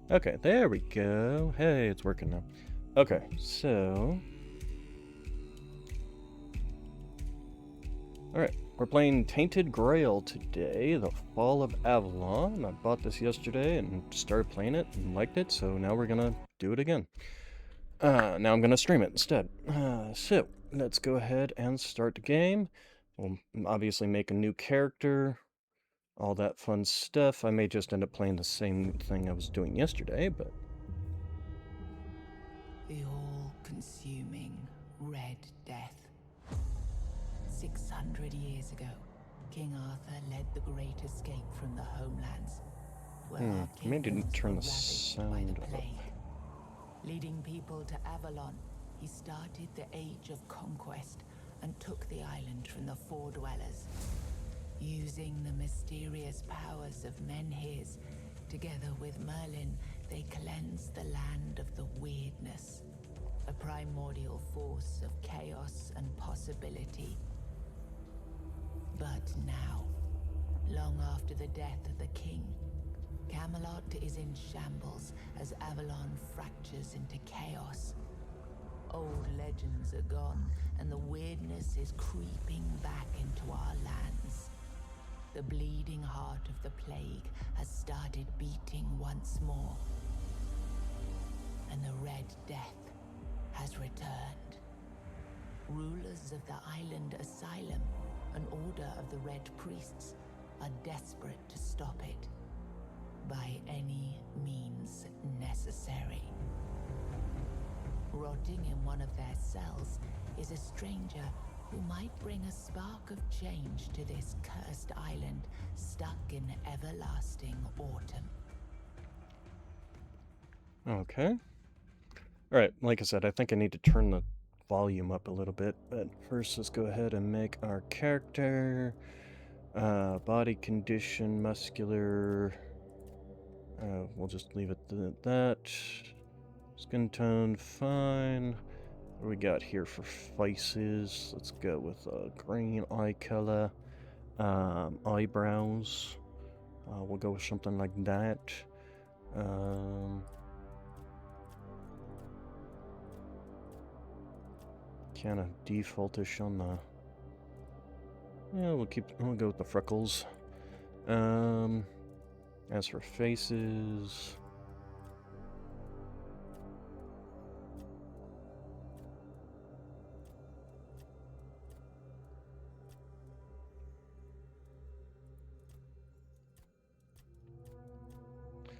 Okay, there we go. Hey, it's working now. Okay, so... Alright, we're playing Tainted Grail today, The Fall of Avalon. I bought this yesterday and started playing it and liked it, so now we're gonna do it again. Now I'm gonna stream it instead. So, let's go ahead and start the game. We'll obviously make a new character, all that fun stuff. I may just end up playing the same thing I was doing yesterday, but... The all-consuming Red Death. 600 years ago, King Arthur led the Great Escape from the homelands, where our maybe didn't kingdoms turn were the ravaged by sound the up. plague. Leading people to Avalon, he started the Age of Conquest and took the island from the Four Dwellers. Using the mysterious powers of Menhirs, together with Merlin, they cleansed the land of the weirdness, a primordial force of chaos and possibility. But now, long after the death of the king, Camelot is in shambles as Avalon fractures into chaos. Old legends are gone, and the weirdness is creeping back into our lands. The bleeding heart of the plague has started beating once more, and the Red Death has returned. Rulers of the island Asylum, an order of the Red Priests, are desperate to stop it by any means necessary. Rotting in one of their cells is a stranger who might bring a spark of change to this cursed island stuck in everlasting autumn. Okay. Alright, like I said, I think I need to turn the volume up a little bit, but first let's go ahead and make our character. Body condition, muscular. We'll just leave it at that. Skin tone, fine. What do we got here for faces? Let's go with green eye color. Eyebrows. We'll go with something like that. Kind of defaultish on the... Yeah, we'll go with the freckles. As for faces...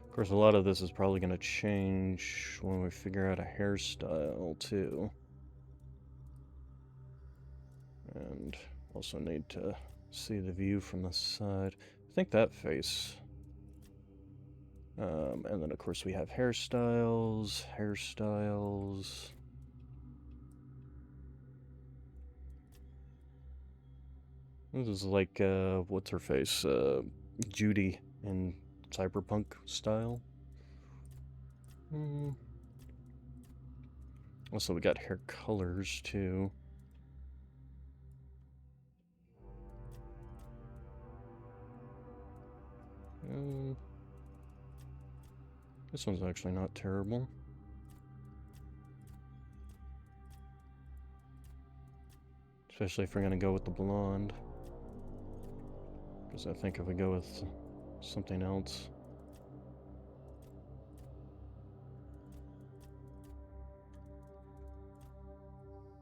Of course, a lot of this is probably going to change when we figure out a hairstyle, too. And also need to see the view from the side. I think that face. And then, of course, we have hairstyles. This is like, what's her face? Judy in cyberpunk style. Also, we got hair colors, too. This one's actually not terrible. Especially if we're going to go with the blonde. Because I think if we go with something else...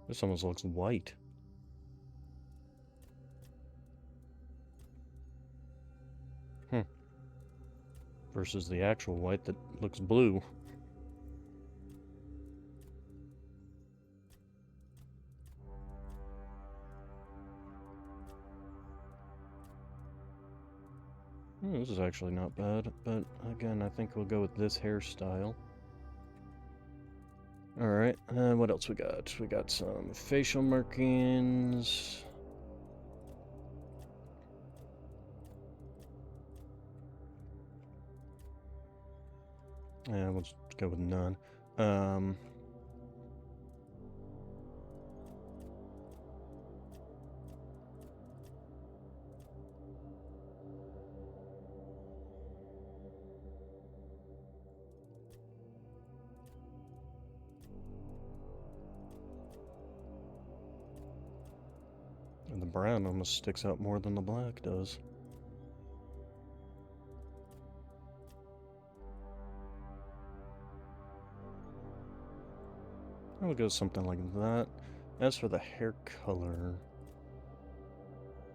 This almost looks white. Versus the actual white that looks blue. This is actually not bad, but again, I think we'll go with this hairstyle. Alright, what else we got? We got some facial markings. Yeah, we'll just go with none. brown almost sticks out more than the black does. I would go something like that. As for the hair color,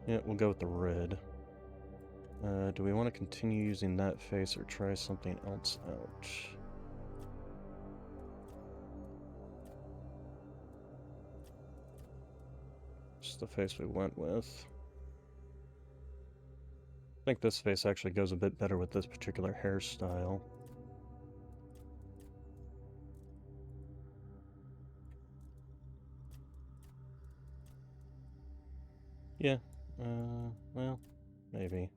yeah, we'll go with the red. Do we want to continue using that face or try something else out? Just the face we went with. I think this face actually goes a bit better with this particular hairstyle. Yeah, well, maybe.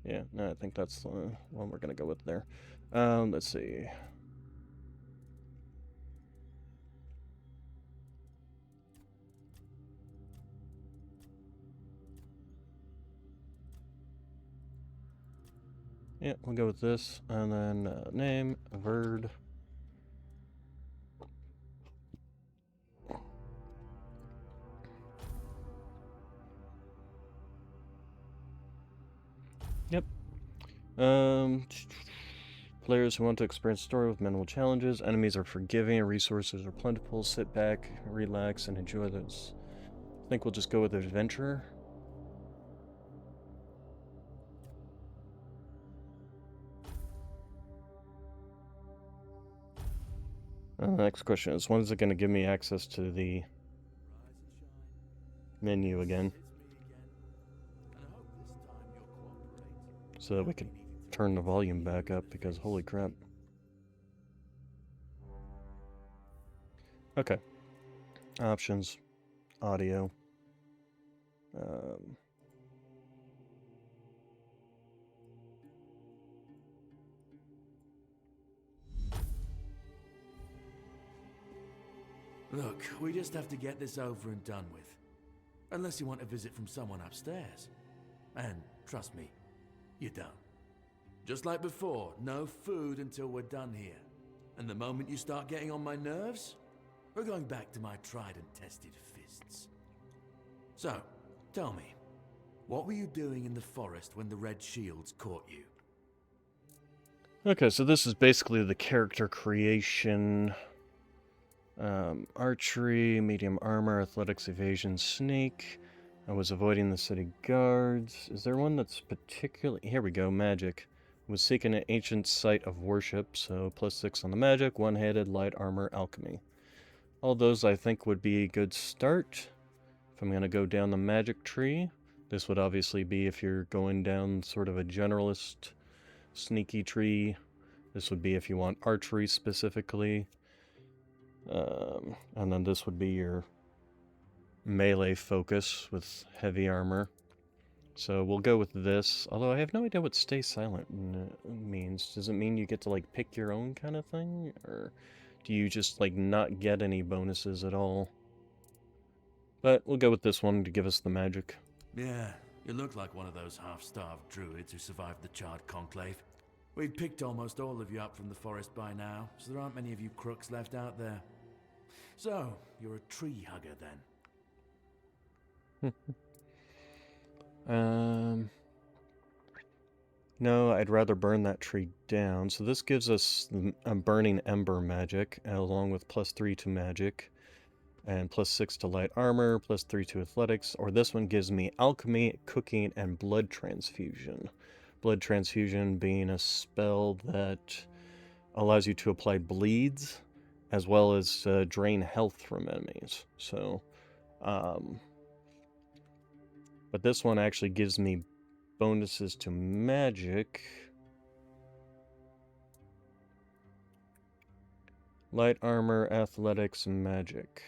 Yeah, no, I think that's the one we're gonna go with there. Let's see. Yeah, we'll go with this, and then name, Verd. Yep. Players who want to experience a story with minimal challenges, enemies are forgiving, and resources are plentiful. Sit back, relax, and enjoy this. I think we'll just go with adventurer. The next question is, when is it going to give me access to the menu again? So that we can turn the volume back up, because holy crap. Okay. Options. Audio. Look, we just have to get this over and done with. Unless you want a visit from someone upstairs. And trust me, you don't. Just like before, no food until we're done here. And the moment you start getting on my nerves, we're going back to my tried and tested fists. So, tell me, what were you doing in the forest when the Red Shields caught you? Okay, so this is basically the character creation. Archery, medium armor, athletics, evasion, sneak. I was avoiding the city guards. Is there one that's particularly... Here we go, magic. Was seeking an ancient site of worship, so +6 on the magic, one-handed, light armor, alchemy. All those I think would be a good start. If I'm going to go down the magic tree, this would obviously be if you're going down sort of a generalist sneaky tree. This would be if you want archery specifically. And then this would be your melee focus with heavy armor. So we'll go with this, although I have no idea what stay silent means. Does it mean you get to like pick your own kind of thing? Or do you just like not get any bonuses at all? But we'll go with this one to give us the magic. Yeah, you look like one of those half-starved druids who survived the Charred Conclave. We've picked almost all of you up from the forest by now, so there aren't many of you crooks left out there. So, you're a tree hugger then? No, I'd rather burn that tree down. So this gives us a burning ember magic, along with +3 to magic, and +6 to light armor, +3 to athletics, or this one gives me alchemy, cooking, and blood transfusion. Blood transfusion being a spell that allows you to apply bleeds, as well as drain health from enemies. So, but this one actually gives me bonuses to magic. Light armor, athletics, magic.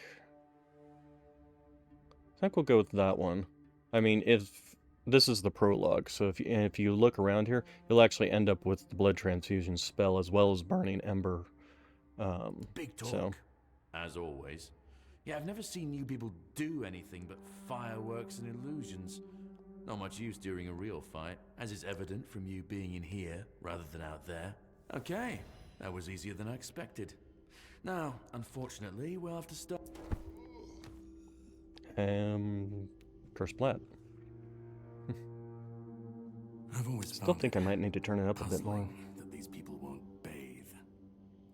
I think we'll go with that one. I mean, if this is the prologue, so if you look around here, you'll actually end up with the blood transfusion spell as well as burning ember. Big talk, so. As always. Yeah, I've never seen you people do anything but fireworks and illusions. Not much use during a real fight, as is evident from you being in here rather than out there. Okay, that was easier than I expected. Now, unfortunately, we'll have to stop. First plat. I've always Still found think it I might need to turn it up a bit more. puzzling that these people won't bathe.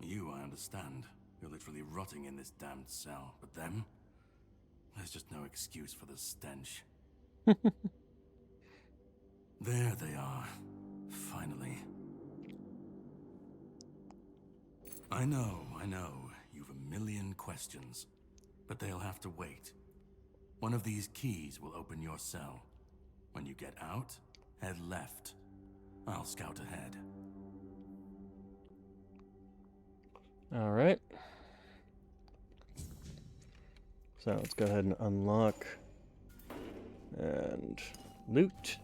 You, I understand. You're literally rotting in this damned cell. But them? There's just no excuse for the stench. There they are. Finally. I know. You've a million questions. But they'll have to wait. One of these keys will open your cell. When you get out, head left. I'll scout ahead. Alright. So let's go ahead and unlock and loot.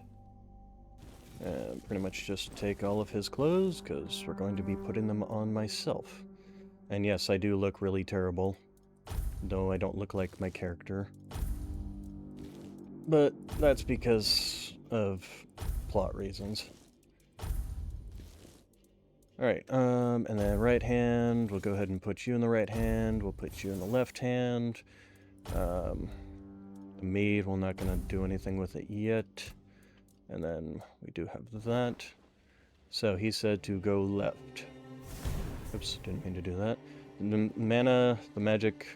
And pretty much just take all of his clothes, because we're going to be putting them on myself. And yes, I do look really terrible, though I don't look like my character. But that's because of plot reasons. Alright, and then right hand, we'll go ahead and put you in the right hand, we'll put you in the left hand. The mead, we're not going to do anything with it yet. And then we do have that. So he said to go left. Oops, didn't mean to do that. The mana, the magic,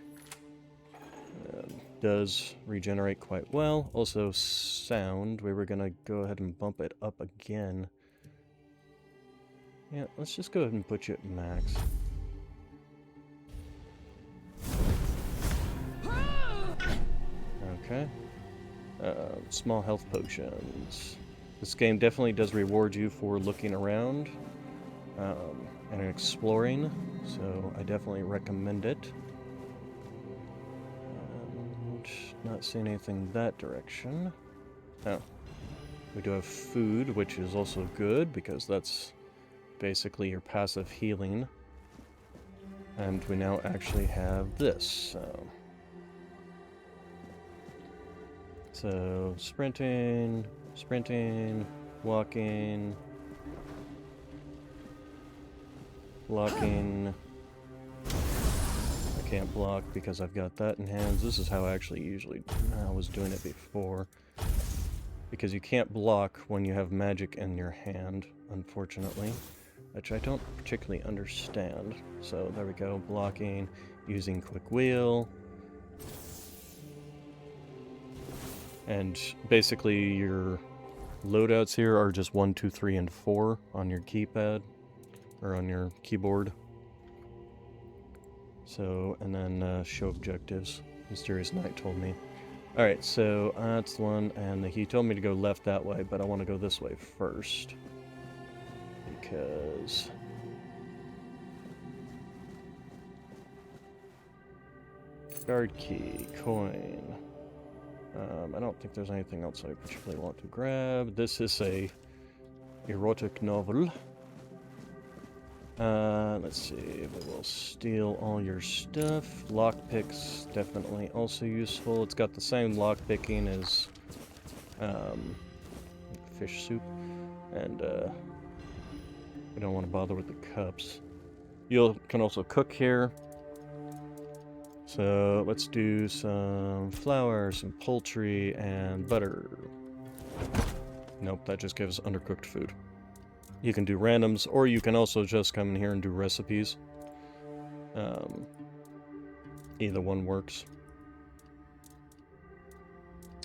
does regenerate quite well. Also sound, we were going to go ahead and bump it up again. Yeah, let's just go ahead and put you at max. Okay. Small health potions. This game definitely does reward you for looking around and exploring, so I definitely recommend it. And not seeing anything that direction. Oh. We do have food, which is also good, because that's basically your passive healing. And we now actually have this, So, sprinting, walking, blocking. I can't block because I've got that in hands. This is how I was doing it before. Because you can't block when you have magic in your hand, unfortunately. Which I don't particularly understand. So, there we go, blocking, using quick wheel. And basically your loadouts here are just 1, 2, 3, and 4 on your keypad, or on your keyboard. So, and then show objectives. Mysterious Knight told me. Alright, so that's the one, and he told me to go left that way, but I want to go this way first. Because... guard key, coin... I don't think there's anything else I particularly want to grab. This is a erotic novel. Let's see, we will steal all your stuff. Lockpicks, definitely also useful. It's got the same lockpicking as fish soup. And we don't want to bother with the cups. You can also cook here. So let's do some flour, some poultry, and butter. Nope, that just gives undercooked food. You can do randoms, or you can also just come in here and do recipes. Either one works.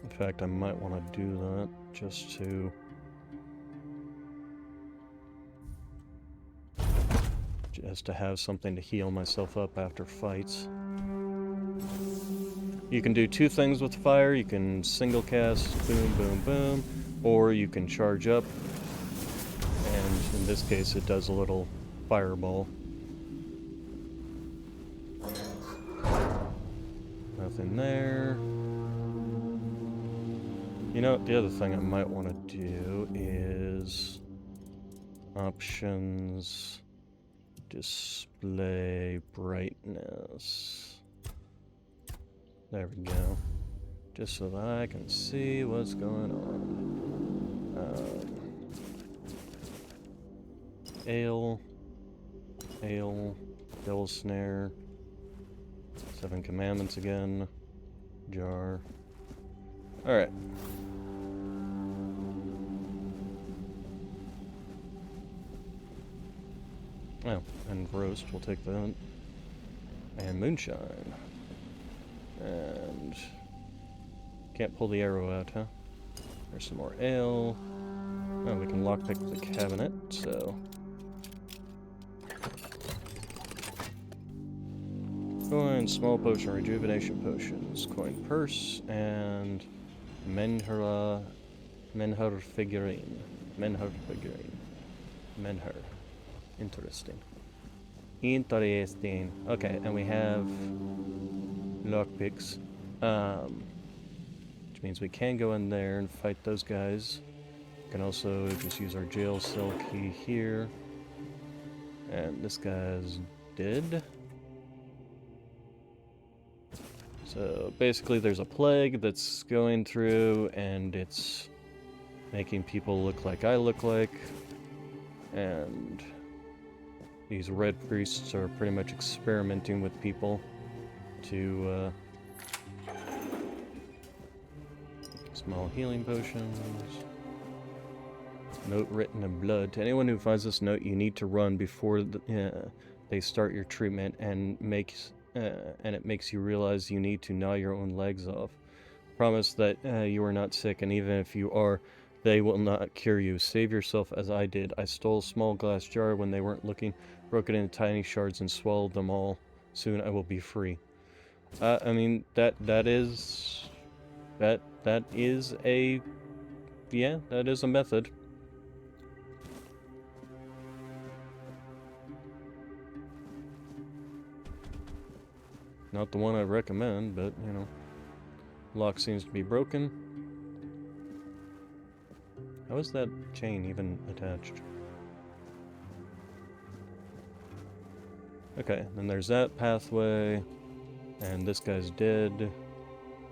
In fact, I might want to do that just to have something to heal myself up after fights. You can do two things with fire. You can single cast, boom, boom, boom, or you can charge up, and in this case it does a little fireball. Nothing there. You know, the other thing I might want to do is options, display brightness. There we go. Just so that I can see what's going on. Ale, devil snare, 7 commandments again. Jar. Alright. Oh, and roast, we'll take that. And moonshine. And can't pull the arrow out, huh? There's some more ale. Oh, we can lockpick the cabinet, so... Coin, small potion, rejuvenation potions, coin purse, and Menhur figurine. Menhur figurine. Menhur. Interesting. Interesting. Okay, and we have lockpicks. Which means we can go in there and fight those guys. We can also just use our jail cell key here. And this guy's dead. So basically there's a plague that's going through and it's making people look like I look like. And these red priests are pretty much experimenting with people to small healing potions. Note written in blood. To anyone who finds this note, you need to run before they start your treatment, and it makes you realize you need to gnaw your own legs off. Promise that you are not sick, and even if you are, they will not cure you. Save yourself as I did. I stole a small glass jar when they weren't looking, broke it into tiny shards, and swallowed them all. Soon I will be free. I mean, that is a... yeah, that is a method. Not the one I recommend, but, you know. Lock seems to be broken. How is that chain even attached? Okay, then there's that pathway. And this guy's dead.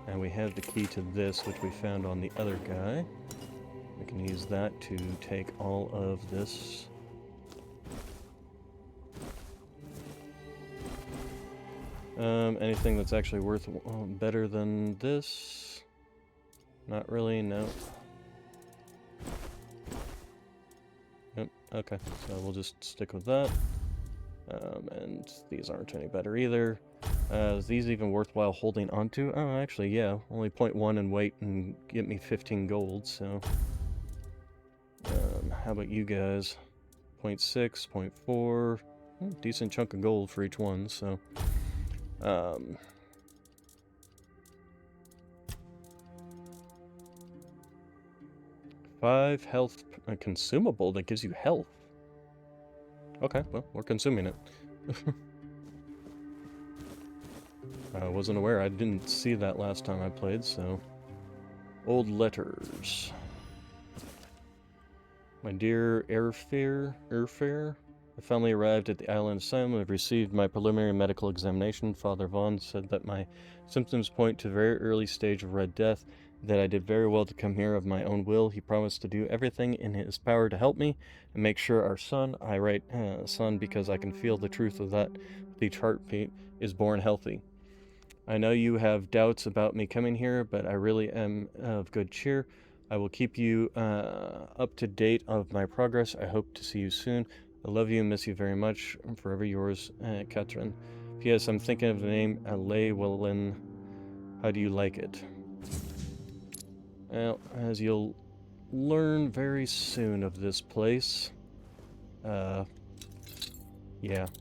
And we have the key to this, which we found on the other guy. We can use that to take all of this. Anything that's actually worth better than this? Not really, no. Yep, okay, so we'll just stick with that. And these aren't any better either. Is these even worthwhile holding onto? Oh, actually, yeah. Only 0.1 in weight and get me 15 gold, so... how about you guys? 0.6, 0.4... decent chunk of gold for each one, so... 5 health consumable that gives you health. Okay, well, we're consuming it. I wasn't aware. I didn't see that last time I played, so... Old letters. My dear Airfare, I finally arrived at the island asylum. I've received my preliminary medical examination. Father Vaughn said that my symptoms point to a very early stage of Red Death, that I did very well to come here of my own will. He promised to do everything in his power to help me and make sure our son, I write son because I can feel the truth of that with each heartbeat, is born healthy. I know you have doubts about me coming here, but I really am of good cheer. I will keep you up to date of my progress. I hope to see you soon. I love you and miss you very much. I'm forever yours, Catherine. P.S. I'm thinking of the name Llewellyn. How do you like it? Well, as you'll learn very soon of this place, yeah,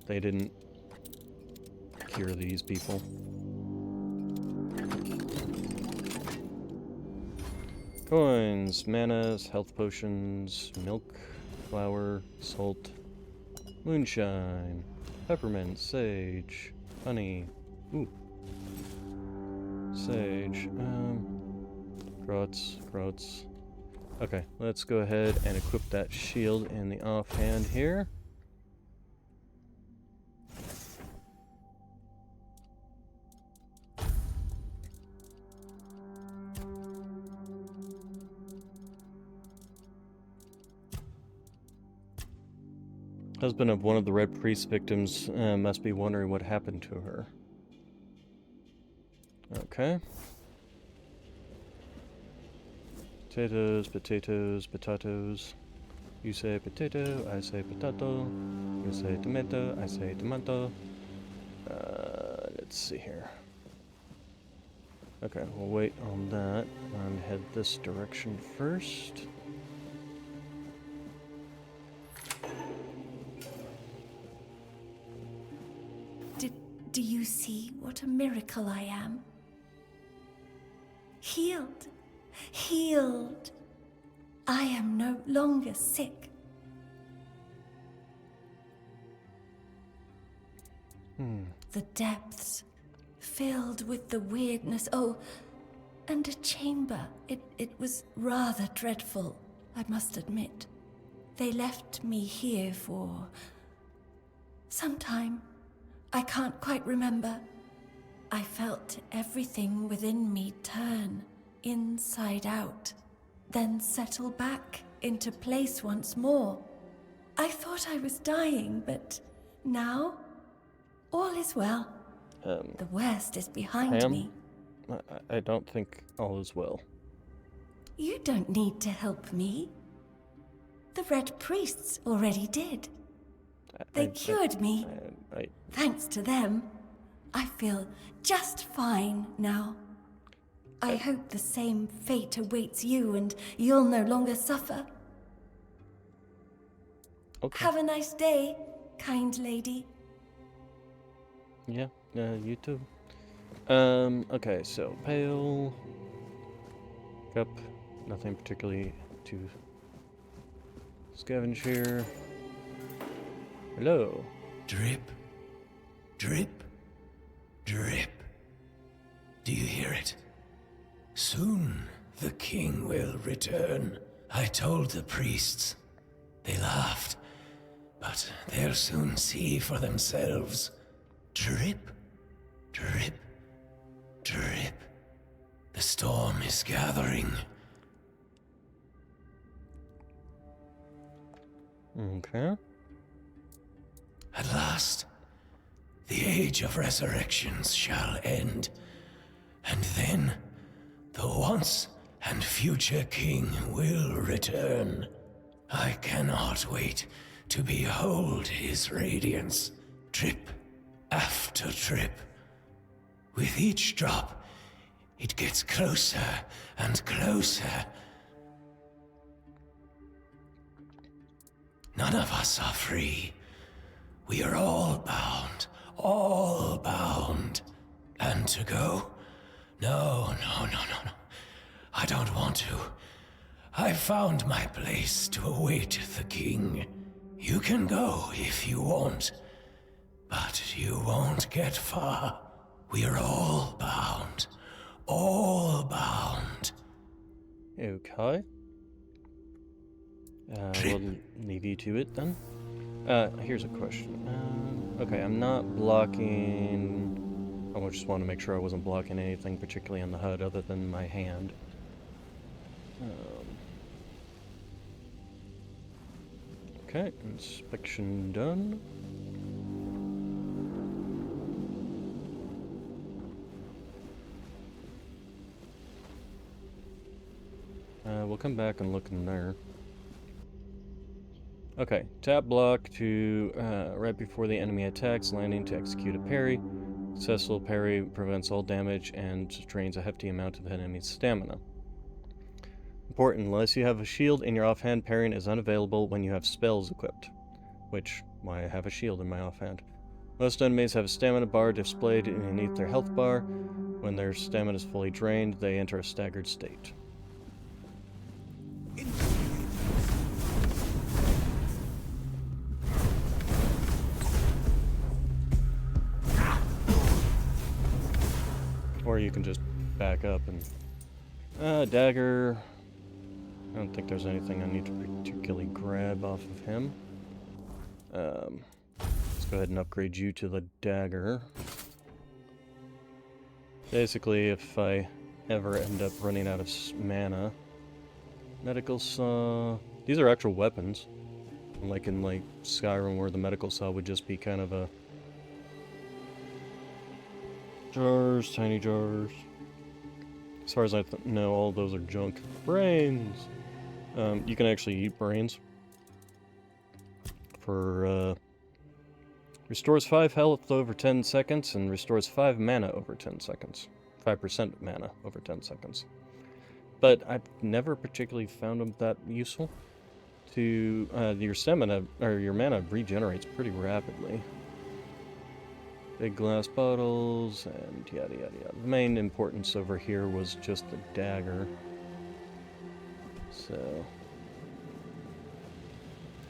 they didn't cure these people. Coins, manas, health potions, milk, flour, salt, moonshine, peppermint, sage, honey, ooh, sage, groats. Okay, let's go ahead and equip that shield in the offhand here. Husband of one of the Red Priest victims must be wondering what happened to her. Okay. Potatoes, potatoes, potatoes. You say potato, I say potato. You say tomato, I say tomato. Let's see here. Okay, we'll wait on that and head this direction first. Do you see what a miracle I am? Healed. Healed. I am no longer sick. The depths, filled with the weirdness. Oh, and a chamber. It was rather dreadful, I must admit. They left me here for some time. I can't quite remember. I felt everything within me turn inside out, then settle back into place once more. I thought I was dying, but now all is well. The worst is behind Pam? me. I don't think all is well. You don't need to help me. The Red Priests already did. They cured me. Thanks to them, I feel just fine now. I hope the same fate awaits you and you'll no longer suffer. Okay. Have a nice day, kind lady. Yeah, you too. Okay, so pail, cup, nothing particularly to scavenge here. Hello. Drip, drip, drip. Do you hear it? Soon the king will return. I told the priests. They laughed, but they'll soon see for themselves. Drip, drip, drip. The storm is gathering. Okay. At last, the age of resurrections shall end, and then the once and future king will return. I cannot wait to behold his radiance, drip after drip. With each drop, it gets closer and closer. None of us are free. We are all bound, all bound. And to go? No. I don't want to. I've found my place to await the king. You can go if you want, but you won't get far. We're all bound, all bound. Okay. We'll leave you to it then. Here's a question. Okay, I'm not blocking... I just want to make sure I wasn't blocking anything particularly on the HUD other than my hand. Okay, inspection done. We'll come back and look in there. Okay, tap block to right before the enemy attacks, landing to execute a parry. Successful parry prevents all damage and drains a hefty amount of the enemy's stamina. Important, unless you have a shield in your offhand, parrying is unavailable when you have spells equipped. Which, why I have a shield in my offhand. Most enemies have a stamina bar displayed underneath their health bar. When their stamina is fully drained, they enter a staggered state. Or you can just back up and... dagger. I don't think there's anything I need to particularly grab off of him. Let's go ahead and upgrade you to the dagger. Basically, if I ever end up running out of mana... Medical saw... These are actual weapons. Unlike in, Skyrim, where the medical saw would just be kind of a... Jars, tiny jars. As far as I know, all those are junk. Brains! You can actually eat brains. For, restores 5 health over 10 seconds and restores 5 mana over 10 seconds. 5% mana over 10 seconds. But I've never particularly found them that useful. Your stamina, or your mana regenerates pretty rapidly. Big glass bottles, and yada yada yada. The main importance over here was just the dagger. So...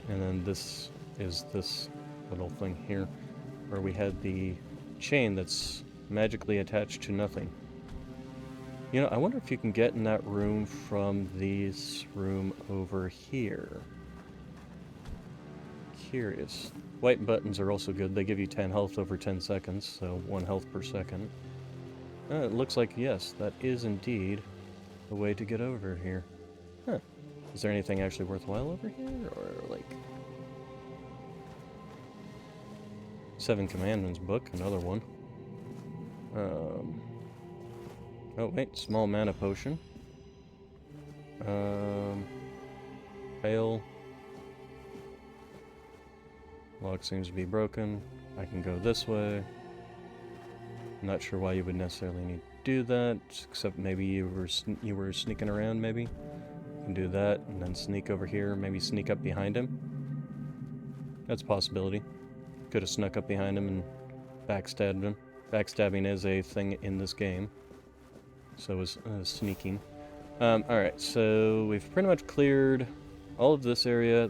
And then this is this little thing here, where we had the chain that's magically attached to nothing. You know, I wonder if you can get in that room from this room over here. Curious. White buttons are also good. They give you 10 health over 10 seconds, so 1 health per second. It looks like, yes, that is indeed the way to get over here. Huh. Is there anything actually worthwhile over here, or, like... 7 Commandments book, another one. Oh, wait, small mana potion. Fail. Lock seems to be broken. I can go this way. Not sure why you would necessarily need to do that, except maybe you were sneaking around, maybe. You can do that, and then sneak over here, maybe sneak up behind him. That's a possibility. Could have snuck up behind him and backstabbed him. Backstabbing is a thing in this game. So is sneaking. Alright, so we've pretty much cleared all of this area,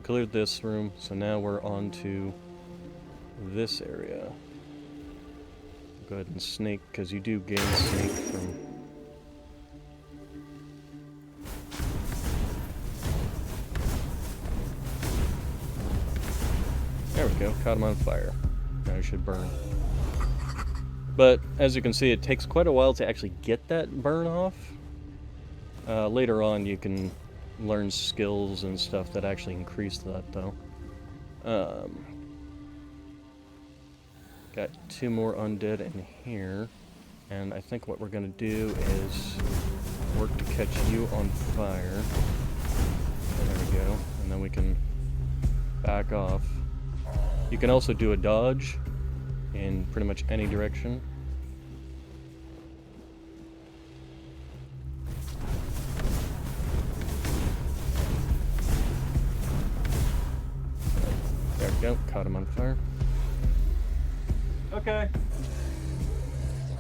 cleared this room, so now we're on to this area. Go ahead and sneak, because you do gain sneak from... There we go, caught him on fire. Now he should burn. But, as you can see, it takes quite a while to actually get that burn off. Later on, you can learn skills and stuff that actually increase that, though. Got 2 more undead in here. And I think what we're going to do is work to catch you on fire. There we go. And then we can back off. You can also do a dodge in pretty much any direction. There we go, caught him on fire. Okay.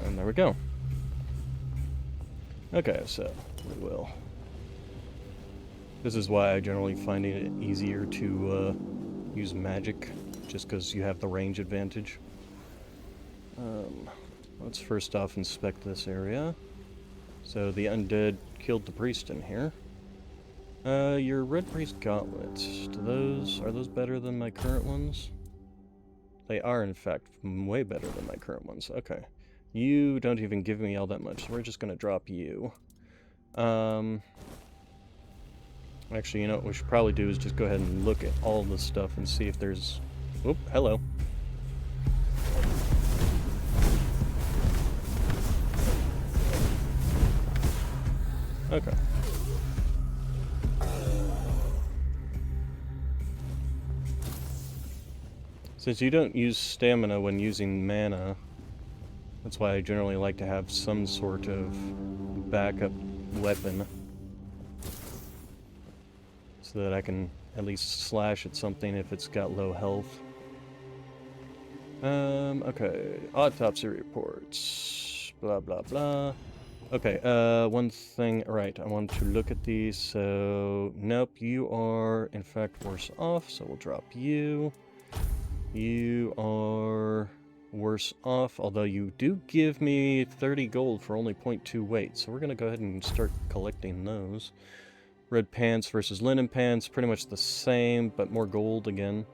And there we go. Okay, so we will. This is why I generally find it easier to use magic, just because you have the range advantage. Let's first off inspect this area. So the undead killed the priest in here. Your red priest gauntlets, are those better than my current ones? They are, in fact, way better than my current ones. Okay. You don't even give me all that much, so we're just gonna drop you. Actually, you know what we should probably do is just go ahead and look at all this stuff and see if there's... Oop, hello. Okay. Since you don't use stamina when using mana, that's why I generally like to have some sort of backup weapon. So that I can at least slash at something if it's got low health. Okay. Autopsy reports. Blah, blah, blah. Okay, one thing, right, I want to look at these, so, nope, you are, in fact, worse off, so we'll drop you. You are worse off, although you do give me 30 gold for only 0.2 weight, so we're gonna go ahead and start collecting those. Red pants versus linen pants, pretty much the same, but more gold again.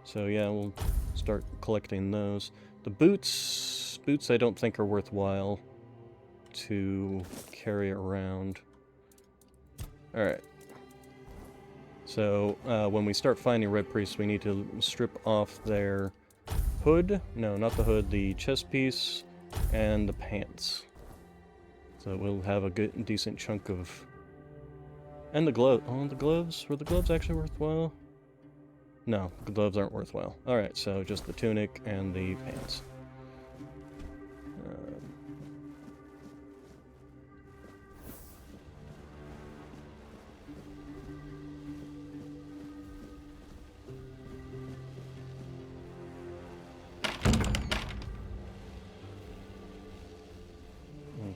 So yeah, we'll start collecting those. The boots I don't think are worthwhile to carry around. Alright. So, when we start finding red priests, we need to strip off their hood. No, not the hood. The chest piece and the pants. So we'll have a good, decent chunk of... And the glove. Oh, the gloves? Were the gloves actually worthwhile? No, the gloves aren't worthwhile. Alright, so just the tunic and the pants.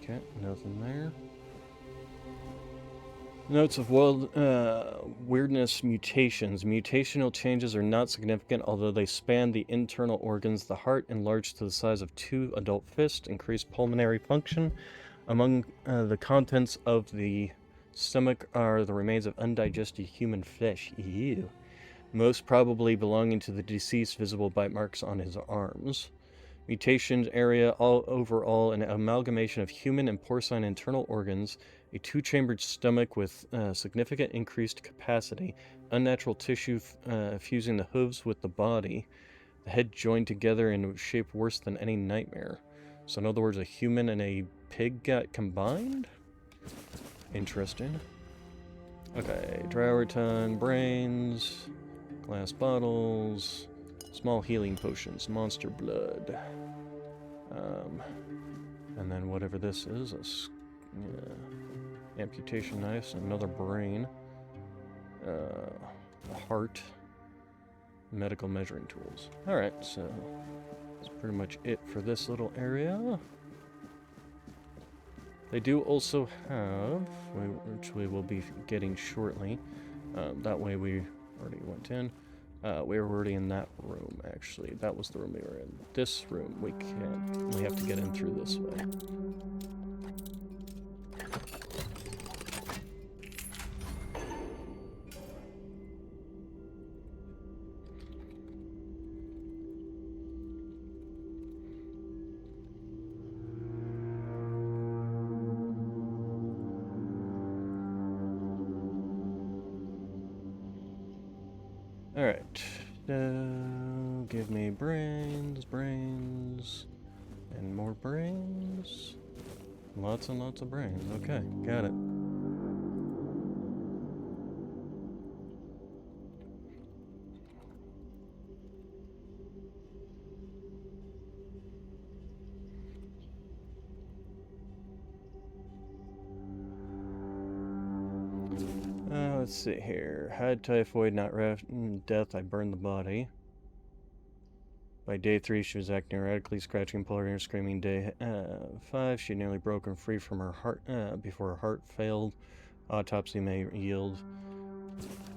Okay, nothing there. Notes of weirdness mutations. Mutational changes are not significant, although they span the internal organs. The heart enlarged to the size of 2 adult fists, increased pulmonary function. Among the contents of the stomach are the remains of undigested human flesh. Ew. Most probably belonging to the deceased, visible bite marks on his arms. Mutations area overall an amalgamation of human and porcine internal organs, a 2-chambered stomach with significant increased capacity, unnatural tissue fusing the hooves with the body, the head joined together in a shape worse than any nightmare. So in other words, a human and a pig got combined? Interesting. Okay, drawer tongue, brains, glass bottles, small healing potions, monster blood. And then whatever this is, amputation knives, another brain, a heart, medical measuring tools. Alright, so that's pretty much it for this little area. They do also have, which we will be getting shortly, that way we already went in. We were already in that room, actually. That was the room we were in. This room, we can't. We have to get in through this way. Alright, give me brains, and more brains. Lots and lots of brains. Okay, got it. Let's see here. Had typhoid, not death. I burned the body. By day 3, she was acting erratically, scratching, pulling her, screaming. Day 5, she nearly broken free from her heart before her heart failed. Autopsy may yield.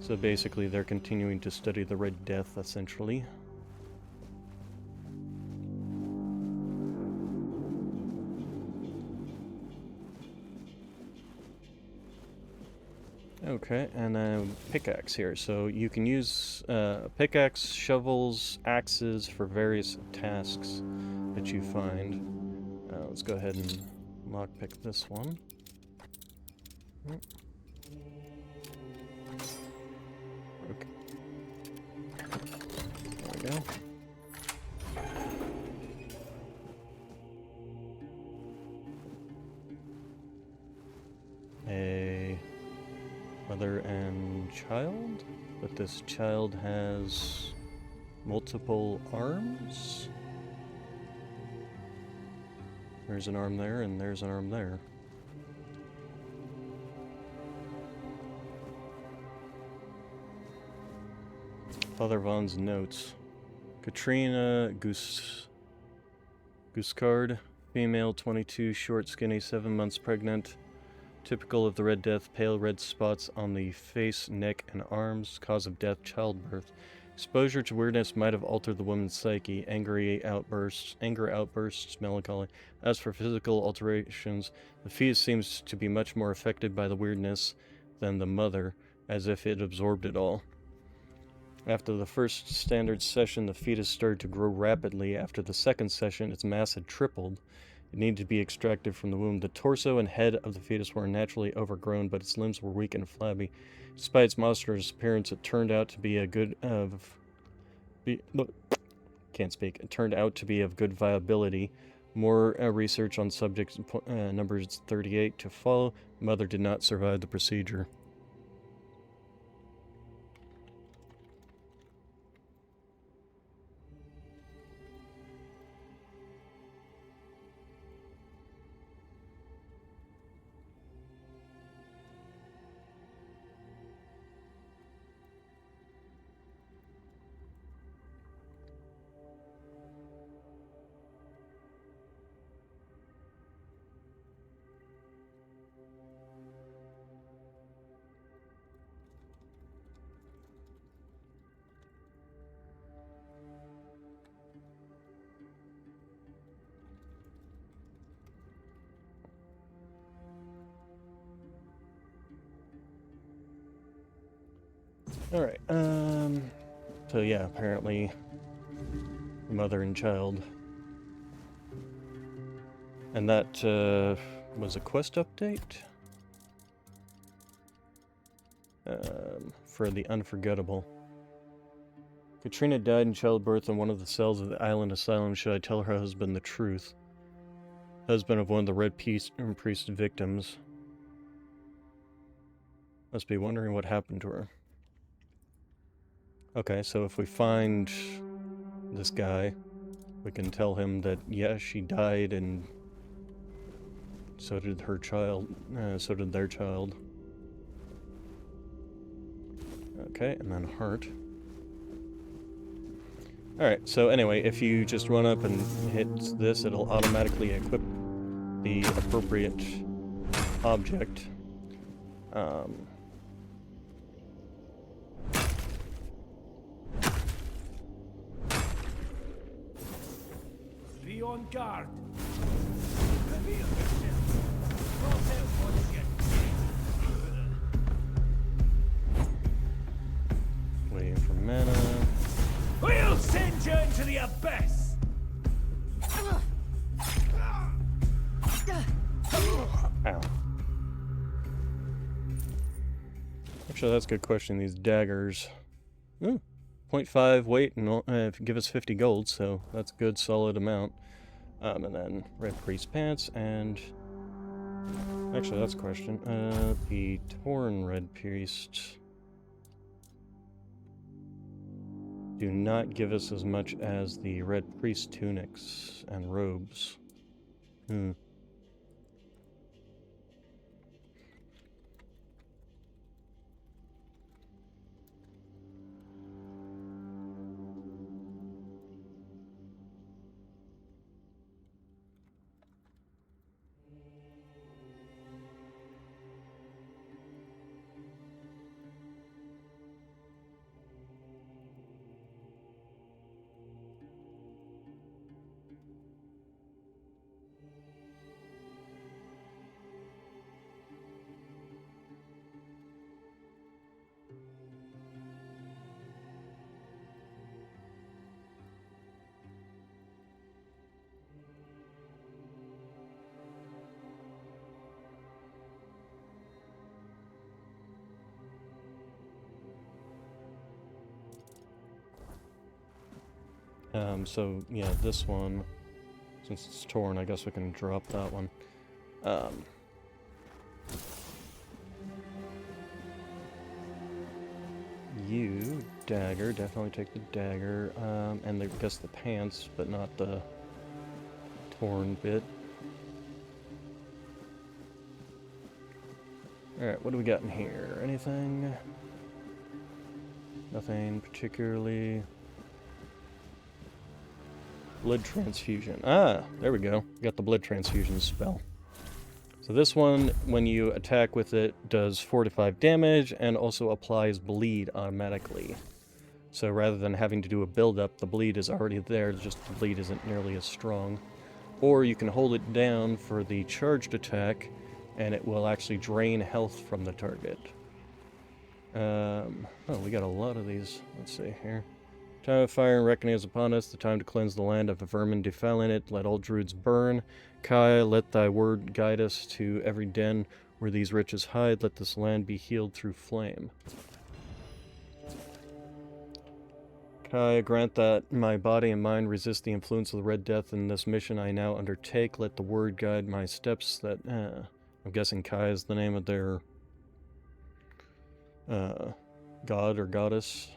So basically, they're continuing to study the Red Death, essentially. Okay, and then pickaxe here. So you can use pickaxe, shovels, axes for various tasks that you find. Let's go ahead and lockpick this one. Okay. There we go. A mother and child, but this child has multiple arms. There's an arm there, and there's an arm there. Father Vaughn's notes. Katrina Guscard, female, 22, short, skinny, 7 months pregnant. Typical of the Red Death, pale red spots on the face, neck, and arms. Cause of death, childbirth. Exposure to weirdness might have altered the woman's psyche. Anger outbursts, melancholy. As for physical alterations, the fetus seems to be much more affected by the weirdness than the mother, as if it absorbed it all. After the first standard session, the fetus started to grow rapidly. After the second session, its mass had tripled. It needed to be extracted from the womb. The torso and head of the fetus were naturally overgrown, but its limbs were weak and flabby. Despite its monstrous appearance, it turned out to be a good can't speak. It turned out to be of good viability. More research on subject numbers 38 to follow. Mother did not survive the procedure. Alright, so yeah, apparently mother and child. And that, was a quest update? For the Unforgettable. Katrina died in childbirth in one of the cells of the island asylum. Should I tell her husband the truth? Husband of one of the Red Priest victims. Must be wondering what happened to her. Okay, so if we find this guy, we can tell him that, yeah, she died and so did her child, so did their child. Okay, and then heart. Alright, so anyway, if you just run up and hit this, it'll automatically equip the appropriate object. Be on guard. Waiting for mana. We'll send you into the abyss. Ow. Actually, that's a good question. These daggers. Ooh, 0.5 weight and give us 50 gold, so that's a good solid amount. And then Red Priest pants and... Actually, that's a question. The Torn Red Priest do not give us as much as the Red Priest tunics and robes. So, yeah, this one, since it's torn, I guess we can drop that one. You, dagger, definitely take the dagger, and I guess the pants, but not the torn bit. Alright, what do we got in here? Anything? Nothing particularly. Blood transfusion. Ah, there we go. Got the blood transfusion spell. So this one, when you attack with it, does 4 to 5 damage and also applies bleed automatically. So rather than having to do a build-up, the bleed is already there, just the bleed isn't nearly as strong. Or you can hold it down for the charged attack, and it will actually drain health from the target. Oh, we got a lot of these. Let's see here. Time of fire and reckoning is upon us, the time to cleanse the land of the vermin defiling it. Let all druids burn. Kai, let thy word guide us to every den where these riches hide. Let this land be healed through flame. I grant that my body and mind resist the influence of the Red Death in this mission I now undertake. Let the word guide my steps. That, I'm guessing Kai is the name of their god or goddess.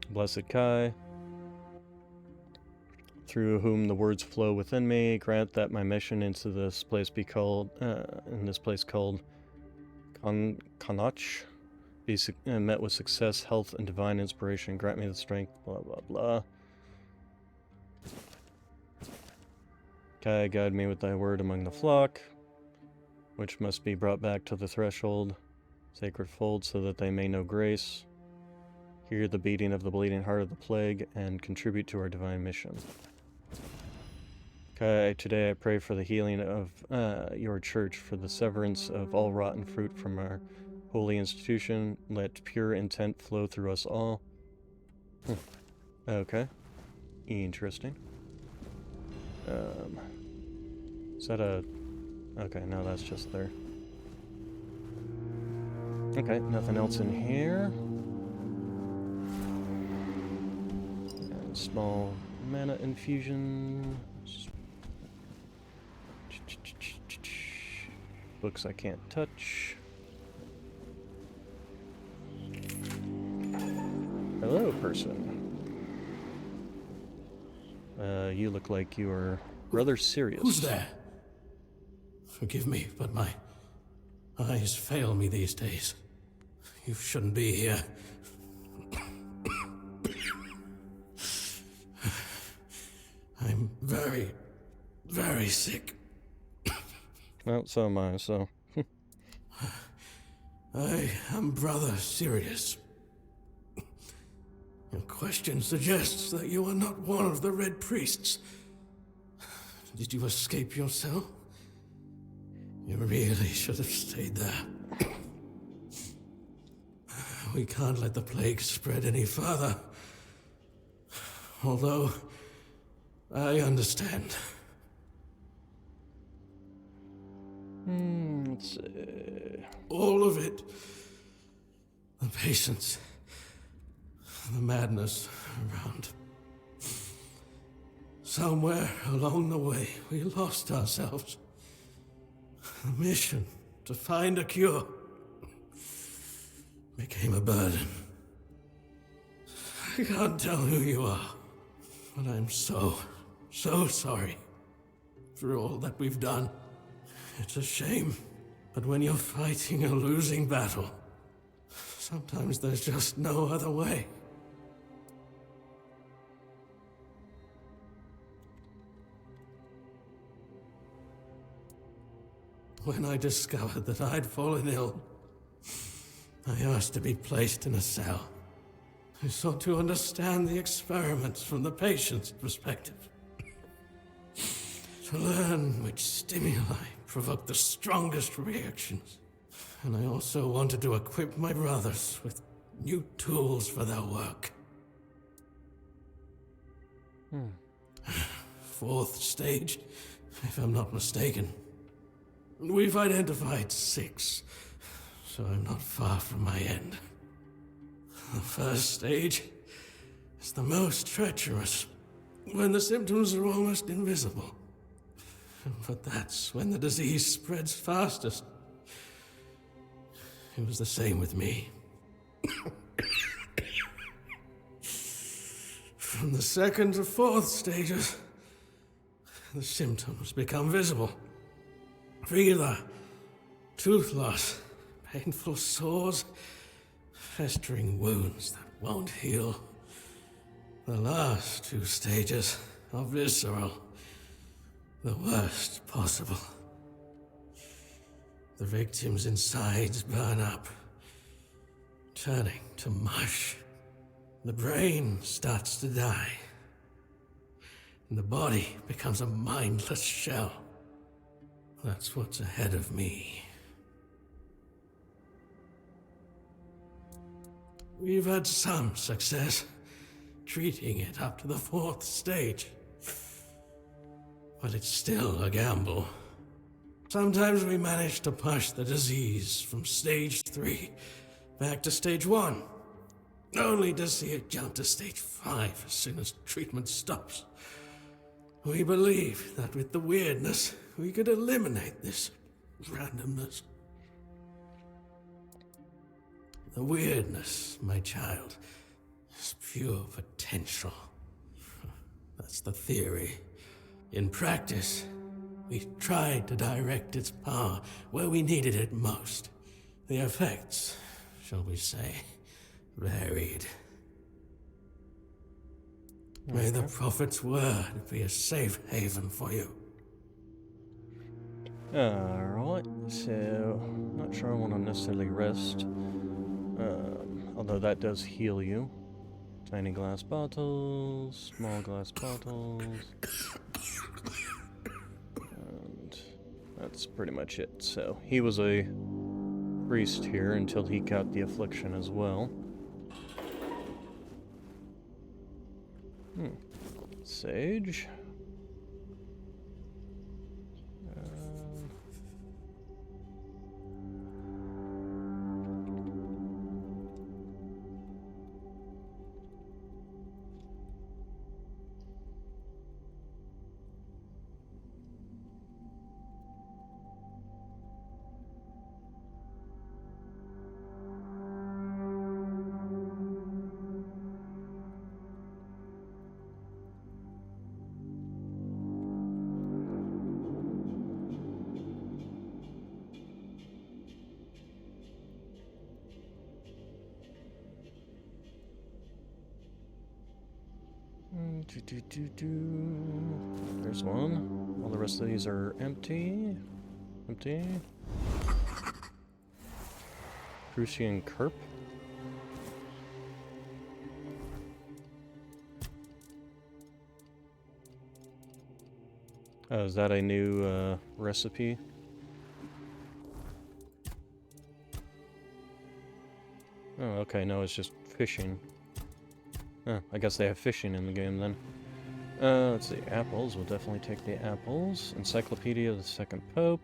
Blessed Kai, through whom the words flow within me, grant that my mission into this place be called, in this place called Kanach, be met with success, health, and divine inspiration. Grant me the strength, blah, blah, blah. Kai, guide me with thy word among the flock, which must be brought back to the threshold, sacred fold, so that they may know grace, hear the beating of the bleeding heart of the plague, and contribute to our divine mission. Kai, today I pray for the healing of your church, for the severance of all rotten fruit from our holy institution. Let pure intent flow through us all. Okay. Interesting. Is that a... Okay, no, that's just there. Okay, nothing else in here. And small mana infusion. Books I can't touch. Hello, person. You look like you are rather serious. Who's there? Forgive me, but my eyes fail me these days. You shouldn't be here. I'm very, very sick. Well, so am I, so... I am Brother Sirius. Your question suggests that you are not one of the Red Priests. Did you escape your cell? You really should have stayed there. We can't let the plague spread any further. Although, I understand. Let's see. All of it. The patience. The madness around. Somewhere along the way, we lost ourselves. The mission to find a cure became a burden. I can't tell who you are, but I'm so sorry for all that we've done. It's a shame, but when you're fighting a losing battle, sometimes there's just no other way. When I discovered that I'd fallen ill, I asked to be placed in a cell. I sought to understand the experiments from the patient's perspective. To learn which stimuli provoke the strongest reactions. And I also wanted to equip my brothers with new tools for their work. Fourth stage, if I'm not mistaken. We've identified 6, so I'm not far from my end. The first stage is the most treacherous, when the symptoms are almost invisible. But that's when the disease spreads fastest. It was the same with me. From the 2nd to 4th stages, the symptoms become visible. Fever, tooth loss, painful sores, festering wounds that won't heal. The last 2 stages are visceral, the worst possible. The victim's insides burn up, turning to mush. The brain starts to die, and the body becomes a mindless shell. That's what's ahead of me. We've had some success treating it up to the 4th stage. But it's still a gamble. Sometimes we manage to push the disease from stage 3 back to stage 1. Only to see it jump to stage 5 as soon as treatment stops. We believe that with the weirdness, we could eliminate this randomness. The weirdness, my child, is pure potential. That's the theory. In practice, we tried to direct its power where we needed it most. The effects, shall we say, varied. May the Prophet's word be a safe haven for you. Alright, so not sure I want to necessarily rest. Although that does heal you. Tiny glass bottles, small glass bottles. And that's pretty much it. So he was a priest here until he got the affliction as well. Sage. There's one. All the rest of these are empty. Empty. Crucian Kerp. Oh, is that a new recipe? Oh, okay, no, it's just fishing. Oh, I guess they have fishing in the game then. Let's see, apples. We'll definitely take the apples. Encyclopedia of the Second Pope.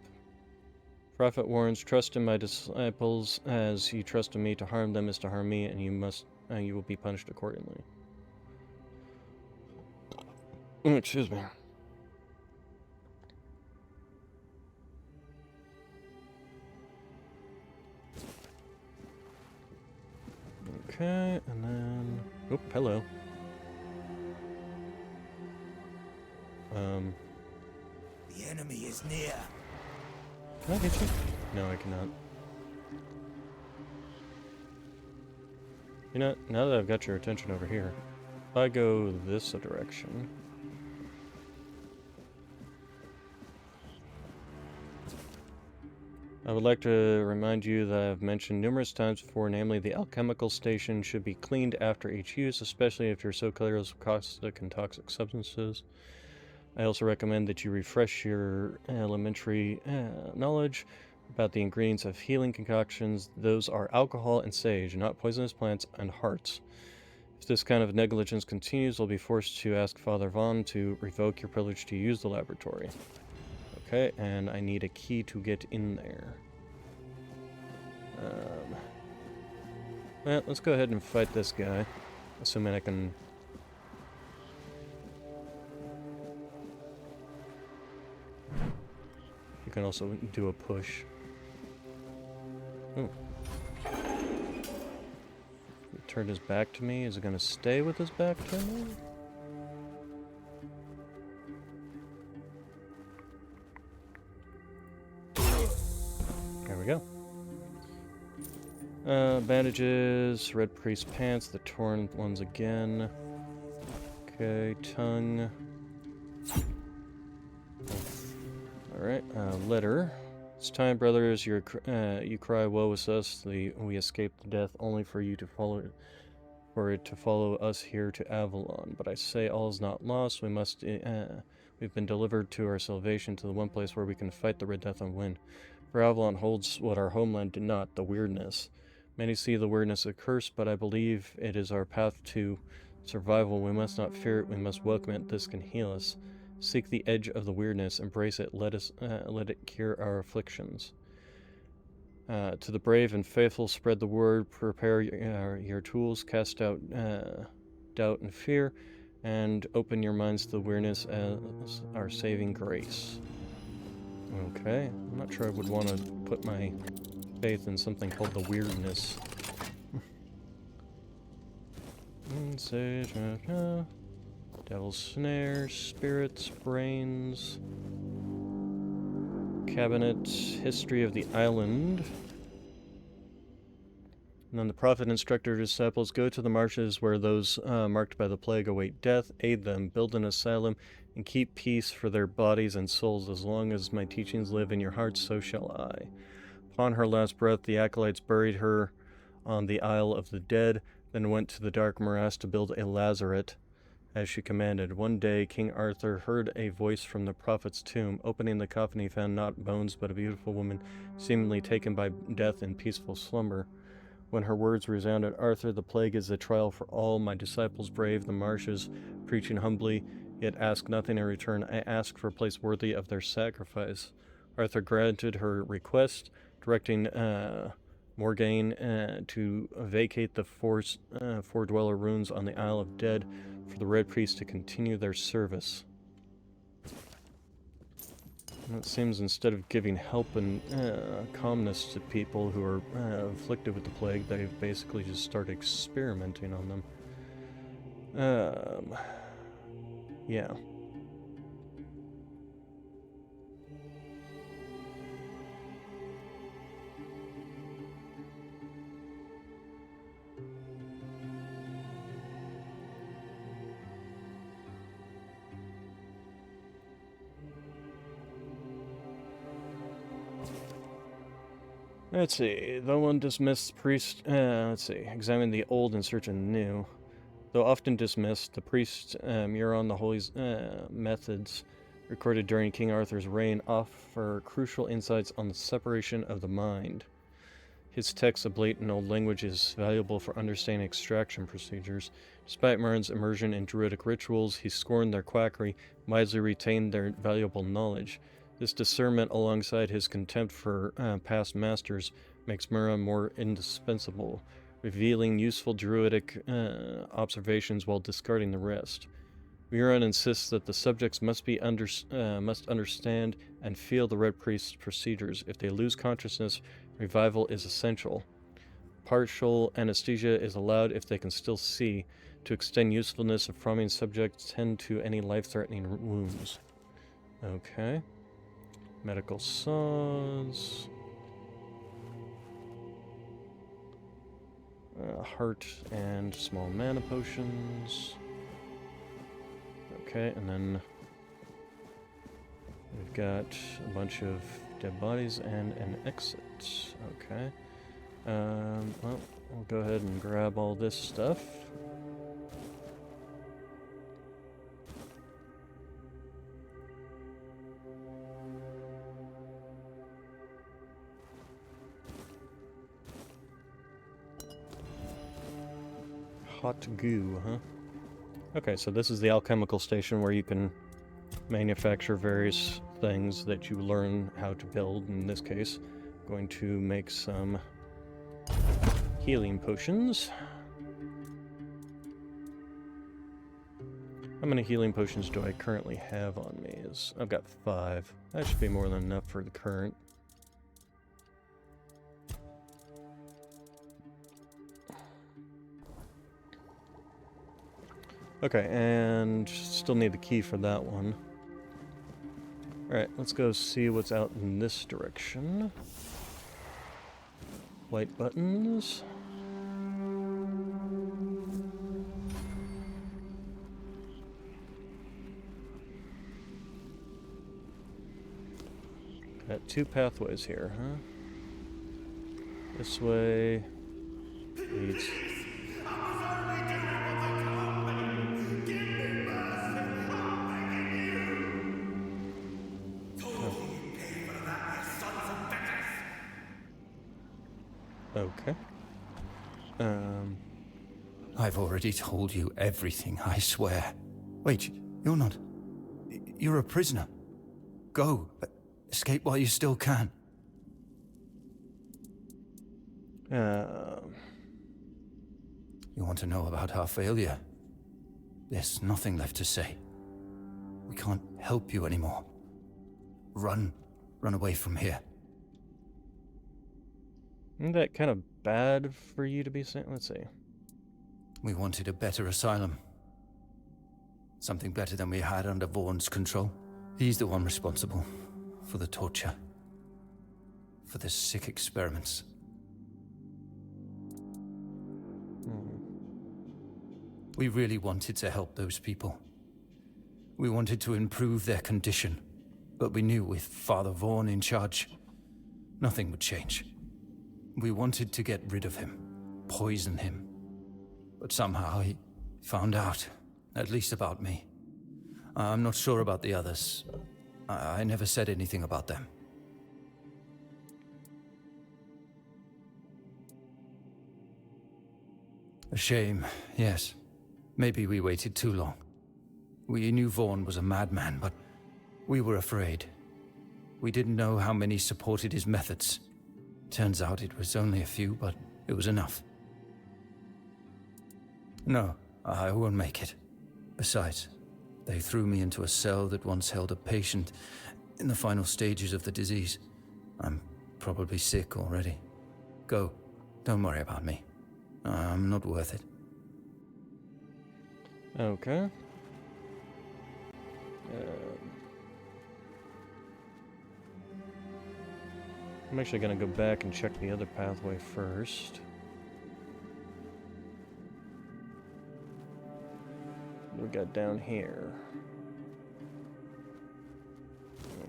Prophet warns, trust in my disciples as you trust in me. To harm them is to harm me, and you will be punished accordingly. Excuse me. Okay, and then... Oh, hello. The enemy is near. Can I get you? No, I cannot. You know, now that I've got your attention over here, if I go this direction... I would like to remind you that I've mentioned numerous times before, namely the alchemical station should be cleaned after each use, especially if you're so careless of caustic and toxic substances. I also recommend that you refresh your elementary knowledge about the ingredients of healing concoctions. Those are alcohol and sage, not poisonous plants and hearts. If this kind of negligence continues, we'll be forced to ask Father Vaughn to revoke your privilege to use the laboratory. Okay, and I need a key to get in there. Well, let's go ahead and fight this guy, assuming I can... You can also do a push. Oh. He turned his back to me. Is it going to stay with his back to me? There we go. Bandages, red priest pants, the torn ones again. Okay, tongue. Alright, letter. It's time, brothers, you cry, woe is us, we escaped death only for you to follow it. For it to follow us here to Avalon. But I say all is not lost, we've been delivered to our salvation, to the one place where we can fight the Red Death and win. For Avalon holds what our homeland did not, the weirdness. Many see the weirdness a curse, but I believe it is our path to survival. We must not fear it, we must welcome it. This can heal us. Seek the edge of the weirdness, embrace it, let it cure our afflictions. To the brave and faithful, spread the word, prepare your tools, cast out doubt and fear, and open your minds to the weirdness as our saving grace. Okay, I'm not sure I would want to put my faith in something called the weirdness. Sage, devil's snare, spirits, brains, cabinet, history of the island. And then the prophet instructed her disciples, go to the marshes where those marked by the plague await death, aid them, build an asylum, and keep peace for their bodies and souls. As long as my teachings live in your hearts, so shall I. Upon her last breath, the acolytes buried her on the Isle of the Dead, then went to the dark morass to build a lazaret, as she commanded. One day, King Arthur heard a voice from the prophet's tomb. Opening the coffin, he found not bones, but a beautiful woman, seemingly taken by death in peaceful slumber. When her words resounded, Arthur, the plague is a trial for all. My disciples brave the marshes, preaching humbly, yet ask nothing in return. I ask for a place worthy of their sacrifice. Arthur granted her request, directing Morgaine to vacate the four dweller runes on the Isle of Dead for the Red Priests to continue their service. And it seems instead of giving help and calmness to people who are afflicted with the plague, they've basically just started experimenting on them. Yeah. Let's see. Though one dismissed priest... Examine the old in search of the new. Though often dismissed, the priest Muron the Holy's methods recorded during King Arthur's reign offer crucial insights on the separation of the mind. His text, a blatant old language, is valuable for understanding extraction procedures. Despite Muron's immersion in druidic rituals, he scorned their quackery, wisely retained their valuable knowledge. This discernment, alongside his contempt for past masters, makes Muron more indispensable, revealing useful druidic observations while discarding the rest. Muron insists that the subjects must understand and feel the Red Priest's procedures. If they lose consciousness, revival is essential. Partial anesthesia is allowed if they can still see, to extend usefulness of farming subjects tend to any life-threatening wounds. Okay. Medical saws. Heart and small mana potions. Okay, and then we've got a bunch of dead bodies and an exit. Okay. Well, I'll go ahead and grab all this stuff. Hot goo, huh? Okay, so this is the alchemical station where you can manufacture various things that you learn how to build. In this case, I'm going to make some healing potions. How many healing potions do I currently have on me? I've got 5. That should be more than enough for the current. Okay, and still need the key for that one. Alright, let's go see what's out in this direction. White buttons. Got 2 pathways here, huh? This way leads... Okay. I've already told you everything, I swear. Wait, you're not... You're a prisoner. Go. Escape while you still can. You want to know about our failure? There's nothing left to say. We can't help you anymore. Run away from here. Isn't that kind of bad for you to be saying? Let's see. We wanted a better asylum. Something better than we had under Vaughn's control. He's the one responsible for the torture, for the sick experiments. We really wanted to help those people. We wanted to improve their condition, but we knew with Father Vaughn in charge, nothing would change. We wanted to get rid of him, poison him. But somehow he found out, at least about me. I'm not sure about the others. I never said anything about them. A shame, yes. Maybe we waited too long. We knew Vaughn was a madman, but we were afraid. We didn't know how many supported his methods. Turns out it was only a few, but it was enough. No, I won't make it. Besides, they threw me into a cell that once held a patient in the final stages of the disease. I'm probably sick already. Go. Don't worry about me. I'm not worth it. Okay. I'm actually going to go back and check the other pathway first. What we got down here?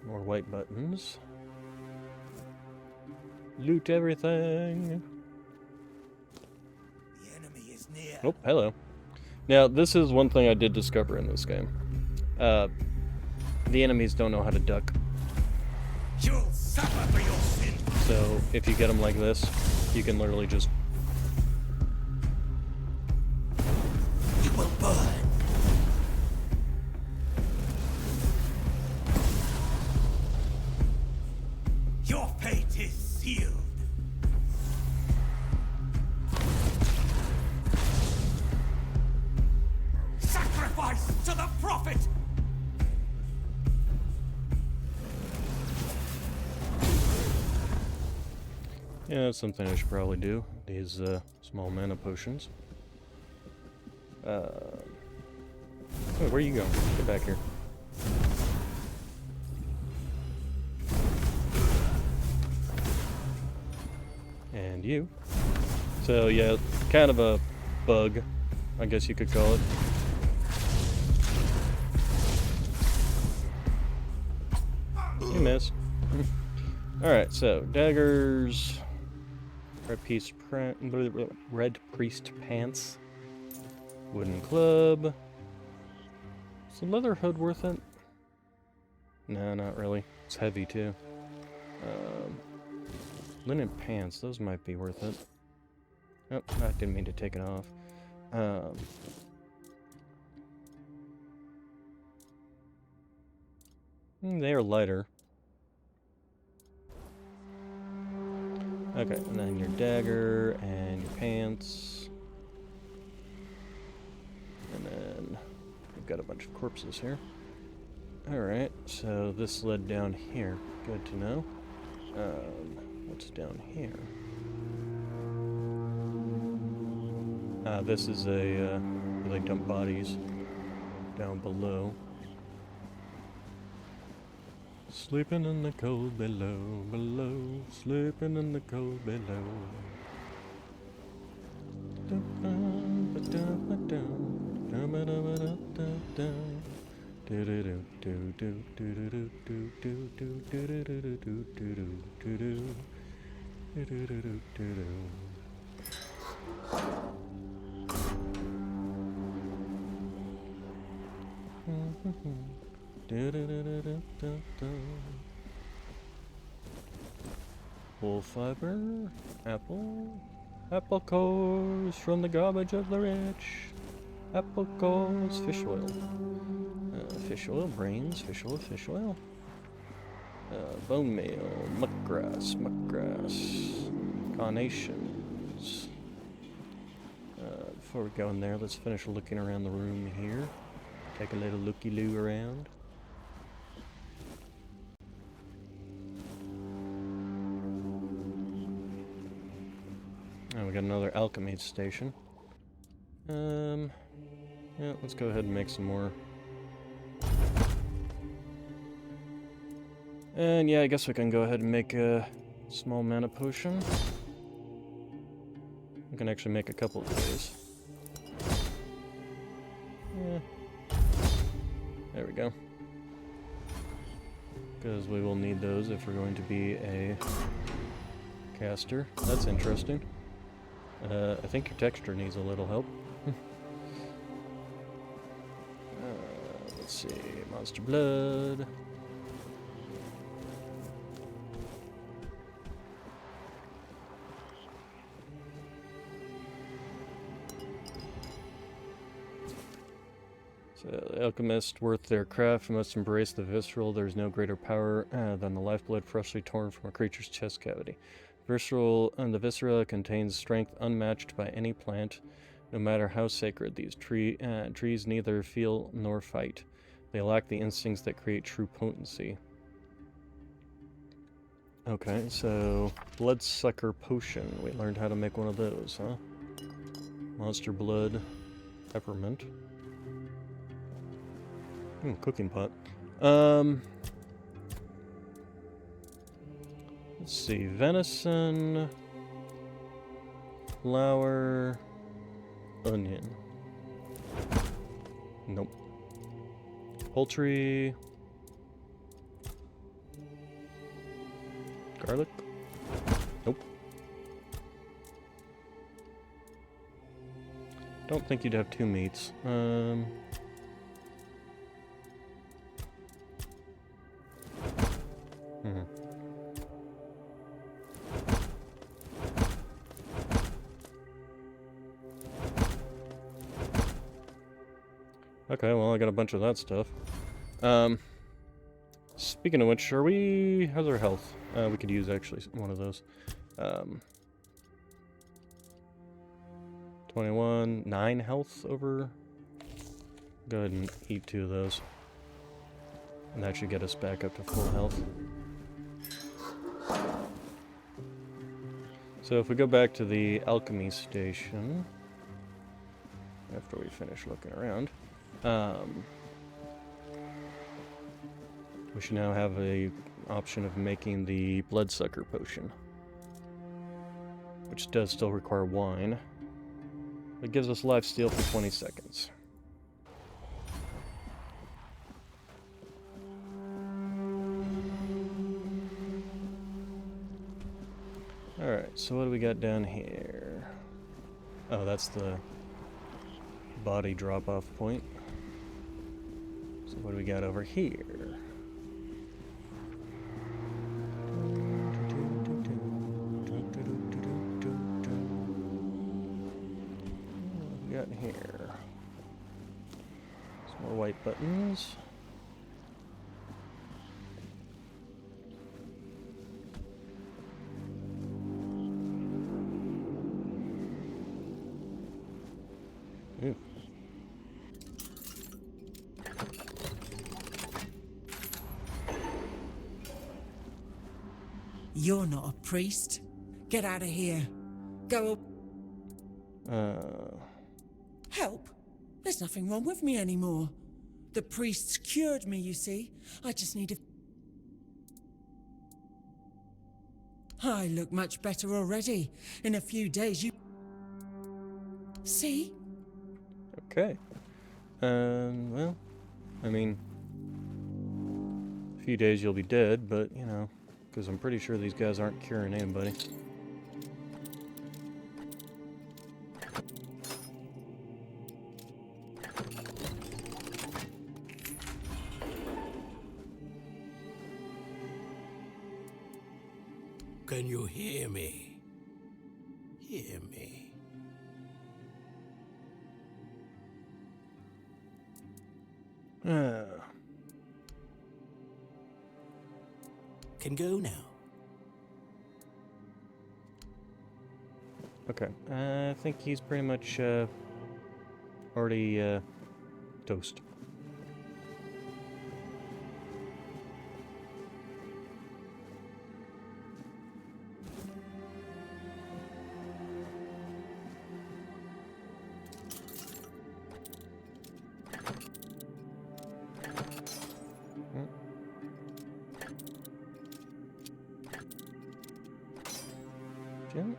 More white buttons. Loot everything. The enemy is near. Oh, hello. Now, this is one thing I did discover in this game. The enemies don't know how to duck. You'll suffer for your sin. So, if you get them like this, you can literally just... You will burn. Your fate is sealed. Sacrifice to the prophet! Yeah, that's something I should probably do. These small mana potions. Wait, where are you going? Get back here. And you. So yeah, kind of a bug, I guess you could call it. You missed. Alright, so daggers, red priest pants, wooden club. Is the leather hood worth it? No, not really. It's heavy too. Linen pants, those might be worth it. Oh, I didn't mean to take it off. They are lighter. Okay, and then your dagger and your pants. And then we've got a bunch of corpses here. Alright, so this led down here. Good to know. What's down here? This is a where they dump bodies down below. Sleeping in the cold below, sleeping in the cold below. Wool fiber, apple cores from the garbage of the rich, apple cores, fish oil, brains, fish oil, bone meal, muck grass, carnation, before we go in there, let's finish looking around the room here. Take a little looky-loo around. Oh, we got another alchemy station. Yeah, let's go ahead and make some more. And yeah, I guess we can go ahead and make a small mana potion. We can actually make a couple of these. Yeah. There we go. Because we will need those if we're going to be a caster. That's interesting. I think your texture needs a little help. Let's see, monster blood. So, the alchemists worth their craft must embrace the visceral. There is no greater power than the lifeblood freshly torn from a creature's chest cavity. The viscera contains strength unmatched by any plant, no matter how sacred. These trees neither feel nor fight. They lack the instincts that create true potency. Okay, so bloodsucker potion. We learned how to make one of those, huh? Monster blood, peppermint. Cooking pot. Let's see, venison, flour, onion. Nope. Poultry. Garlic. Nope. Don't think you'd have two meats. Okay, well, I got a bunch of that stuff. Speaking of which, how's our health? We could use, actually, one of those. 21, 9 health over. Go ahead and eat 2 of those. And that should get us back up to full health. So if we go back to the alchemy station, after we finish looking around, we should now have a option of making the bloodsucker potion, which does still require wine. It gives us lifesteal for 20 seconds. Alright, so what do we got down here? Oh, that's the body drop-off point. So what do we got over here? What do we got here? Some more white buttons. Ooh. You're not a priest. Get out of here. Go. Help? There's nothing wrong with me anymore. The priests cured me, you see. I just need a... I look much better already. In a few days, you... See? Okay. Well, I mean, a few days you'll be dead, but, you know, because I'm pretty sure these guys aren't curing anybody. Can you hear me? Hear me. Can go now. Okay, I think he's pretty much already toast. Jim?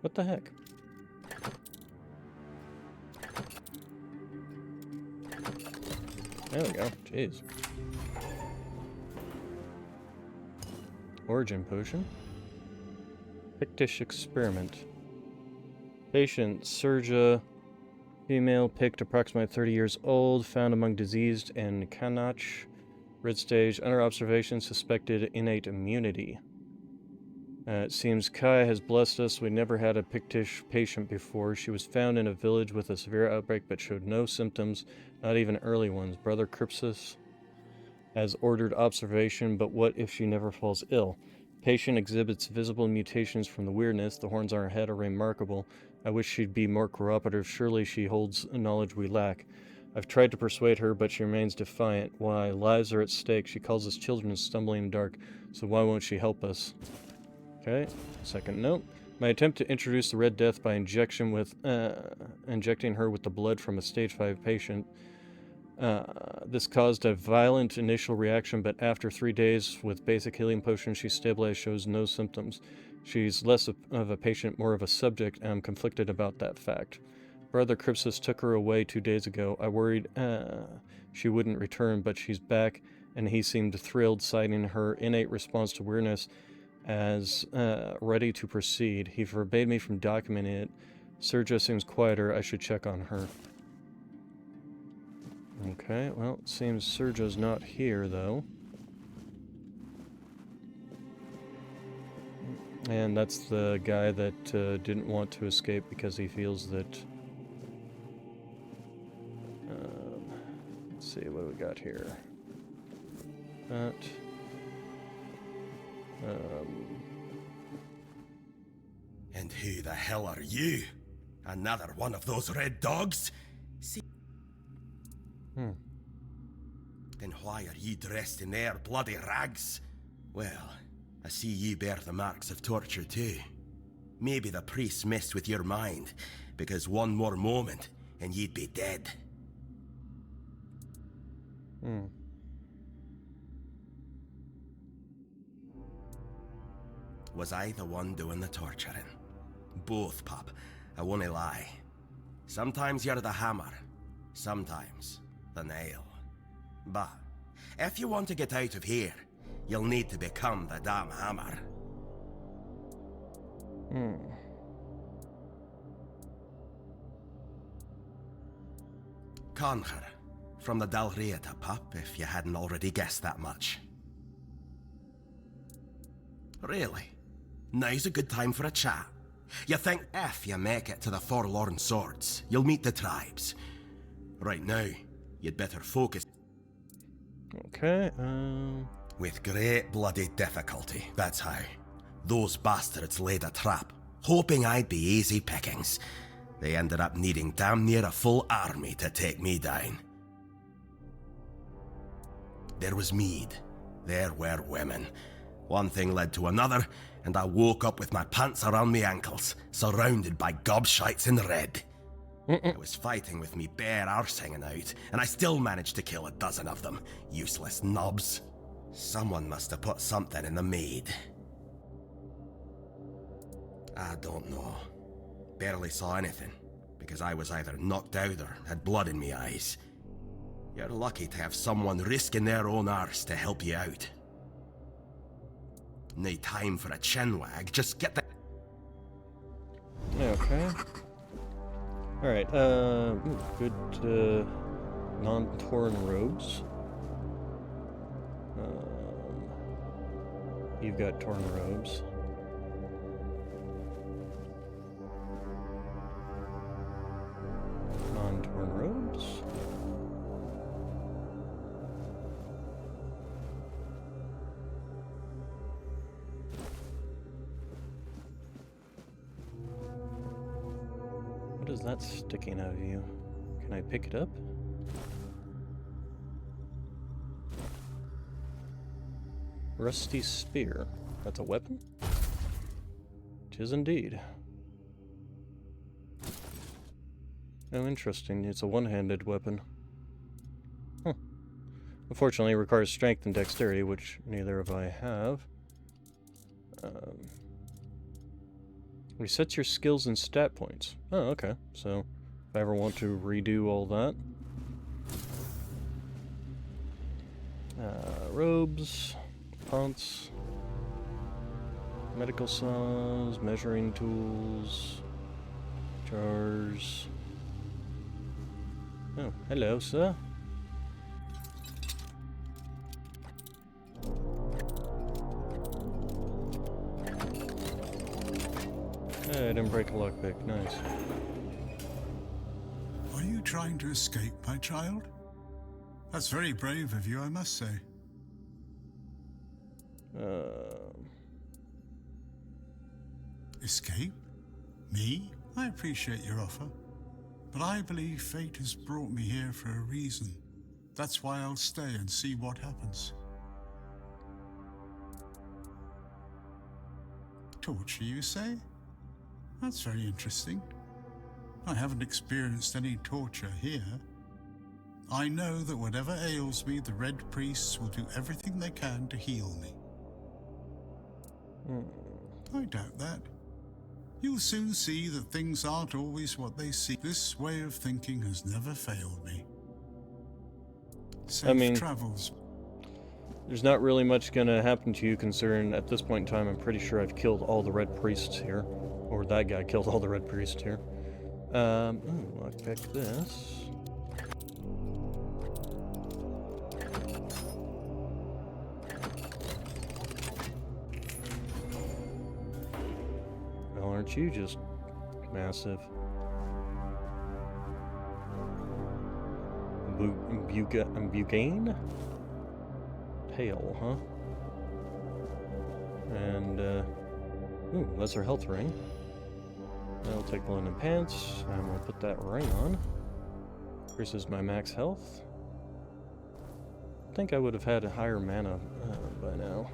What the heck? There we go. Jeez. Origin potion. Pictish experiment. Patient Surja, female, picked, approximately 30 years old, found among diseased and Kanach. Red stage, under observation, suspected innate immunity. It seems Kai has blessed us. We never had a Pictish patient before. She was found in a village with a severe outbreak but showed no symptoms, not even early ones. Brother Crypsis has ordered observation, but what if she never falls ill? Patient exhibits visible mutations from the weirdness. The horns on her head are remarkable. I wish she'd be more cooperative. Surely she holds a knowledge we lack. I've tried to persuade her, but she remains defiant. Why? Lives are at stake. She calls us children stumbling in the dark, so why won't she help us? Okay, second note. My attempt to introduce the Red Death by injecting her with the blood from a stage 5 patient. This caused a violent initial reaction, but after 3 days with basic healing potions, she stabilized, shows no symptoms. She's less of a patient, more of a subject, and I'm conflicted about that fact. Brother Crypsis took her away 2 days ago. I worried she wouldn't return, but she's back, and he seemed thrilled, citing her innate response to weirdness as ready to proceed. He forbade me from documenting it. Surja seems quieter. I should check on her. Okay, well, it seems Surja's not here, though. And that's the guy that didn't want to escape because he feels that... let's see, what do we got here? That... And who the hell are you? Another one of those red dogs? See? Then why are you dressed in their bloody rags? Well, I see you bear the marks of torture too. Maybe the priest messed with your mind, because one more moment and you'd be dead. Was I the one doing the torturing? Both, pup. I won't lie. Sometimes you're the hammer, sometimes the nail. But if you want to get out of here, you'll need to become the damn hammer. Conquer, from the Dalrieta, pup, if you hadn't already guessed that much. Really? Now's a good time for a chat. You think if you make it to the Forlorn Swords, you'll meet the tribes. Right now, you'd better focus. Okay, With great bloody difficulty, that's how. Those bastards laid a trap, hoping I'd be easy pickings. They ended up needing damn near a full army to take me down. There was mead. There were women. One thing led to another, and I woke up with my pants around my ankles, surrounded by gobshites in red. I was fighting with me bare arse hanging out, and I still managed to kill a dozen of them. Useless knobs. Someone must have put something in the mead. I don't know. Barely saw anything, because I was either knocked out or had blood in me eyes. You're lucky to have someone risking their own arse to help you out. No time for a chinwag, just get the... okay. Alright, good, non-torn robes. You've got torn robes. Non-torn robes. that sticking out of you? Can I pick it up? Rusty spear. That's a weapon? Tis indeed. Oh, interesting. It's a one-handed weapon. Huh. Unfortunately, it requires strength and dexterity, which neither of I have. Resets your skills and stat points. Oh, okay. So, if I ever want to redo all that. Robes, pants, medical saws, measuring tools, jars. Oh, hello, sir. Hey, I didn't break a lockpick. Nice. Are you trying to escape, my child? That's very brave of you, I must say. Escape? Me? I appreciate your offer. But I believe fate has brought me here for a reason. That's why I'll stay and see what happens. Torture, you say? That's very interesting. I haven't experienced any torture here. I know that whatever ails me, the Red Priests will do everything they can to heal me. I doubt that. You'll soon see that things aren't always what they seem. This way of thinking has never failed me. Safe travels. There's not really much gonna happen to you, considering at this point in time, I'm pretty sure I've killed all the Red Priests here. Or that guy killed all the Red Priests here. I'll pick this. Well, aren't you just massive? Bugane? Pale, huh? And, ooh, that's her health ring. I'll take the linen pants, and we'll put that ring on. Increases my max health. I think I would have had a higher mana by now.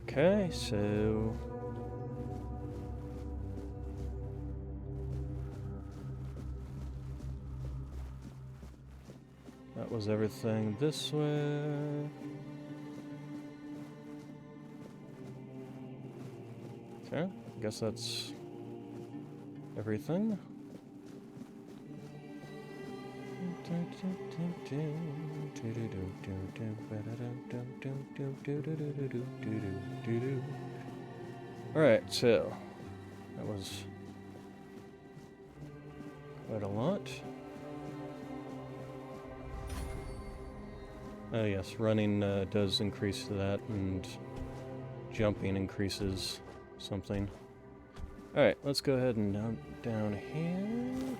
Okay, so... that was everything this way. Okay, I guess that's everything. Alright, so that was quite a lot. Oh yes, running does increase that, and jumping increases something. Alright, let's go ahead and down here.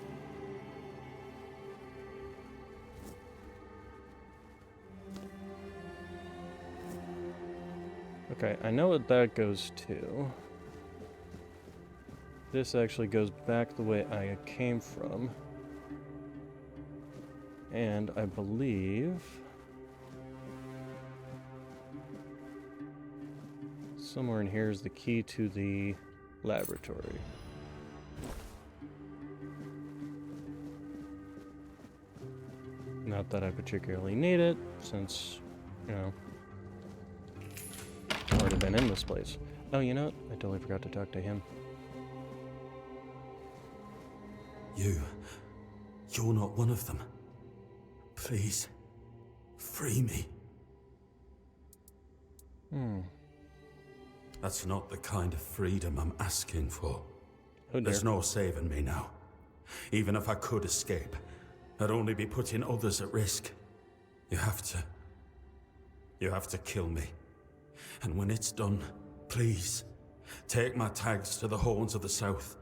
Okay, I know what that goes to. This actually goes back the way I came from. And I believe... somewhere in here is the key to the laboratory. Not that I particularly need it, since, you know, I've already been in this place. Oh, you know what? I totally forgot to talk to him. You're not one of them. Please, free me. That's not the kind of freedom I'm asking for. Oh, There's no saving me now. Even if I could escape, I'd only be putting others at risk. You have to kill me. And when it's done, please, take my tags to the Horns of the South.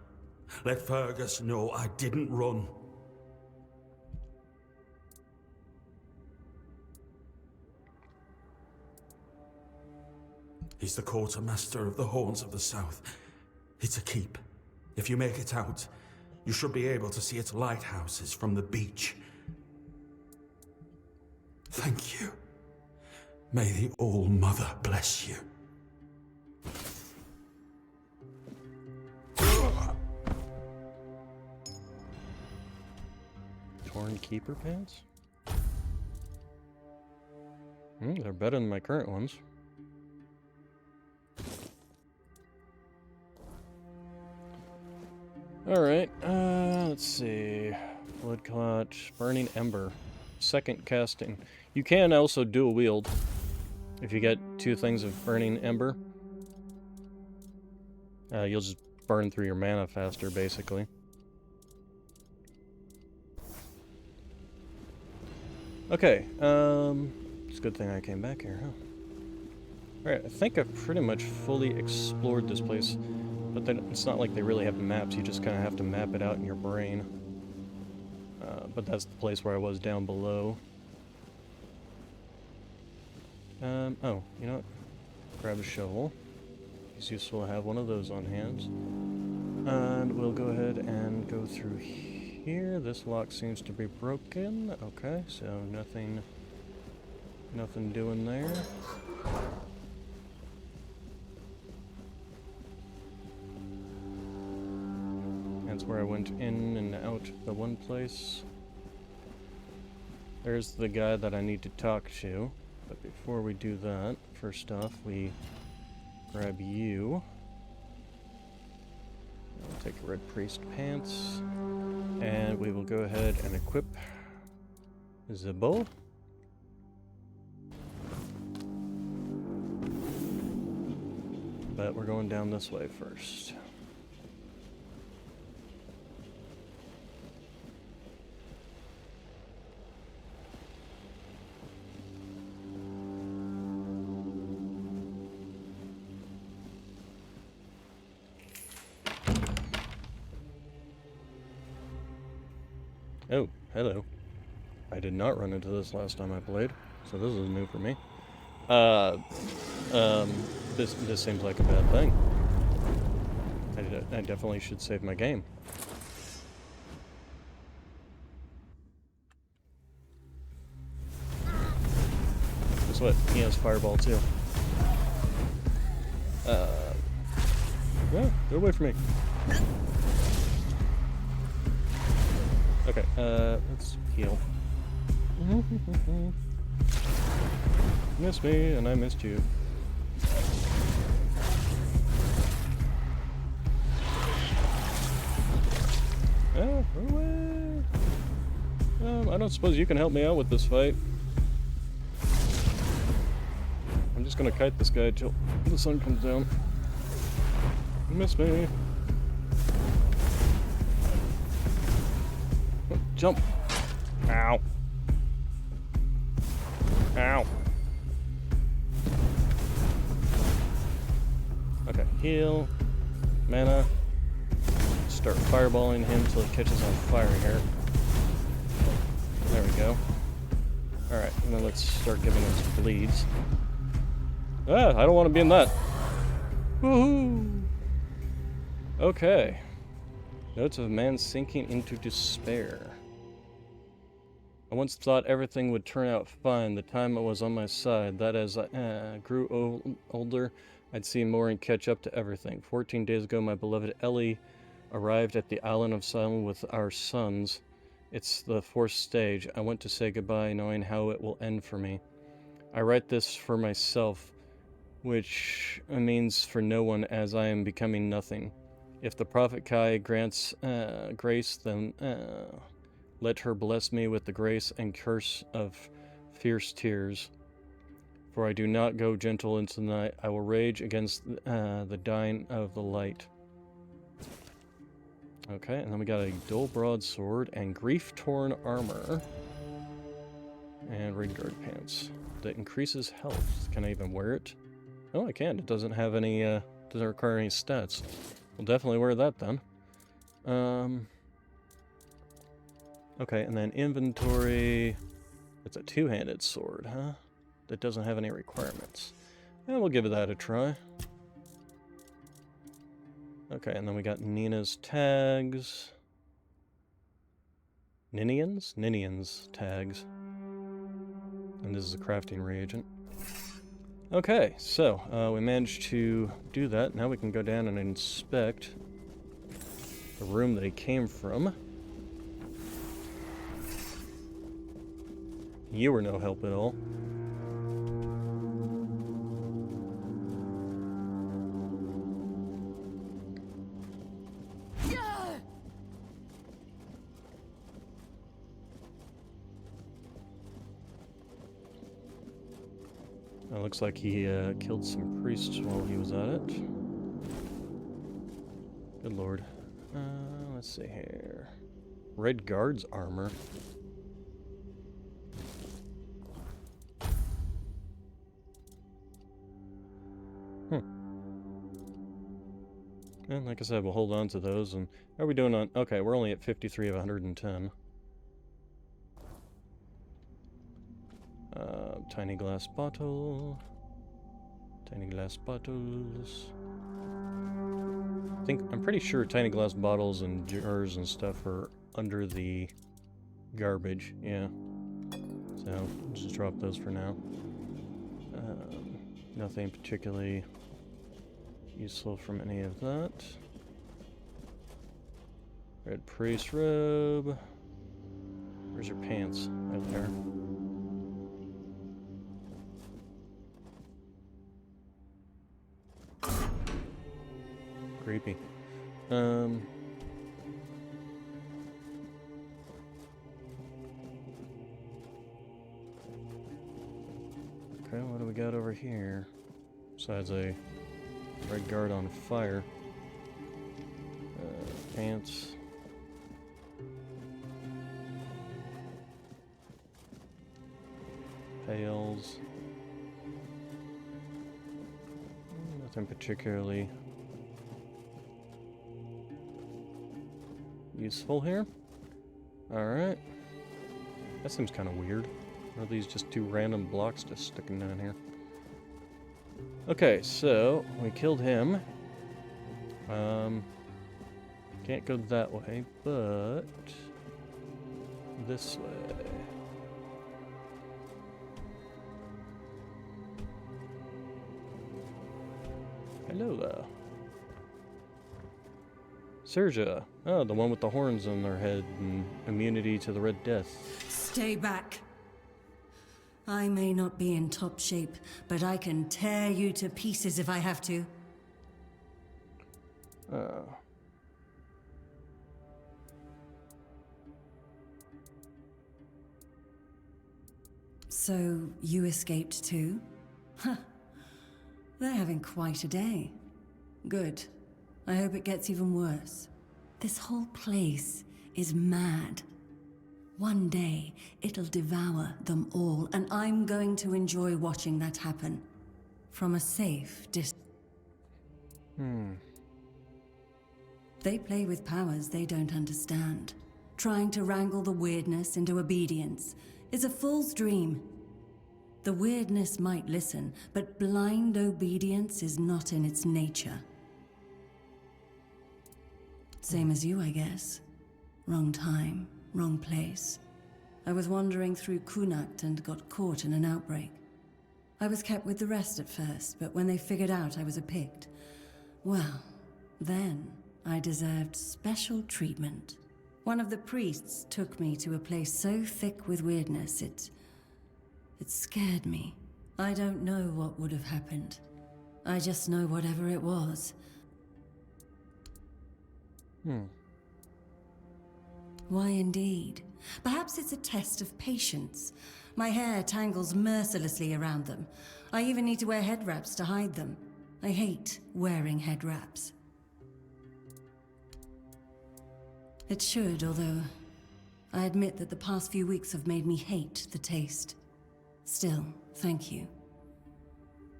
Let Fergus know I didn't run. He's the quartermaster of the Horns of the South. It's a keep. If you make it out, you should be able to see its lighthouses from the beach. Thank you. May the All-Mother bless you. Torn keeper pants? They're better than my current ones. Alright, let's see. Blood Clot, Burning Ember. Second casting. You can also dual wield if you get 2 things of Burning Ember. You'll just burn through your mana faster, basically. Okay, it's a good thing I came back here, huh? Alright, I think I've pretty much fully explored this place, but then it's not like they really have maps, you just kind of have to map it out in your brain. But that's the place where I was down below. Oh, you know what? Grab a shovel. It's useful to have one of those on hand. And we'll go ahead and go through here. This lock seems to be broken. Okay, so nothing doing there. That's where I went in and out the one place. There's the guy that I need to talk to. But before we do that, first off, we grab you. I'll take Red Priest pants. And we will go ahead and equip the bow. But we're going down this way first. Oh, hello. I did not run into this last time I played, so this is new for me. This seems like a bad thing. I definitely should save my game. Guess what? He has Fireball too. Yeah, get away from me. Okay, let's heal. Missed me, and I missed you. Oh, away! I don't suppose you can help me out with this fight. I'm just gonna kite this guy till the sun comes down. You missed me. Jump! Ow! Ow! Okay, heal. Mana. Start fireballing him till he catches on fire here. There we go. Alright, and then let's start giving him some bleeds. Ah, I don't want to be in that. Woohoo! Okay. Notes of a man sinking into despair. I once thought everything would turn out fine the time I was on my side, that as I grew older, I'd see more and catch up to everything. 14 days ago, my beloved Ellie arrived at the Island of Silence with our sons. It's the 4th stage. I went to say goodbye knowing how it will end for me. I write this for myself, which means for no one, as I am becoming nothing. If the Prophet Kai grants grace, then let her bless me with the grace and curse of fierce tears. For I do not go gentle into the night. I will rage against the dying of the light. Okay, and then we got a dual broadsword and grief-torn armor. And raid guard pants. That increases health. Can I even wear it? Oh, I can. It doesn't have any, doesn't require any stats. We'll definitely wear that then. Okay, and then inventory. It's a two-handed sword, huh? That doesn't have any requirements. And we'll give that a try. Okay, and then we got Nina's tags. Ninians? Ninians tags. And this is a crafting reagent. Okay, so we managed to do that. Now we can go down and inspect the room that he came from. You were no help at all. It looks like he killed some priests while he was at it. Good lord. Let's see here. Red Guard's armor. And like I said, we'll hold on to those. And how are we doing on... Okay, we're only at 53 of 110. Tiny glass bottle. Tiny glass bottles. I'm pretty sure tiny glass bottles and jars and stuff are under the garbage. Yeah. So, just drop those for now. Nothing particularly useful from any of that. Red priest robe. Where's your pants? Right there. Creepy. Okay, what do we got over here? Besides a red guard on fire. Pants. Pails. Nothing particularly useful here. Alright. That seems kind of weird. Are these just two random blocks just sticking down here? Okay, so we killed him. Can't go that way, but this way. Hello there. Serja. Oh, the one with the horns on their head and immunity to the Red Death. Stay back. I may not be in top shape, but I can tear you to pieces if I have to. So, you escaped too? Huh. They're having quite a day. Good. I hope it gets even worse. This whole place is mad. One day, it'll devour them all, and I'm going to enjoy watching that happen. From a safe distance. They play with powers they don't understand. Trying to wrangle the weirdness into obedience is a fool's dream. The weirdness might listen, but blind obedience is not in its nature. Same as you, I guess. Wrong time, wrong place. I was wandering through Kunakt and got caught in an outbreak. I was kept with the rest at first, but when they figured out I was a Pict, well, then I deserved special treatment. One of the priests took me to a place so thick with weirdness, it scared me. I don't know what would have happened. I just know whatever it was. Why indeed? Perhaps it's a test of patience. My hair tangles mercilessly around them. I even need to wear head wraps to hide them. I hate wearing head wraps. It should, although I admit that the past few weeks have made me hate the taste. Still, thank you.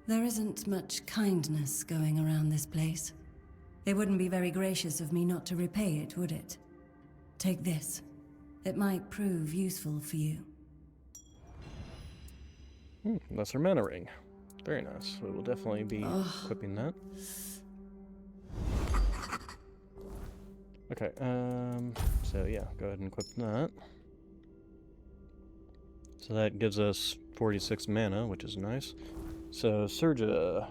There isn't much kindness going around this place. It wouldn't be very gracious of me not to repay it, would it? Take this. It might prove useful for you. Lesser mana ring. Very nice. We will definitely be equipping that. Okay, so yeah, go ahead and equip that. So that gives us 46 mana, which is nice. So, Surja.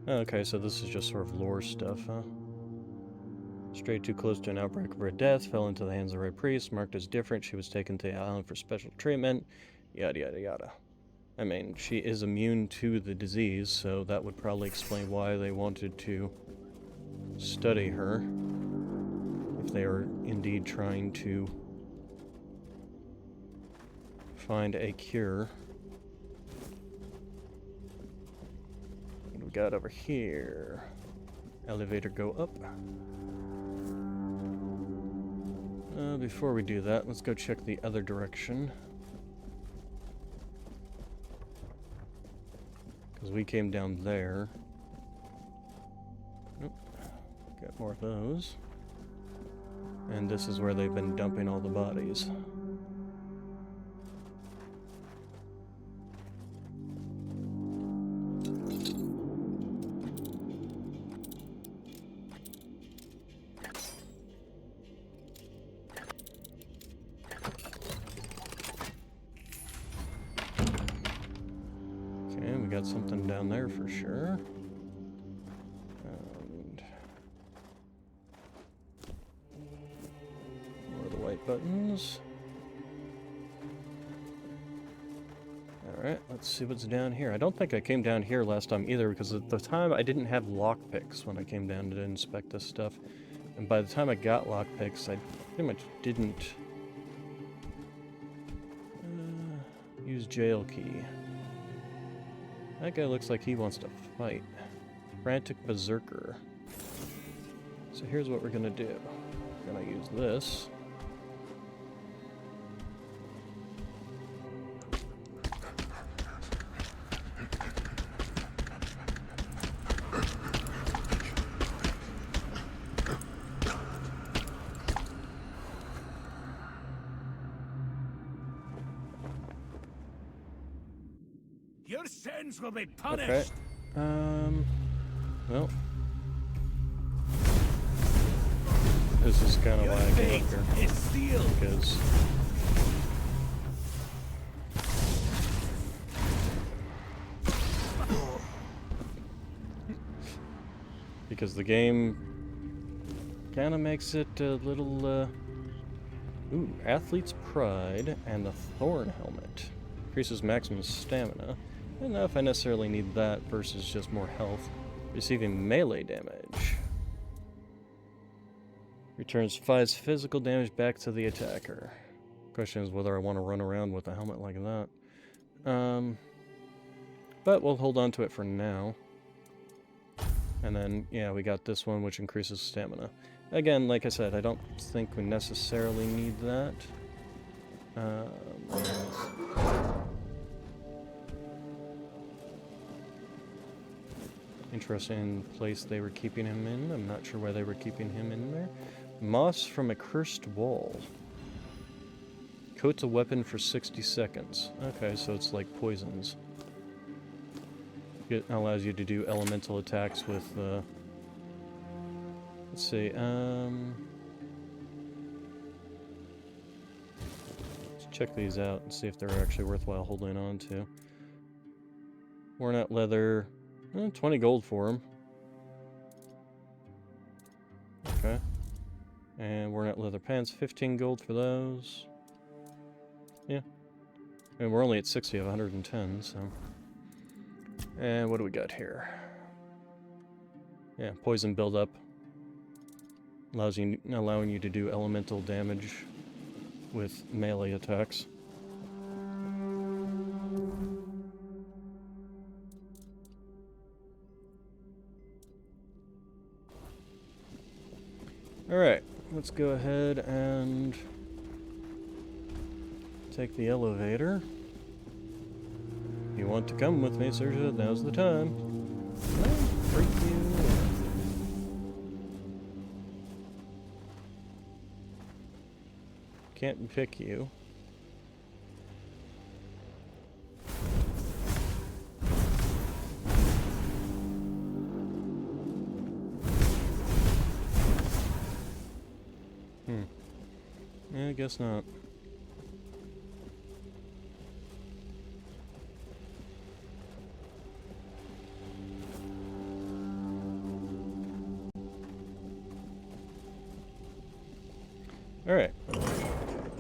Okay, so this is just sort of lore stuff, huh? Strayed too close to an outbreak of her death, fell into the hands of the Red Priest, marked as different, she was taken to the island for special treatment, yada yada yada. I mean, she is immune to the disease, so that would probably explain why they wanted to study her. If they are indeed trying to find a cure. What do we got over here? Elevator go up. Before we do that, let's go check the other direction. Because we came down there. Nope. Got more of those. And this is where they've been dumping all the bodies. Okay, we got something down there for sure. And more of the white buttons. Alright, let's see what's down here. I don't think I came down here last time either, because at the time I didn't have lockpicks when I came down to inspect this stuff. And by the time I got lockpicks, I pretty much didn't use jail key. That guy looks like he wants to fight. Frantic Berserker. So here's what we're gonna do. We're gonna use this. Your sins will be punished. Okay. Well. This is kind of why I came up here. It's sealed. Because the game kind of makes it a little, ooh, Athlete's Pride and the Thorn Helmet. Increases maximum stamina. I don't know if I necessarily need that versus just more health. Receiving melee damage. Returns 5 physical damage back to the attacker. Question is whether I want to run around with a helmet like that. But we'll hold on to it for now. And then, yeah, we got this one, which increases stamina. Again, like I said, I don't think we necessarily need that. Interesting place they were keeping him in. I'm not sure why they were keeping him in there. Moss from a cursed wall. Coats a weapon for 60 seconds. Okay, so it's like poisons. It allows you to do elemental attacks with, let's see, let's check these out and see if they're actually worthwhile holding on to. Worn out leather, 20 gold for them. Okay. And worn out leather pants, 15 gold for those. Yeah. And we're only at 60 of 110, so. And what do we got here? Yeah, poison buildup. Allowing you to do elemental damage with melee attacks. Alright, let's go ahead and take the elevator. If you want to come with me, Serja, now's the time. I'll freak you. Can't pick you. I guess not. Alright.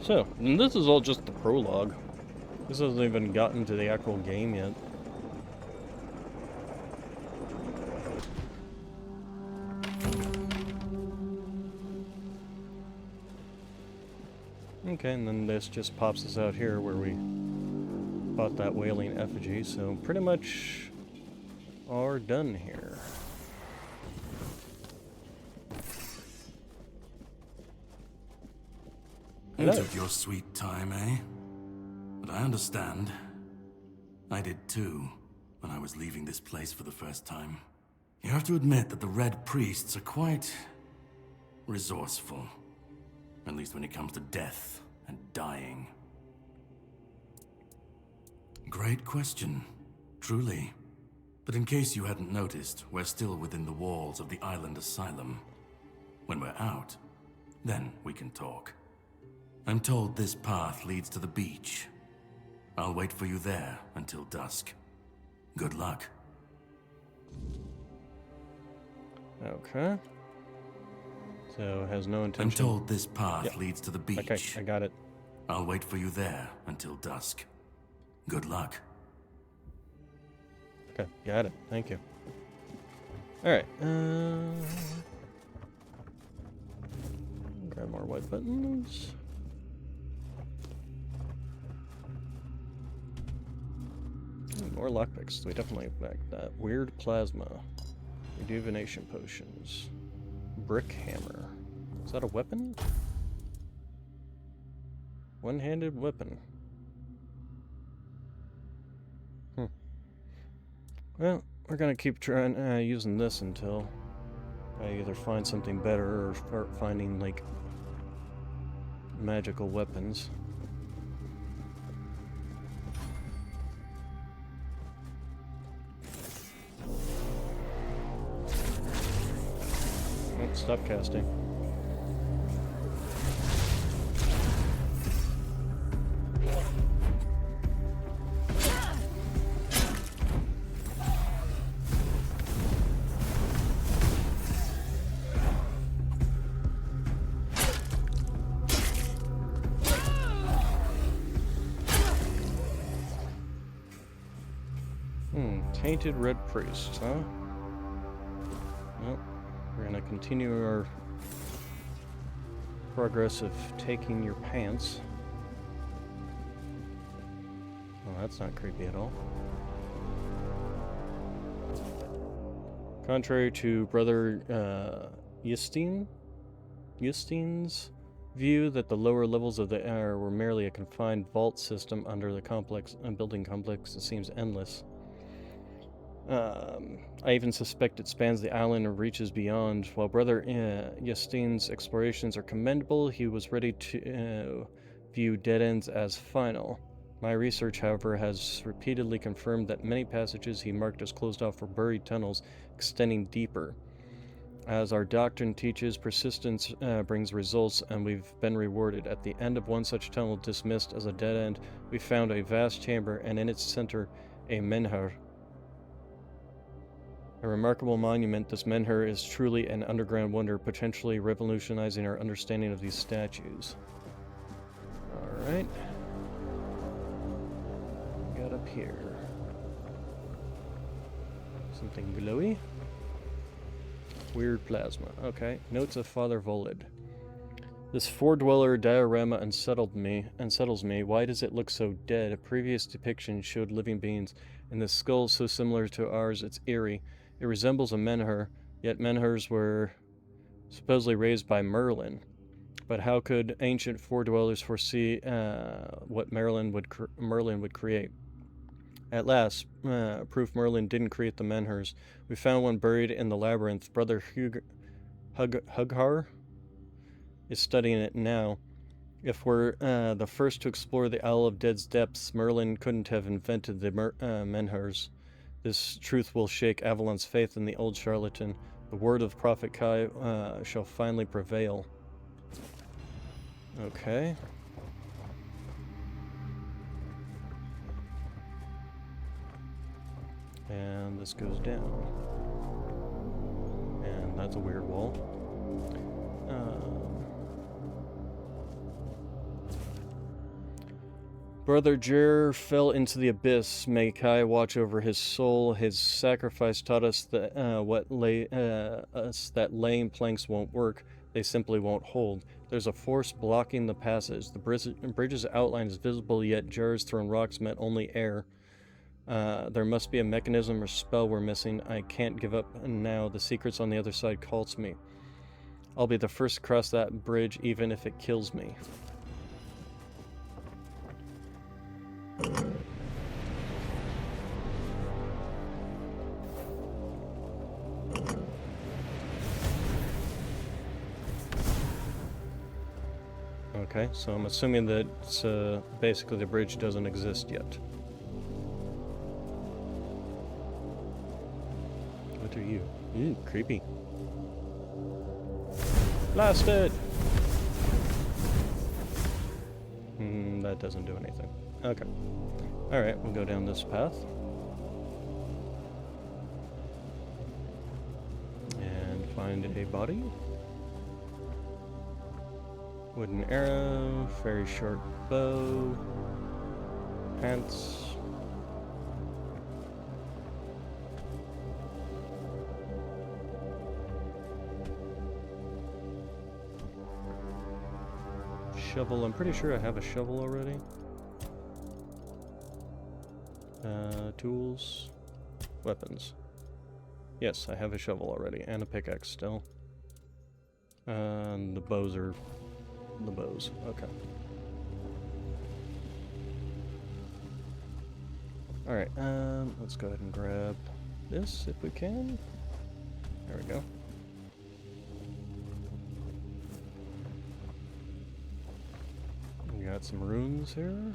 So, and this is all just the prologue. This hasn't even gotten to the actual game yet. Okay, and then this just pops us out here where we bought that wailing effigy, so pretty much are done here. You took your sweet time, eh? But I understand. I did too, when I was leaving this place for the first time. You have to admit that the Red Priests are quite resourceful. At least when it comes to death and dying. Great question, truly. But in case you hadn't noticed, we're still within the walls of the island asylum. When we're out, then we can talk. I'm told this path leads to the beach. I'll wait for you there until dusk. Good luck. Okay. So, has no intention. I'm told this path leads to the beach. Okay, I got it. I'll wait for you there until dusk. Good luck. Okay, got it. Thank you. Alright, grab more white buttons. More lockpicks. We definitely back that. Weird plasma. Rejuvenation potions. Brick hammer. Is that a weapon? One-handed weapon. Well, we're gonna keep trying using this until I either find something better or start finding like magical weapons. Oh, stop casting. Tainted Red Priest, huh? Well, we're gonna continue our progress of taking your pants. Oh, that's not creepy at all. Contrary to Brother Justine's view that the lower levels of the air were merely a confined vault system under the complex building complex, it seems endless. I even suspect it spans the island and reaches beyond. While Brother Justine's explorations are commendable, he was ready to view dead ends as final. My research, however, has repeatedly confirmed that many passages he marked as closed off were buried tunnels extending deeper. As our doctrine teaches, persistence brings results, and we've been rewarded. At the end of one such tunnel dismissed as a dead end, we found a vast chamber, and in its center, a menhir. A remarkable monument, this menhir is truly an underground wonder, potentially revolutionizing our understanding of these statues. Alright. Got up here. Something glowy. Weird plasma. Okay. Notes of Father Volid. This four-dweller diorama unsettles me. Why does it look so dead? A previous depiction showed living beings, and the skull so similar to ours, it's eerie. It resembles a menhir, yet menhirs were supposedly raised by Merlin. But how could ancient four-dwellers foresee what Merlin would create? At last, proof Merlin didn't create the menhirs. We found one buried in the labyrinth. Brother Hughar is studying it now. If we're the first to explore the Isle of Dead's depths, Merlin couldn't have invented the menhirs. This truth will shake Avalon's faith in the old charlatan. The word of Prophet Kai shall finally prevail. Okay. And this goes down. And that's a weird wall. Brother Jer fell into the abyss. May Kai watch over his soul. His sacrifice taught us that that laying planks won't work. They simply won't hold. There's a force blocking the passage. The bridge's outline is visible, yet Jer's thrown rocks met only air. There must be a mechanism or spell we're missing. I can't give up now. The secret's on the other side calls me. I'll be the first to cross that bridge, even if it kills me. Okay, so I'm assuming that basically the bridge doesn't exist yet. What are you? Ooh, creepy. Blast it! That doesn't do anything. Okay. Alright, we'll go down this path. And find a body. Wooden arrow, very short bow, pants. Shovel, I'm pretty sure I have a shovel already. Tools, weapons. Yes, I have a shovel already, and a pickaxe still. And the bows are the bows, okay. Alright, let's go ahead and grab this if we can. There we go. We got some runes here.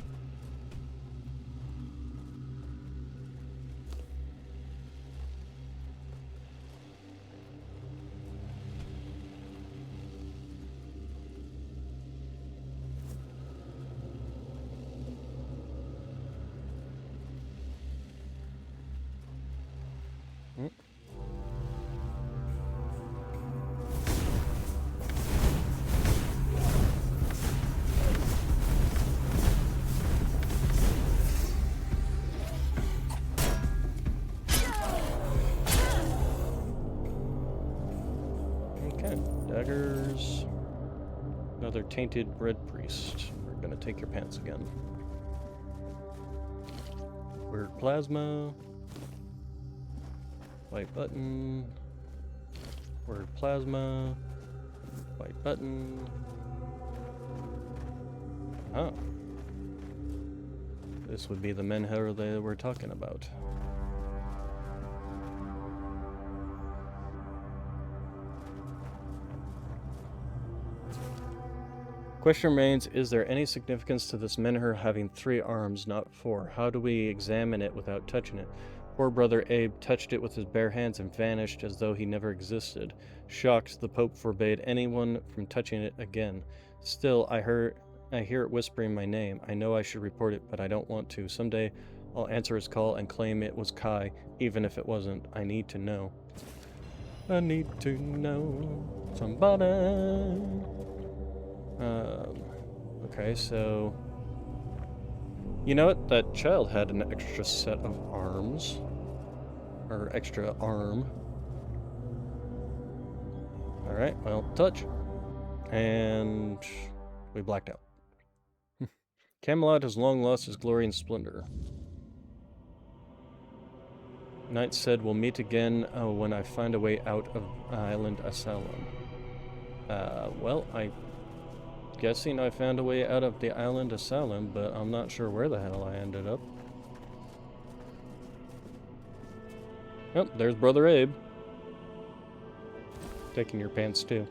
Daggers. Another tainted red priest. We're gonna take your pants again. Weird plasma. White button. Word plasma. White button. Oh. This would be the menhir they were talking about. Question remains, is there any significance to this menhir having 3 arms, not 4? How do we examine it without touching it? Poor brother Abe touched it with his bare hands and vanished as though he never existed. Shocked, the Pope forbade anyone from touching it again. Still, I hear it whispering my name. I know I should report it, but I don't want to. Someday, I'll answer his call and claim it was Kai, even if it wasn't. I need to know. I need to know somebody. Okay, so... You know what? That child had an extra set of arms. Or extra arm. Alright, well, touch. And... we blacked out. Camelot has long lost his glory and splendor. Knight said we'll meet again when I find a way out of Island Asylum. Well, I'm guessing I found a way out of the Island Asylum, but I'm not sure where the hell I ended up. Oh, there's Brother Abe. Taking your pants too.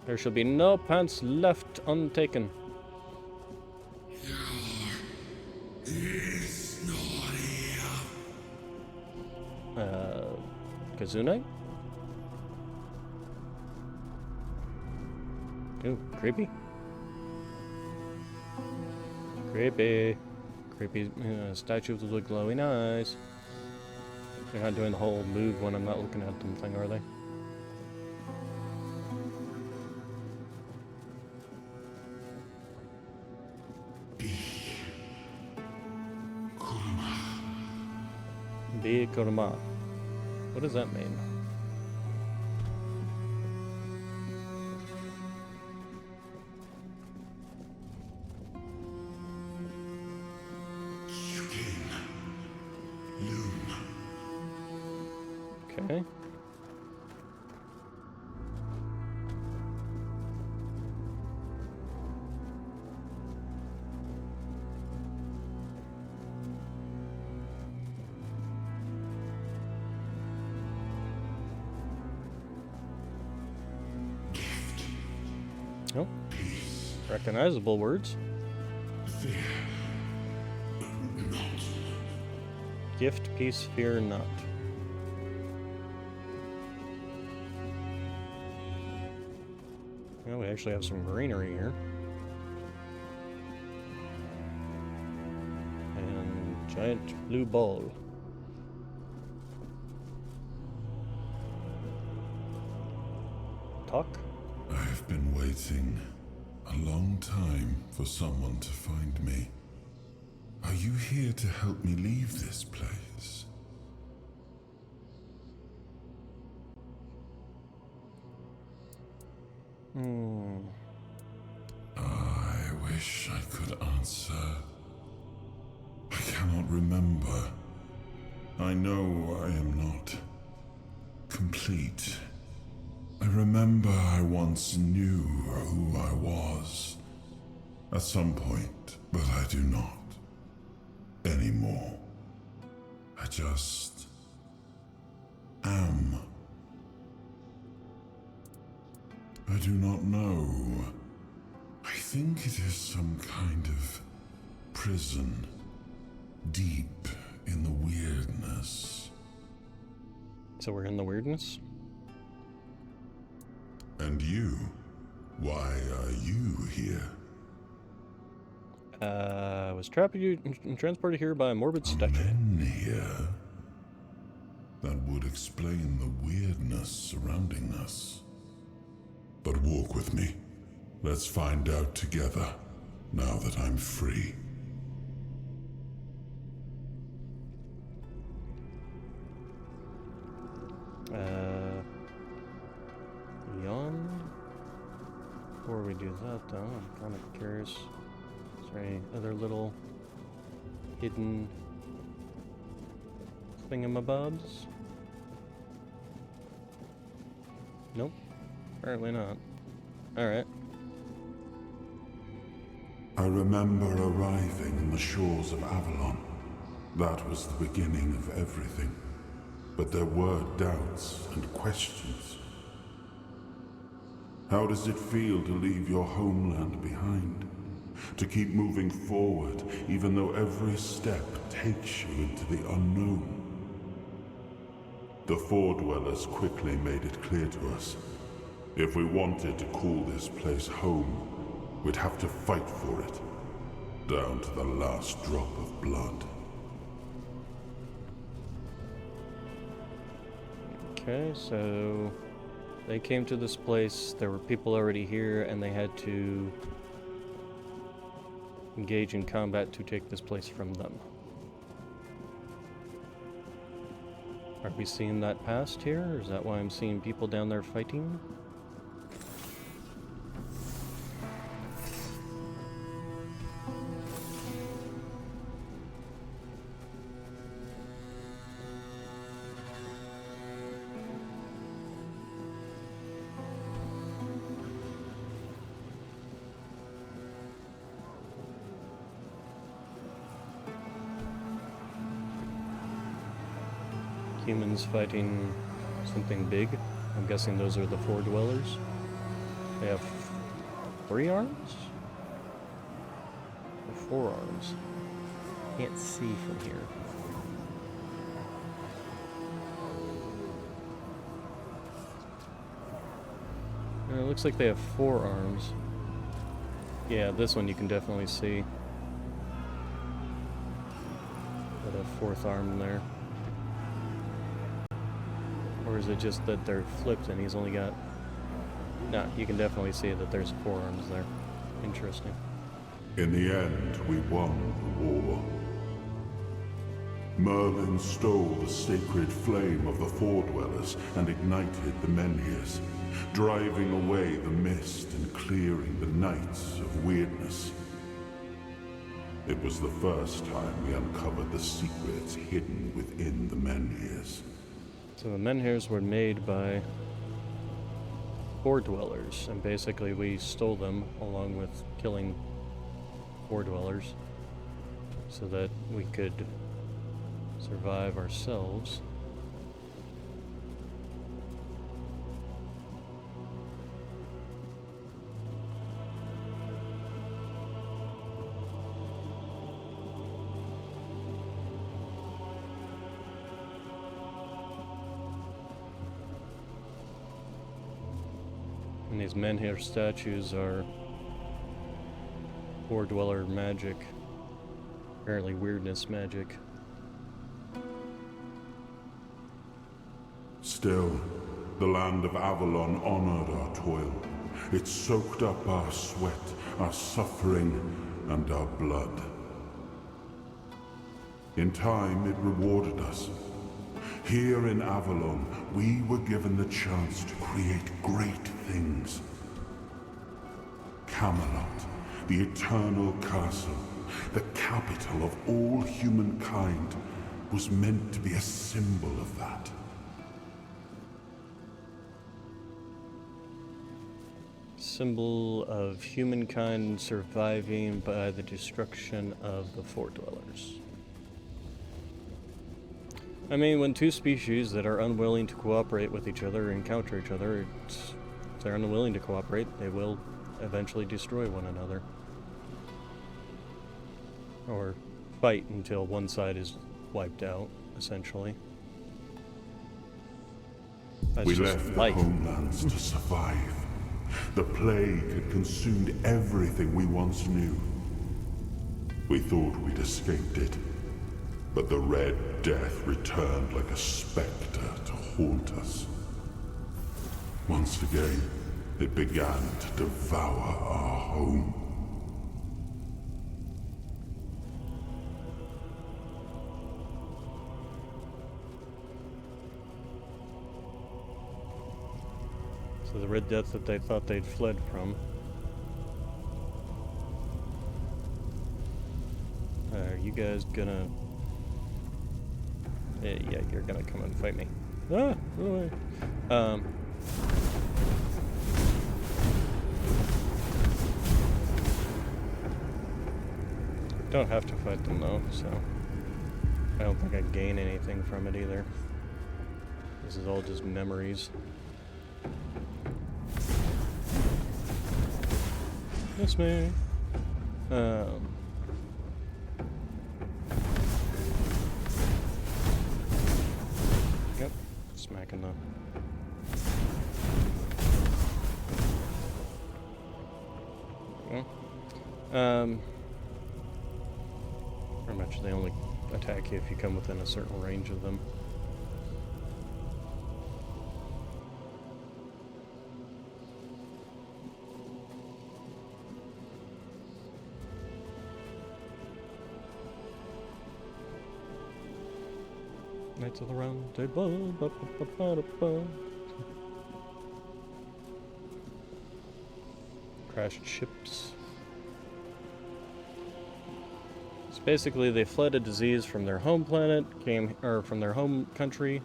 There shall be no pants left untaken. Kazune? Ooh, creepy. Creepy. Creepy statues with glowing eyes. They're not doing the whole move when I'm not looking at them thing, are they? Be Kuruma. What does that mean? Okay. Oh, recognizable words. Gift, peace, fear not. Well, we actually have some greenery here. And giant blue ball. Talk? I've been waiting a long time for someone to find me. Are you here to help me leave this place? I wish I could answer. I cannot remember. I know I am not complete. I remember I once knew who I was at some point, but I do not anymore. I just am. I do not know. I think it is some kind of prison, deep in the weirdness. So we're in the weirdness? And you? Why are you here? I was trapped and transported here by a morbid statue. Men here? That would explain the weirdness surrounding us. But walk with me. Let's find out together, now that I'm free. Yawn? Before we do that, though, I'm kind of curious. Is there any other little hidden thingamabobs? Nope. Apparently not. Alright. I remember arriving on the shores of Avalon. That was the beginning of everything. But there were doubts and questions. How does it feel to leave your homeland behind? To keep moving forward, even though every step takes you into the unknown? The Four Dwellers quickly made it clear to us. If we wanted to call this place home, we'd have to fight for it, down to the last drop of blood. Okay, so they came to this place, there were people already here, and they had to engage in combat to take this place from them. Are we seeing that past here, or is that why I'm seeing people down there fighting? Humans fighting something big. I'm guessing those are the Four Dwellers. They have 3 arms? Or 4 arms? Can't see from here. It looks like they have 4 arms. Yeah, this one you can definitely see. fourth arm there. Or is it just that they're flipped and he's only got... No, you can definitely see that there's 4 arms there. Interesting. In the end, we won the war. Merlin stole the sacred flame of the Four-Dwellers and ignited the Menhirs, driving away the mist and clearing the nights of weirdness. It was the first time we uncovered the secrets hidden within the Menhirs. So the Menhirs were made by Four-Dwellers, and basically we stole them along with killing Four-Dwellers so that we could survive ourselves. And these Menhir statues are Four-Dweller magic. Apparently weirdness magic. Still, the land of Avalon honored our toil. It soaked up our sweat, our suffering, and our blood. In time, it rewarded us. Here in Avalon, we were given the chance to create great things. Camelot, the eternal castle, the capital of all humankind, was meant to be a symbol of that. Symbol of humankind surviving by the destruction of the Four-Dwellers. I mean, when two species that are unwilling to cooperate with each other encounter each other, if they're unwilling to cooperate, they will eventually destroy one another. Or fight until one side is wiped out, essentially. That's We just left life. the homelands to survive. The plague had consumed everything we once knew. We thought we'd escaped it, but the Red Death returned like a specter to haunt us. Once again, it began to devour our home. So the Red Death that they thought they'd fled from. Are you guys gonna... Yeah, you're gonna come and fight me. Ah, go away. Don't have to fight them though, so I don't think I gain anything from it either. This is all just memories. That's me. Yep, smacking the... Pretty much they only attack you if you come within a certain range of them. Knights of the Round Table. Ba, ba, ba, ba, da, ba. Crashed ships. So basically, they fled a disease from their home planet, from their home country,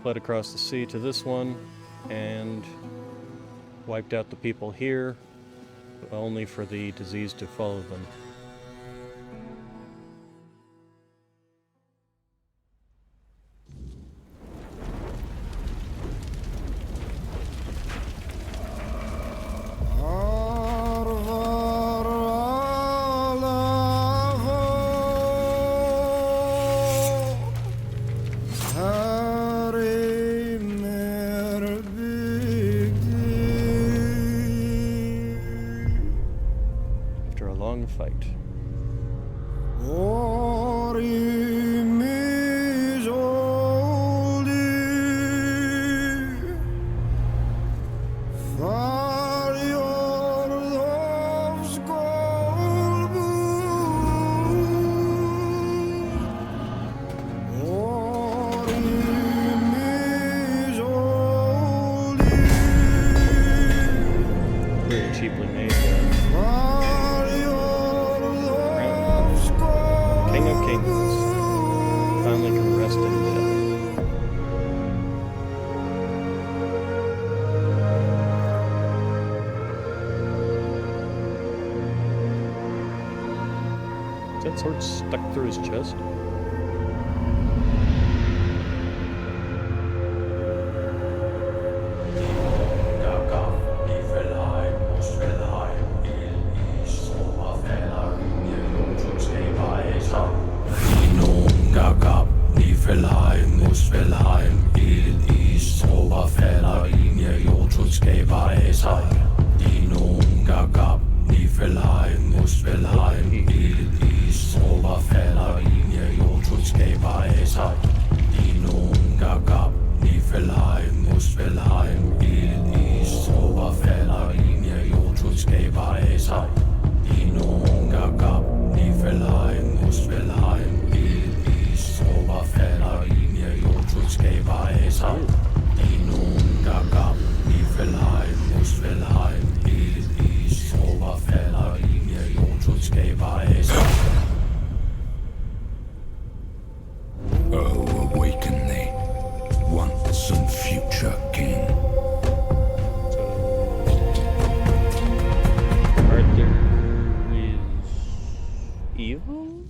fled across the sea to this one, and wiped out the people here, only for the disease to follow them. After a long fight. sword stuck through his chest. Oh, awaken thee, once and future king. Arthur is evil?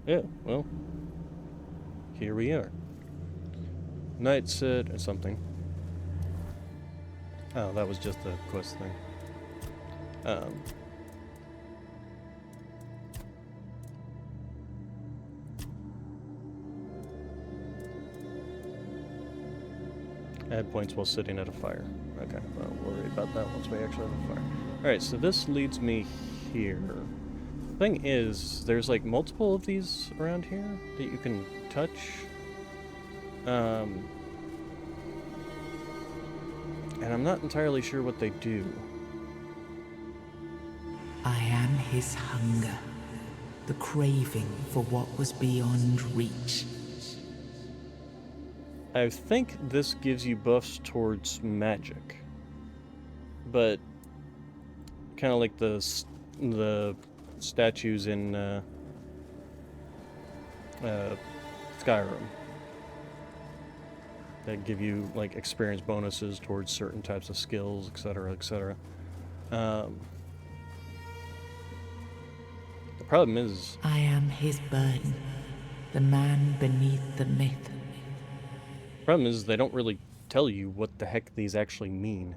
Yeah, well, here we are. Night set or something. Oh, that was just the quest thing. Add points while sitting at a fire. Okay, well, we'll worry about that once we actually have a fire. Alright, so this leads me here. Thing is, there's like multiple of these around here that you can touch. And I'm not entirely sure what they do. I am his hunger, the craving for what was beyond reach. I think this gives you buffs towards magic, but kind of like the statues in Skyrim that give you like experience bonuses towards certain types of skills, etc., etc. The problem is, I am his burden, the man beneath the myth. they don't really tell you what the heck these actually mean.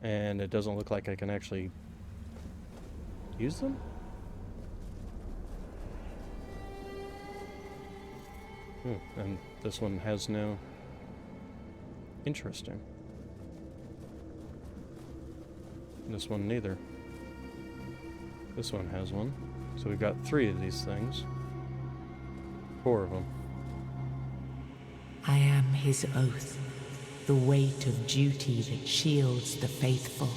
And it doesn't look like I can actually use them? And this one has no... Interesting. This one neither. This one has one. So we've got 3 of these things. 4 of them. I am his oath, the weight of duty that shields the faithful.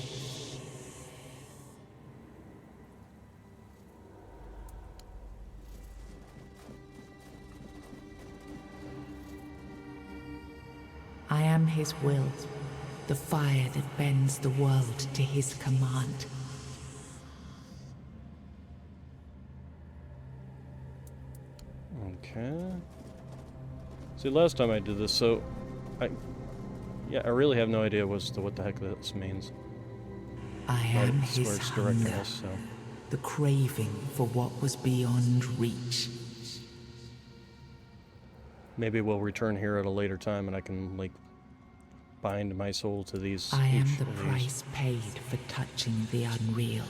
I am his will, the fire that bends the world to his command. Okay. See, last time I did this, so I really have no idea as to what the heck this means. I am his where it's directing hunger, us, so. the craving for what was beyond reach. Maybe we'll return here at a later time and I can, like, bind my soul to these. I am each the of these. price paid for touching the unreal.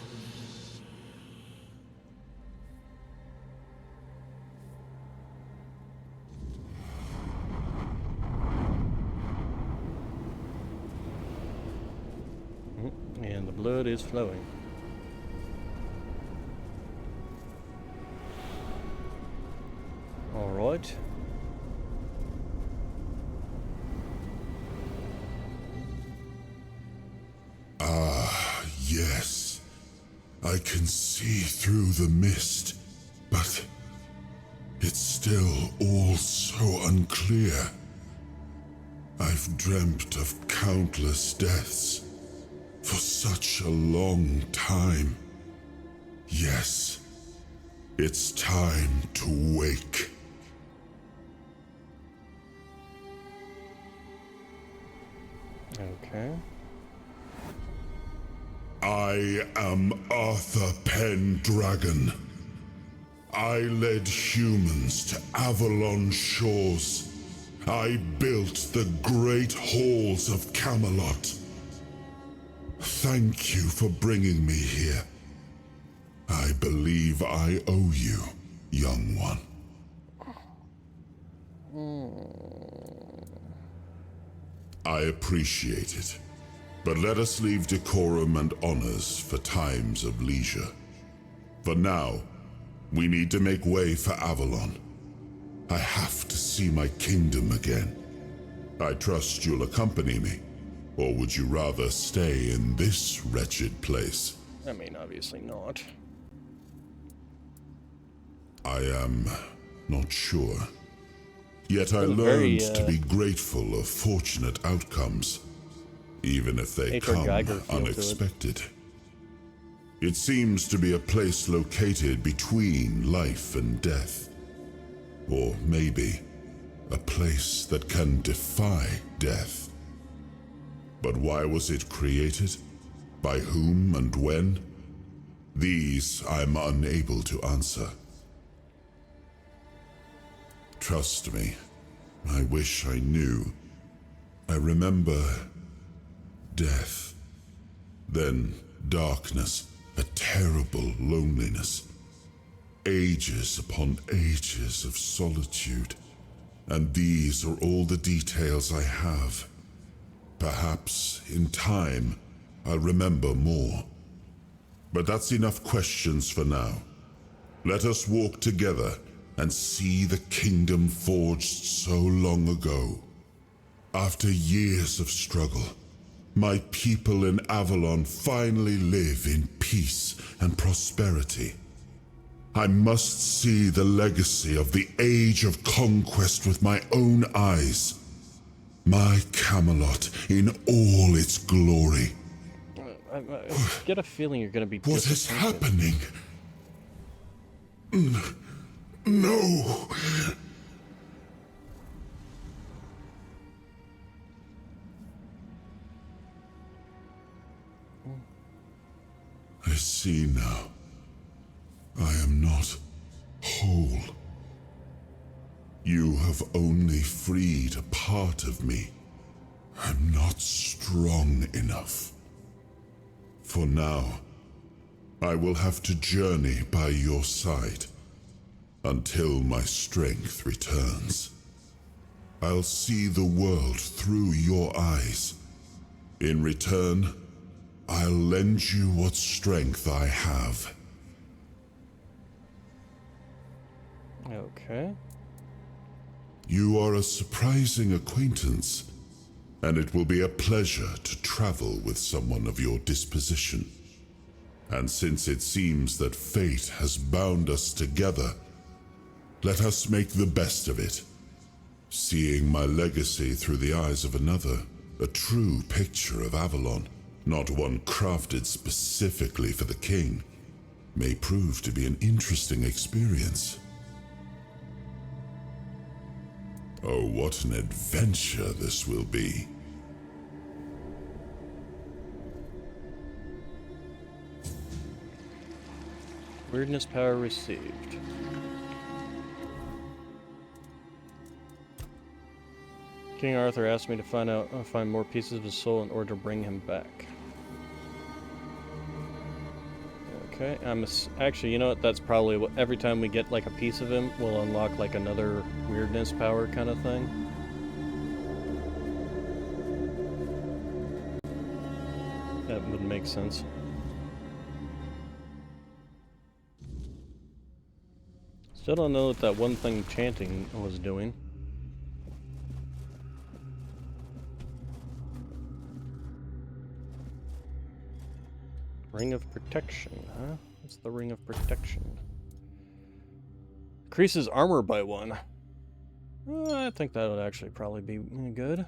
And the blood is flowing. All right. Yes, I can see through the mist, but it's still all so unclear. I've dreamt of countless deaths for such a long time. Yes, it's time to wake. Okay. I am Arthur Pendragon. I led humans to Avalon shores. I built the great halls of Camelot. Thank you for bringing me here. I believe I owe you, young one. I appreciate it, but let us leave decorum and honors for times of leisure. For now, we need to make way for Avalon. I have to see my kingdom again. I trust you'll accompany me, or would you rather stay in this wretched place? I mean, obviously not. I am not sure. Yet I It's learned very, to be grateful of fortunate outcomes, even if they H.R. come Geiger feel to it. unexpected. It seems to be a place located between life and death. Or maybe a place that can defy death. But why was it created? By whom and when? These I'm unable to answer. Trust me, I wish I knew. I remember death, then darkness, a terrible loneliness, ages upon ages of solitude, and these are all the details I have. Perhaps, in time, I'll remember more. But that's enough questions for now. Let us walk together and see the kingdom forged so long ago. After years of struggle, my people in Avalon finally live in peace and prosperity. I must see the legacy of the Age of Conquest with my own eyes. My Camelot in all its glory. I get a feeling you're going to be What is disappointed. happening? No! I see now. I am not whole. You have only freed a part of me. I'm not strong enough. For now, I will have to journey by your side until my strength returns. I'll see the world through your eyes. In return, I'll lend you what strength I have. Okay. You are a surprising acquaintance, and it will be a pleasure to travel with someone of your disposition. And since it seems that fate has bound us together, let us make the best of it. Seeing my legacy through the eyes of another, a true picture of Avalon, not one crafted specifically for the king, may prove to be an interesting experience. Oh, what an adventure this will be. Weirdness power received. King Arthur asked me to find more pieces of his soul in order to bring him back. Okay, actually, you know what? That's probably what every time we get like a piece of him, we'll unlock like another weirdness power kind of thing. That would make sense. Still don't know what that one thing chanting was doing. Ring of Protection, huh? What's the Ring of Protection? Increases armor by 1. I think that would actually probably be good.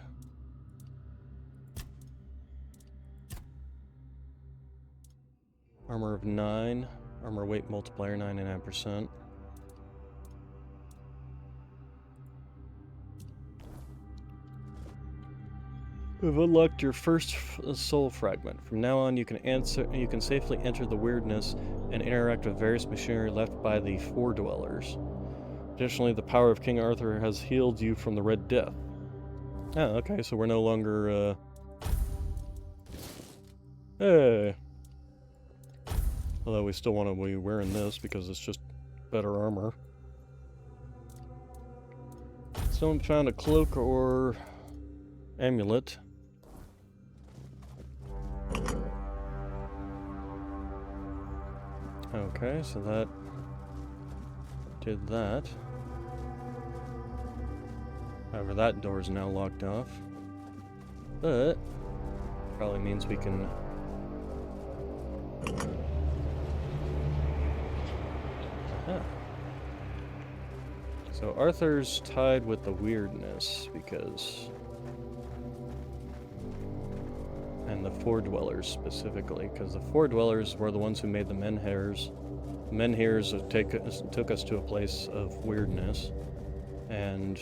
Armor of 9. Armor weight multiplier 99%. You've unlocked your first soul fragment. From now on, you can safely enter the weirdness and interact with various machinery left by the Four Dwellers. Additionally, the power of King Arthur has healed you from the Red Death. Oh, okay, so we're no longer, Hey! Although we still want to be wearing this because it's just better armor. Someone found a cloak or amulet. Okay, so that did that. However, that door is now locked off. But probably means we can aha. So Arthur's tied with the weirdness because, and the Four Dwellers specifically, because the Four Dwellers were the ones who made the menhirs. Menhirs took us to a place of weirdness, and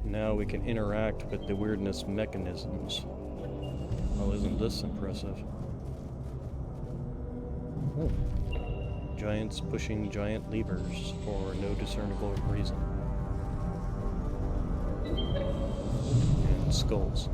now we can interact with the weirdness mechanisms. Well, isn't this impressive? Oh. Giants pushing giant levers for no discernible reason. And skulls.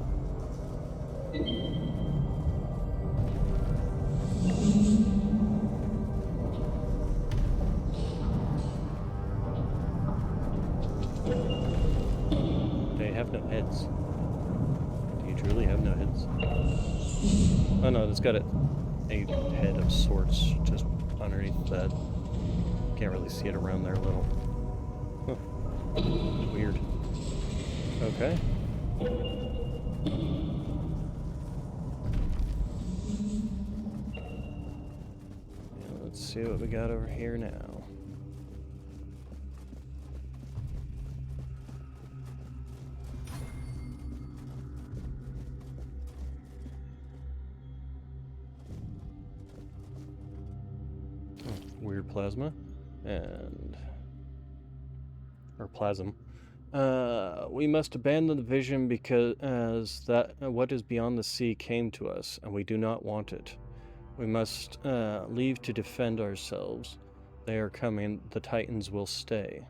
They have no heads. Do you truly have no heads? Oh no, it's got a head of sorts just underneath that. Can't really see it around there a little. Huh. Weird. Okay. Yeah, let's see what we got over here now. Weird plasma and or plasm. We must abandon the vision because that what is beyond the sea came to us, and we do not want it. We must leave to defend ourselves. They are coming. The Titans will stay.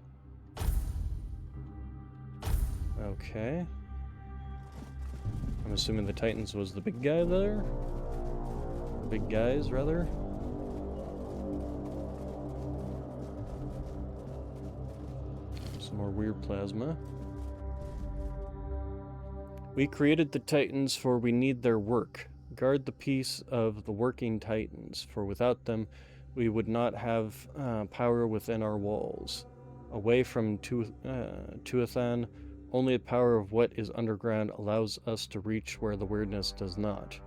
Okay. I'm assuming the Titans was the big guy there? Big guys, rather? Some more weird plasma. We created the Titans, for we need their work. Guard the peace of the working Titans, for without them we would not have power within our walls. Away from Tuathan, only the power of what is underground allows us to reach where the weirdness does not.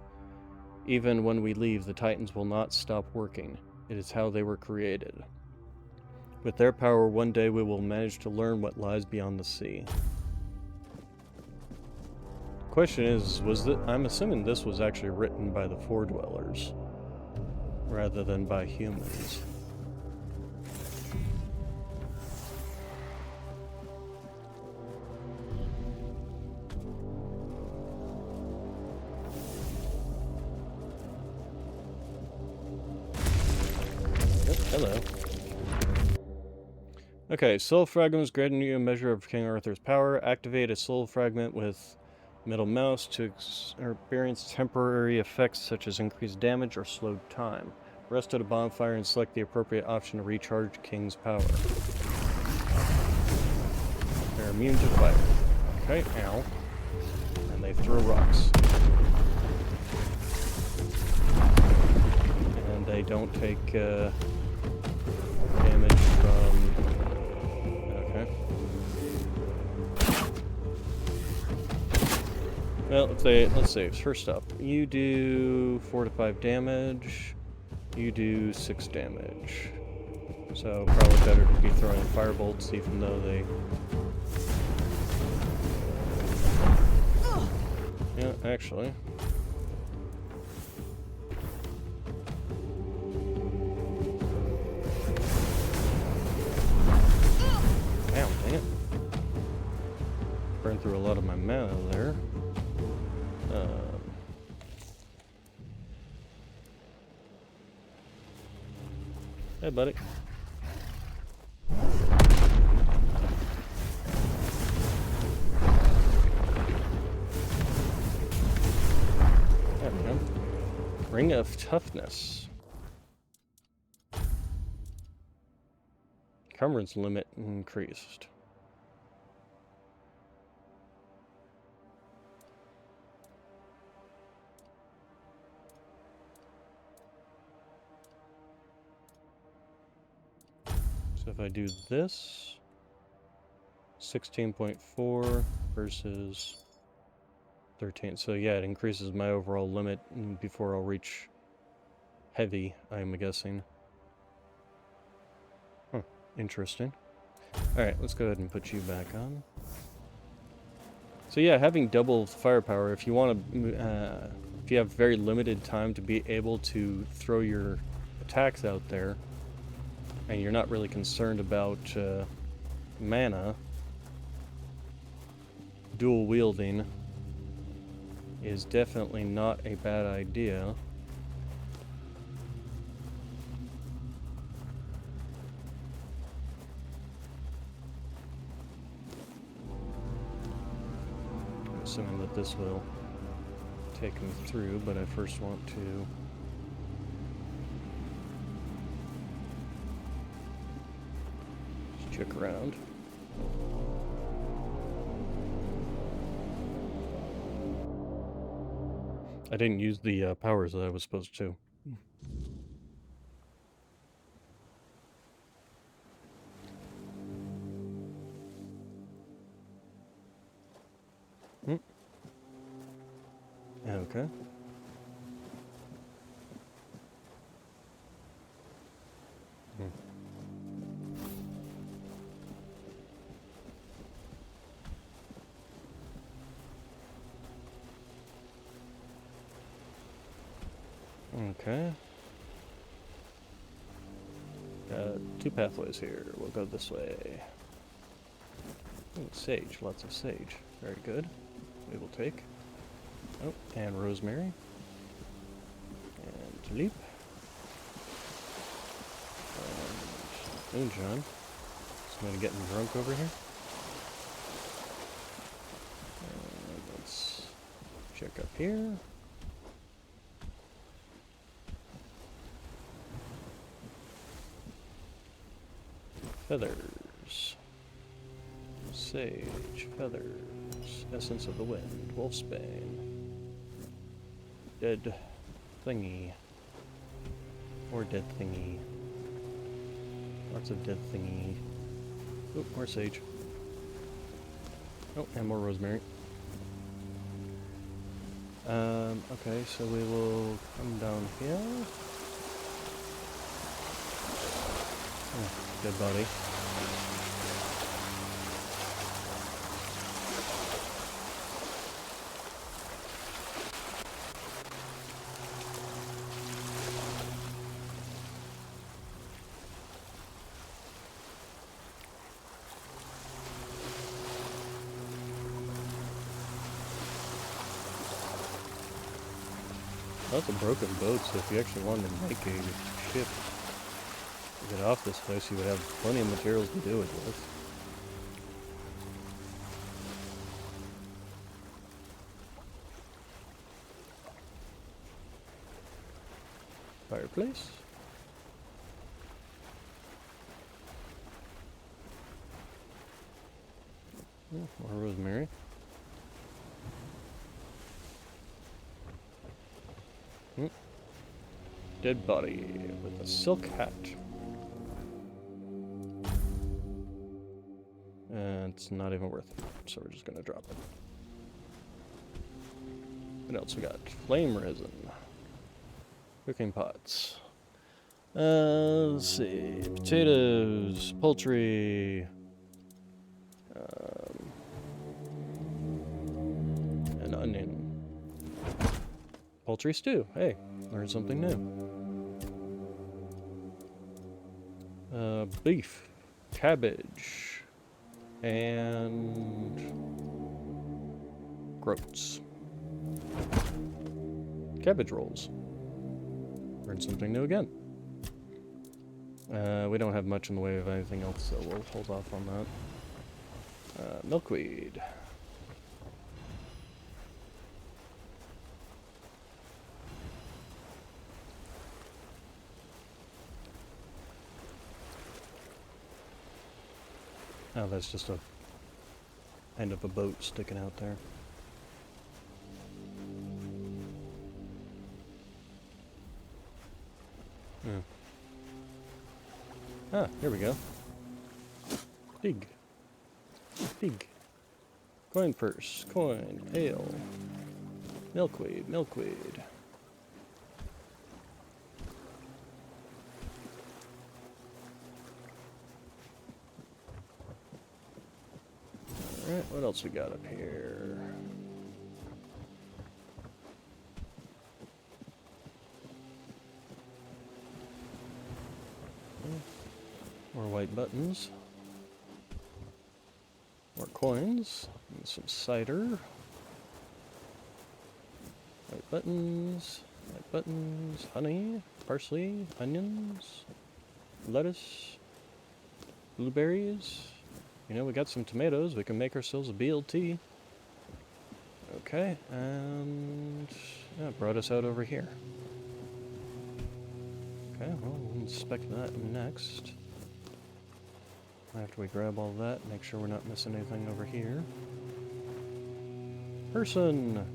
Even when we leave, the Titans will not stop working. It is how they were created. With their power, one day we will manage to learn what lies beyond the sea. Question is, I'm assuming this was actually written by the Four Dwellers, rather than by humans. Yep, hello. Okay, soul fragments granting you a measure of King Arthur's power. Activate a soul fragment with middle mouse to experience temporary effects such as increased damage or slowed time. Rest at a bonfire and select the appropriate option to recharge King's power. They're immune to fire. Okay, ow. And they throw rocks. And they don't take damage from... Okay. Well, let's see. First up, you do 4 to 5 damage. You do 6 damage. So probably better to be throwing firebolts, even though they. Yeah, actually. Ow, dang it. Burn through a lot of my mana there. Hey, buddy. There we go. Ring of Toughness. Encumbrance limit increased. So if I do this, 16.4 versus 13. So yeah, it increases my overall limit before I'll reach heavy, I'm guessing. Huh, interesting. Alright, let's go ahead and put you back on. So yeah, having double firepower, if you want to, if you have very limited time to be able to throw your attacks out there, and you're not really concerned about mana, dual wielding is definitely not a bad idea. I'm assuming that this will take me through, but I first want to just check around. I didn't use the powers that I was supposed to. Okay. Okay. Got two pathways here. We'll go this way. Ooh, sage. Lots of sage. Very good. We will take. Oh, and rosemary. And leap. And moonshine. Somebody getting drunk over here. And let's check up here. Feathers. Sage. Feathers. Essence of the Wind. Wolfsbane. Dead thingy. Or dead thingy. Lots of dead thingy. Oh, more sage. Oh, and more rosemary. Okay, so we will come down here. Oh, dead body. That's a broken boat, so if you actually wanted to make a ship to get off this place, you would have plenty of materials to do it with. Fireplace. Oh, more rosemary. Dead body with a silk hat. And it's not even worth it, so we're just gonna drop it. What else we got? Flame resin. Cooking pots. Let's see. Potatoes, poultry. An onion. Poultry stew. Hey, learned something new. Beef, cabbage, and Groats. Cabbage rolls. Learned something new again. We don't have much in the way of anything else, so we'll hold off on that. Milkweed. Oh, that's just a end of a boat sticking out there. Ah, here we go. Dig. Dig. Coin purse. Coin. Ale. Milkweed. Milkweed. Alright, what else we got up here? More white buttons. More coins. And some cider. White buttons. White buttons. Honey. Parsley. Onions. Lettuce. Blueberries. You know, we got some tomatoes. We can make ourselves a BLT. Okay, and yeah, it brought us out over here. Okay, well, we'll inspect that next. After we grab all that, make sure we're not missing anything over here. Person!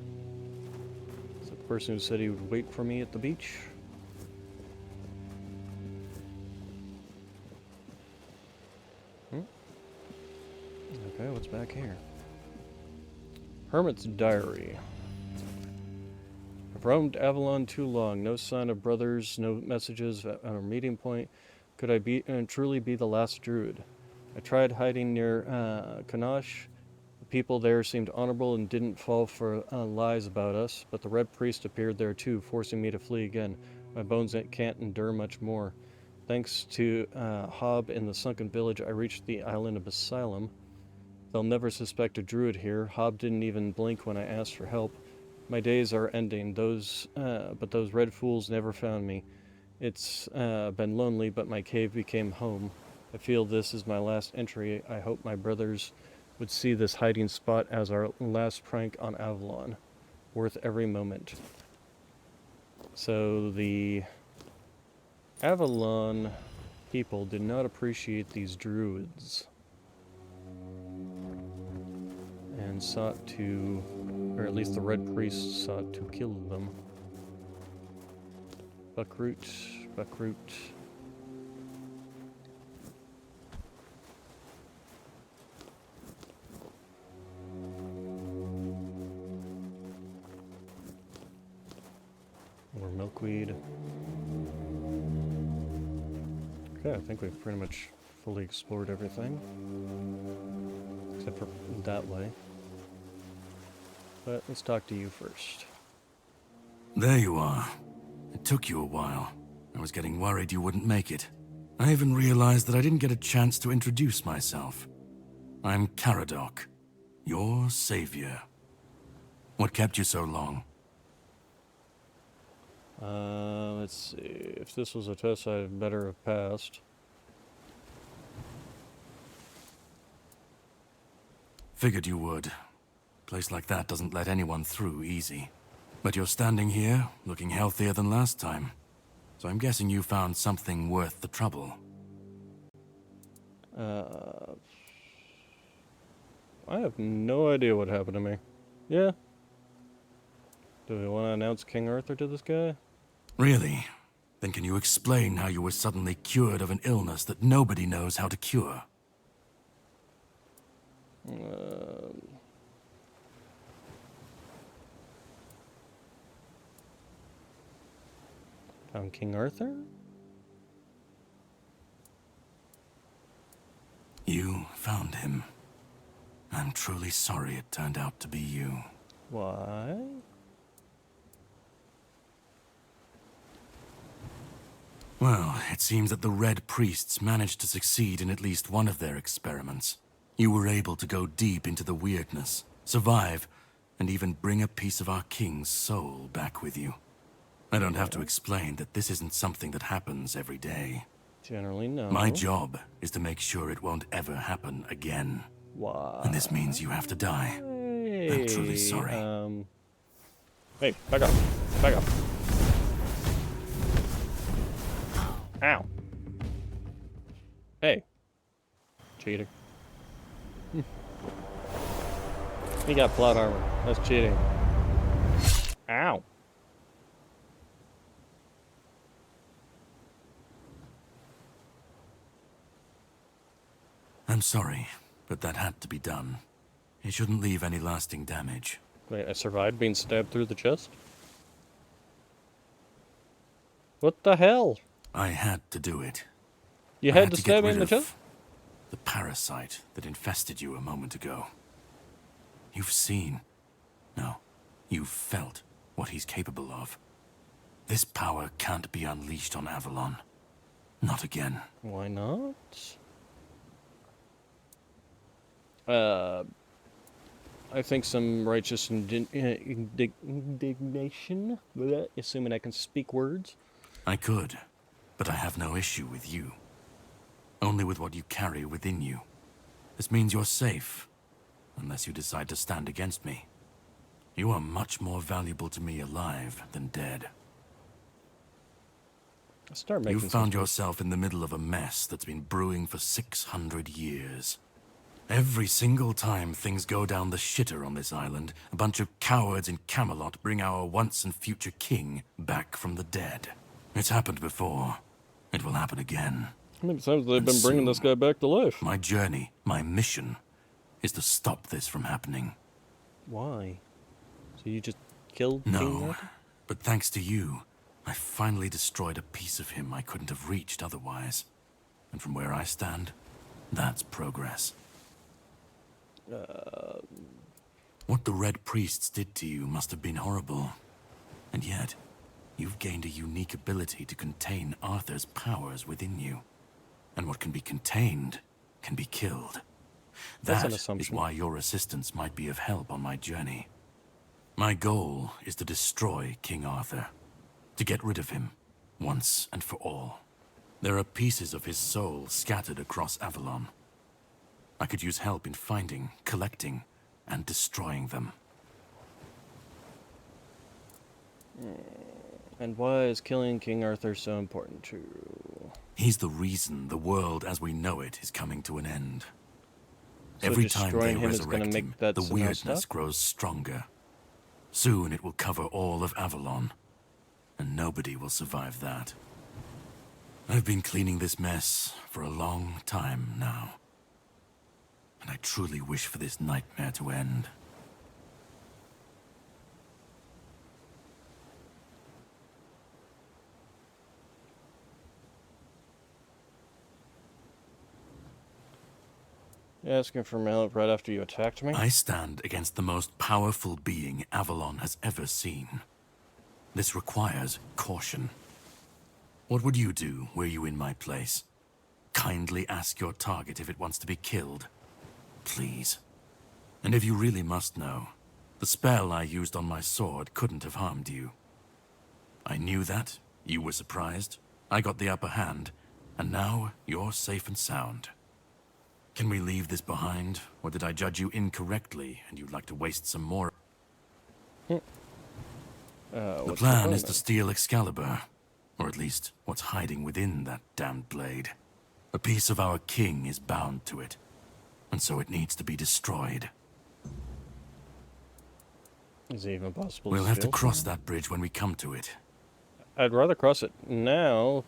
Is that the person who said he would wait for me at the beach? Okay, what's back here? Hermit's Diary. I've roamed Avalon too long. No sign of brothers, no messages at our meeting point. Could I be truly be the last druid? I tried hiding near Kanash. The people there seemed honorable and didn't fall for lies about us, but the Red Priest appeared there too, forcing me to flee again. My bones can't endure much more. Thanks to Hob in the sunken village, I reached the island of Asylum. They'll never suspect a druid here. Hob didn't even blink when I asked for help. My days are ending. But those red fools never found me. It's been lonely, but my cave became home. I feel this is my last entry. I hope my brothers would see this hiding spot as our last prank on Avalon. Worth every moment. So the Avalon people did not appreciate these druids. And sought to, or at least the Red Priest sought to kill them. Buckroot, Buckroot. More milkweed. Okay, I think we've pretty much fully explored everything. Except for that way. But let's talk to you first. There you are. It took you a while. I was getting worried you wouldn't make it. I even realized that I didn't get a chance to introduce myself. I'm Caradoc, your savior. What kept you so long? Let's see. If this was a test, I'd better have passed. Figured you would. A place like that doesn't let anyone through easy. But you're standing here, looking healthier than last time. So I'm guessing you found something worth the trouble. I have no idea what happened to me. Yeah? Do we want to announce King Arthur to this guy? Really? Then can you explain how you were suddenly cured of an illness that nobody knows how to cure? Found King Arthur? You found him. I'm truly sorry it turned out to be you. Why? Well, it seems that the Red Priests managed to succeed in at least one of their experiments. You were able to go deep into the weirdness, survive, and even bring a piece of our king's soul back with you. I don't have to explain that this isn't something that happens every day. Generally, no. My job is to make sure it won't ever happen again. Why? And this means you have to die. I'm truly sorry. Hey, back up. Back up. Ow. Hey. Cheater. He got plot armor. That's cheating. Ow. I'm sorry, but that had to be done. It shouldn't leave any lasting damage. Wait, I survived being stabbed through the chest? What the hell? I had to do it. You I had to get stab me rid in the of chest? the parasite that infested you a moment ago. You've seen, no, you've felt what he's capable of. This power can't be unleashed on Avalon. Not again. Why not? I think some righteous indignation, assuming I can speak words. I could, but I have no issue with you. Only with what you carry within you. This means you're safe, unless you decide to stand against me. You are much more valuable to me alive than dead. Start making You found yourself in the middle of a mess that's been brewing for 600 years. Every single time things go down the shitter on this island, a bunch of cowards in Camelot bring our once and future king back from the dead. It's happened before. It will happen again. How many times they've been bringing this guy back to life? My journey, my mission, is to stop this from happening. Why? So you just killed King No, Arthur? but thanks to you, I finally destroyed a piece of him I couldn't have reached otherwise. And from where I stand, that's progress. What the Red Priests did to you must have been horrible. And yet, you've gained a unique ability to contain Arthur's powers within you. And what can be contained can be killed. That's an That is assumption. why your assistance might be of help on my journey. My goal is to destroy King Arthur. To get rid of him, once and for all. There are pieces of his soul scattered across Avalon. I could use help in finding, collecting, and destroying them. And why is killing King Arthur so important to you? He's the reason the world as we know it is coming to an end. So Every time they destroying him is gonna resurrect make him, that the somehow weirdness stop? grows stronger. Soon it will cover all of Avalon, and nobody will survive that. I've been cleaning this mess for a long time now. And I truly wish for this nightmare to end. You're asking for my help right after you attacked me? I stand against the most powerful being Avalon has ever seen. This requires caution. What would you do were you in my place? Kindly ask your target if it wants to be killed. Please. And if you really must know, the spell I used on my sword couldn't have harmed you. I knew that, you were surprised, I got the upper hand, and now you're safe and sound. Can we leave this behind, or did I judge you incorrectly and you'd like to waste some more? The What's plan is then? to steal Excalibur, or at least what's hiding within that damned blade. A piece of our king is bound to it, and so it needs to be destroyed. Is it even possible We'll have to steal cross something? that bridge when we come to it. I'd rather cross it now.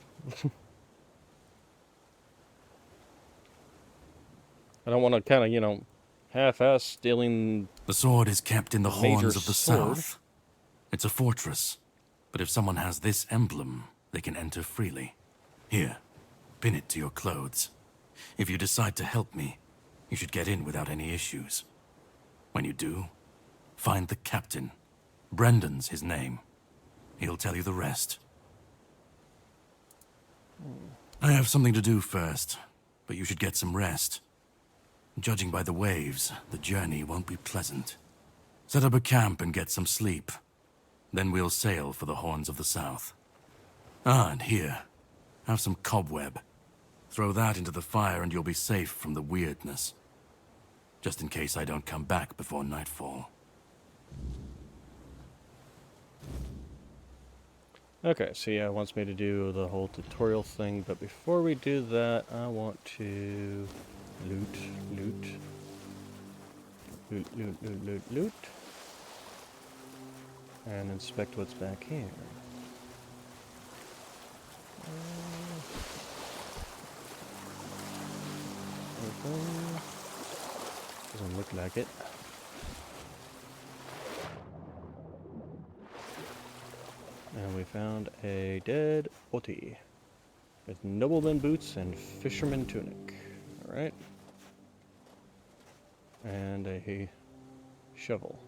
I don't want to kind of, half-ass stealing. The sword is kept in the Major horns of the sword. south. It's a fortress, but if someone has this emblem, they can enter freely. Here, pin it to your clothes. If you decide to help me, you should get in without any issues. When you do, find the captain. Brendan's his name. He'll tell you the rest. I have something to do first, but you should get some rest. Judging by the waves, the journey won't be pleasant. Set up a camp and get some sleep. Then we'll sail for the Horns of the South. Ah, and here. Have some cobweb. Throw that into the fire and you'll be safe from the weirdness. Just in case I don't come back before nightfall. Okay, so yeah, it wants me to do the whole tutorial thing, but before we do that, I want to loot. Loot. And inspect what's back here. Doesn't look like it. And we found a dead Oti with nobleman boots and fisherman tunic. Alright. And a shovel.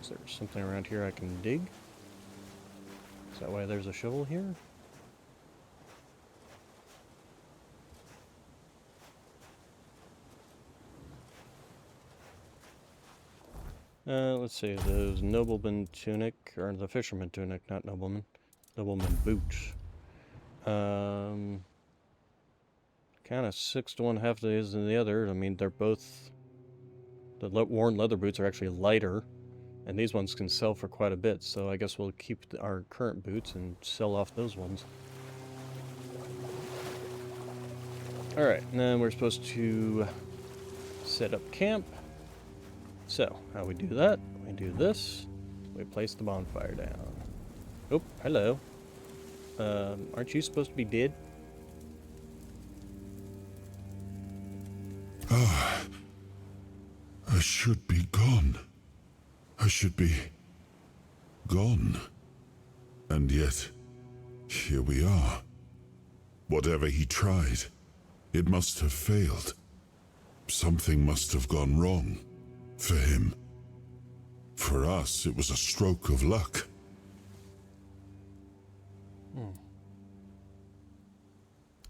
Is there something around here I can dig? Is that why there's a shovel here? Let's see, those nobleman tunic, or the fisherman tunic, not nobleman. Nobleman boots. Kind of 6 to 1, half the is than the other. I mean, they're both... The worn leather boots are actually lighter, and these ones can sell for quite a bit, so I guess we'll keep our current boots and sell off those ones. Alright, and then we're supposed to set up camp. So, how we do that? We do this. We place the bonfire down. Oh, hello. Aren't you supposed to be dead? Ah, I should be gone. I should be gone. And yet, here we are. Whatever he tried, it must have failed. Something must have gone wrong. For him. For us, it was a stroke of luck.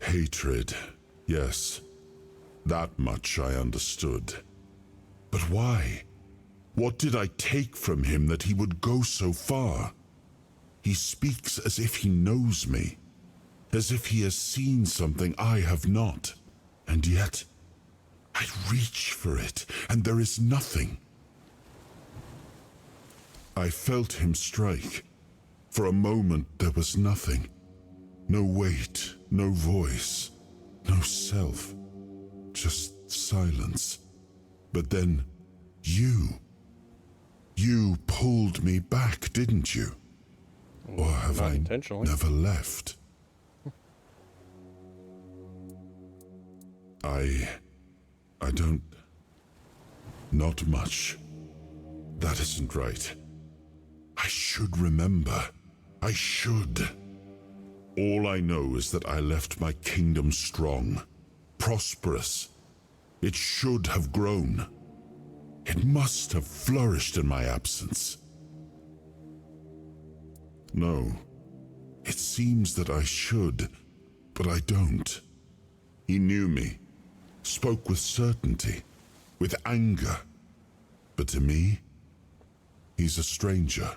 Hatred, yes. That much I understood. But why? What did I take from him that he would go so far? He speaks as if he knows me. As if he has seen something I have not. And yet... I reach for it, and there is nothing. I felt him strike. For a moment, there was nothing. No weight, no voice, no self. Just silence. But then, you pulled me back, didn't you? Or have I never left? I don't... Not much. That isn't right. I should remember. I should. All I know is that I left my kingdom strong, prosperous. It should have grown. It must have flourished in my absence. No. It seems that I should, but I don't. He knew me. Spoke with certainty, with anger. But to me, he's a stranger.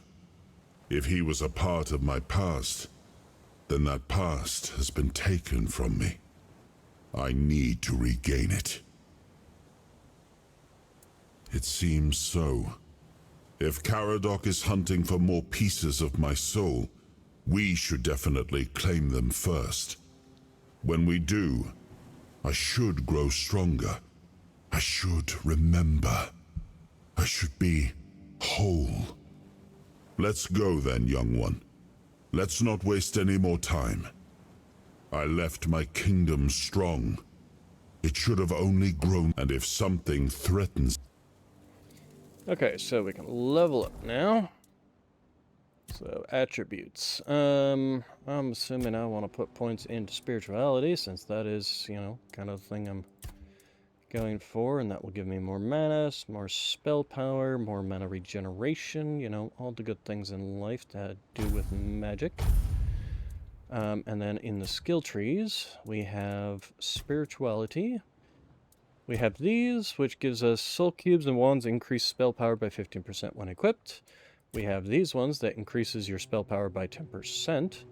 If he was a part of my past, then that past has been taken from me. I need to regain it. It seems so. If Caradoc is hunting for more pieces of my soul, we should definitely claim them first. When we do, I should grow stronger. I should remember. I should be whole. Let's go then, young one. Let's not waste any more time. I left my kingdom strong. It should have only grown, and if something threatens... Okay, so we can level up now. So, attributes. I'm assuming I want to put points into spirituality, since that is, you know, kind of the thing I'm going for, and that will give me more mana, more spell power, more mana regeneration, you know, all the good things in life to do with magic. And then in the skill trees, we have spirituality, We have these, which gives us soul cubes and wands increase spell power by 15% when equipped. We have these ones that increases your spell power by 10%.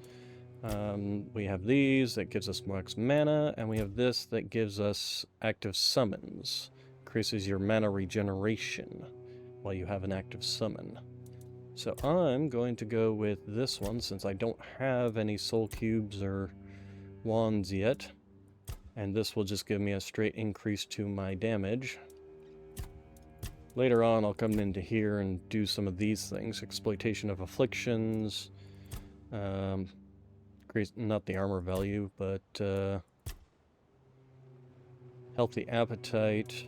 We have these that gives us max mana, and we have this that gives us active summons. Increases your mana regeneration while you have an active summon. So I'm going to go with this one since I don't have any soul cubes or wands yet. And this will just give me a straight increase to my damage. Later on, I'll come into here and do some of these things. Exploitation of afflictions. Not the armor value, but healthy appetite.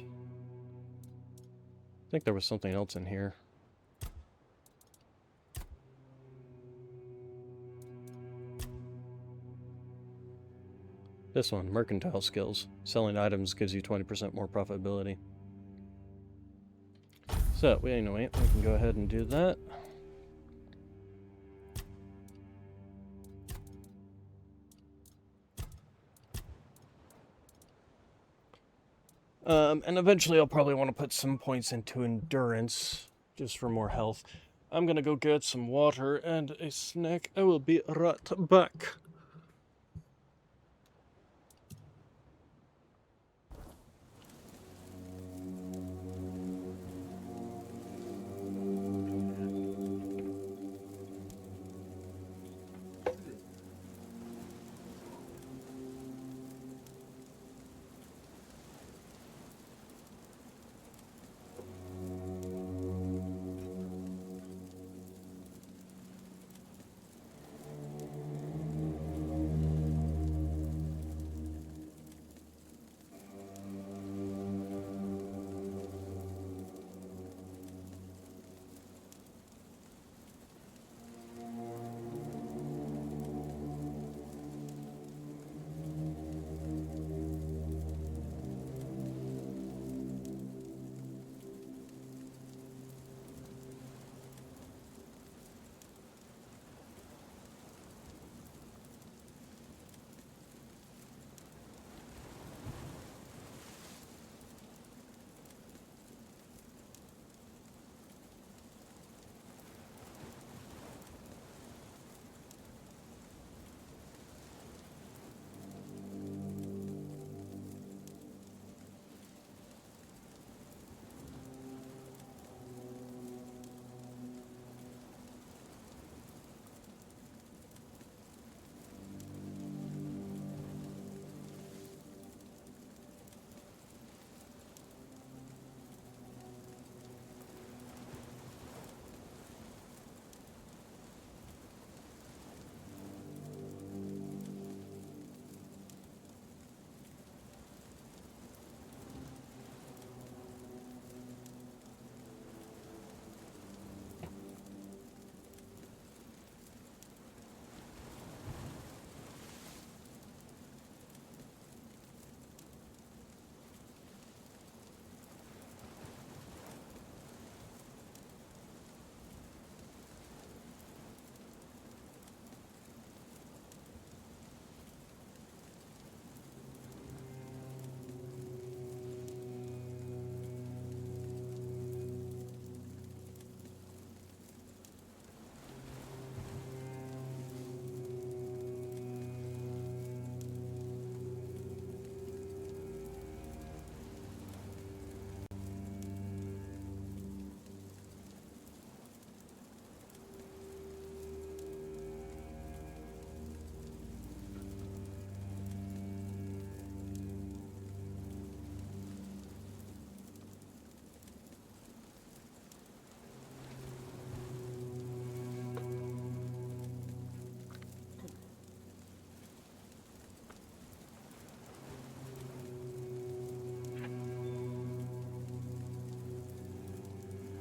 I think there was something else in here. This one, mercantile skills. Selling items gives you 20% more profitability. So, anyway, we can go ahead and do that. And eventually I'll probably want to put some points into endurance, just for more health. I'm gonna go get some water and a snack. I will be right back.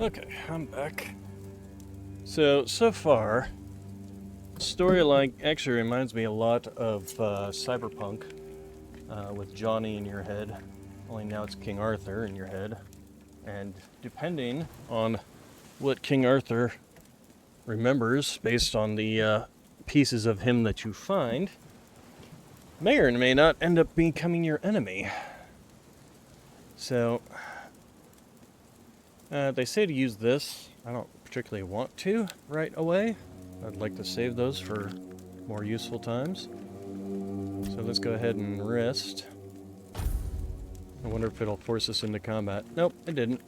Okay, I'm back. So far, storyline actually reminds me a lot of Cyberpunk, with Johnny in your head, only now it's King Arthur in your head. And depending on what King Arthur remembers, based on the pieces of him that you find, may or may not end up becoming your enemy. So, they say to use this. I don't particularly want to right away. I'd like to save those for more useful times. So let's go ahead and rest. I wonder if it'll force us into combat. Nope, it didn't.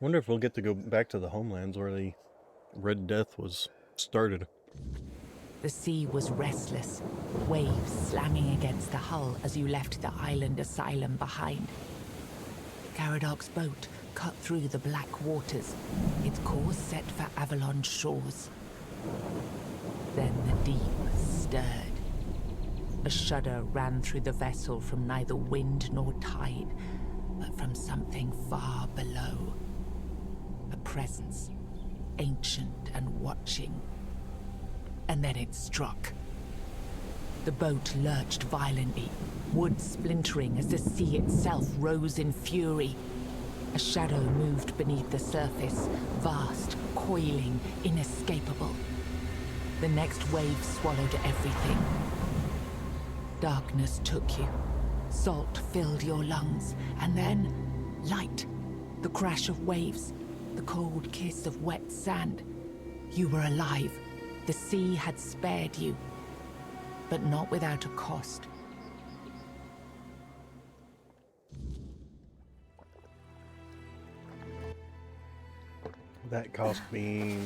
Wonder if we'll get to go back to the homelands where the Red Death was started. The sea was restless, waves slamming against the hull as you left the island asylum behind. Caradoc's boat cut through the black waters, its course set for Avalon's shores. Then the deep stirred. A shudder ran through the vessel from neither wind nor tide, but from something far below. A presence, ancient and watching. And then it struck. The boat lurched violently, wood splintering as the sea itself rose in fury. A shadow moved beneath the surface, vast, coiling, inescapable. The next wave swallowed everything. Darkness took you. Salt filled your lungs, and then light. The crash of waves, the cold kiss of wet sand. You were alive. The sea had spared you, but not without a cost. That cost me...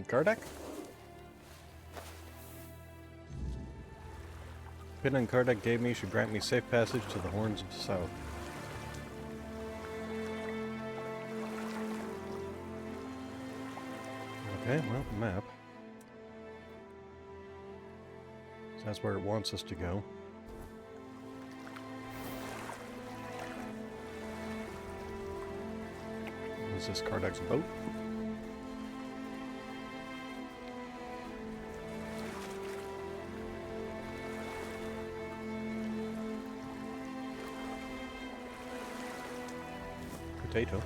Kardec? Pin and Kardec gave me should grant me safe passage to the Horns of the South. Okay, well, map. So that's where it wants us to go. Is this Kardec's boat? Potato.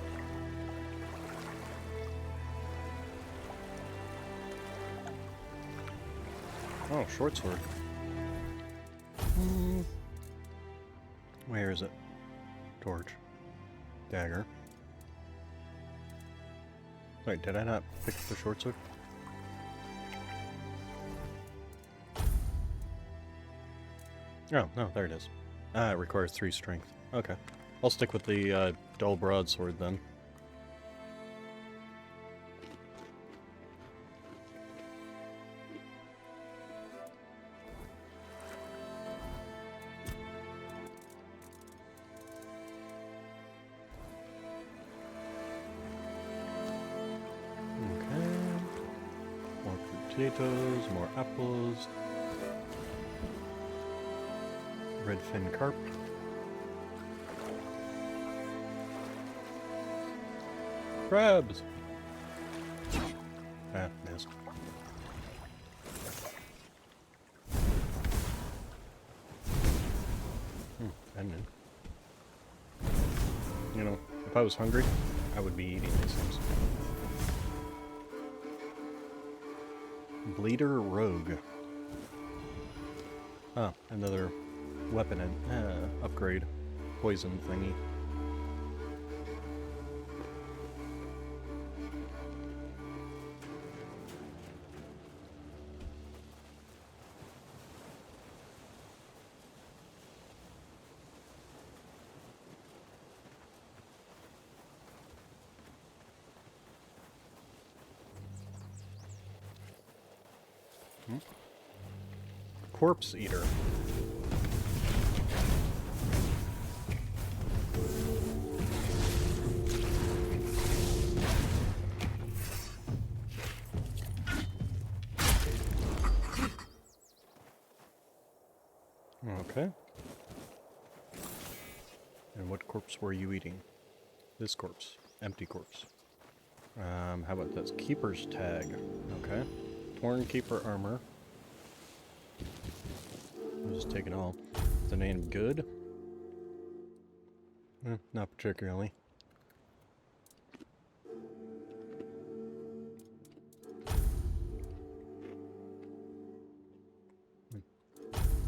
Oh, short sword. Where is it? Torch. Dagger. Wait, did I not pick up the short sword? Oh, no, there it is. Ah, it requires 3 strength. Okay. I'll stick with the dull broadsword then. Potatoes, more apples, redfin carp, crabs. Ah, missed. Onion. You know, if I was hungry, I would be eating these things. Bleeder Rogue. Oh, another weapon and upgrade. Poison thingy. Corpse Eater. Okay. And what corpse were you eating? This corpse. Empty corpse. How about this? Keeper's tag. Okay. Torn Keeper armor. I'll just take it all. The name good? Not particularly.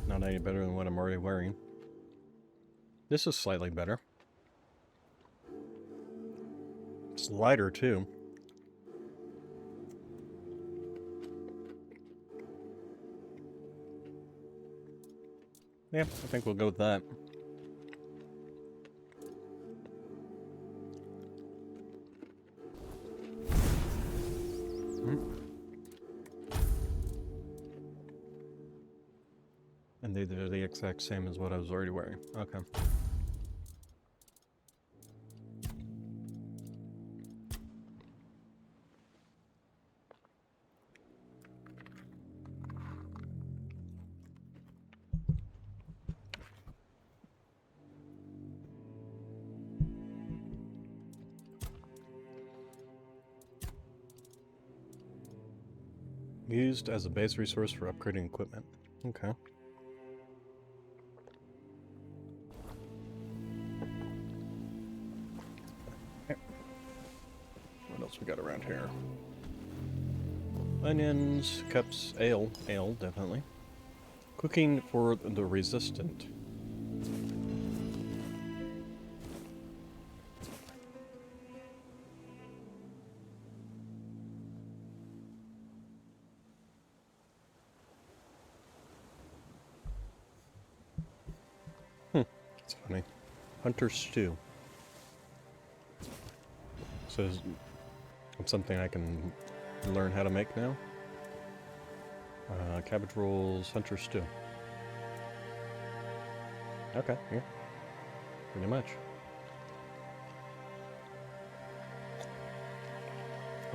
Not any better than what I'm already wearing. This is slightly better. It's lighter too. Yeah, I think we'll go with that. And they're the exact same as what I was already wearing. Okay. Used as a base resource for upgrading equipment. Okay. What else we got around here? Onions, cups, ale, definitely. Cooking for the resistant. It's funny. Hunter stew. So it's something I can learn how to make now. Cabbage rolls, hunter stew. Okay, yeah. Pretty much.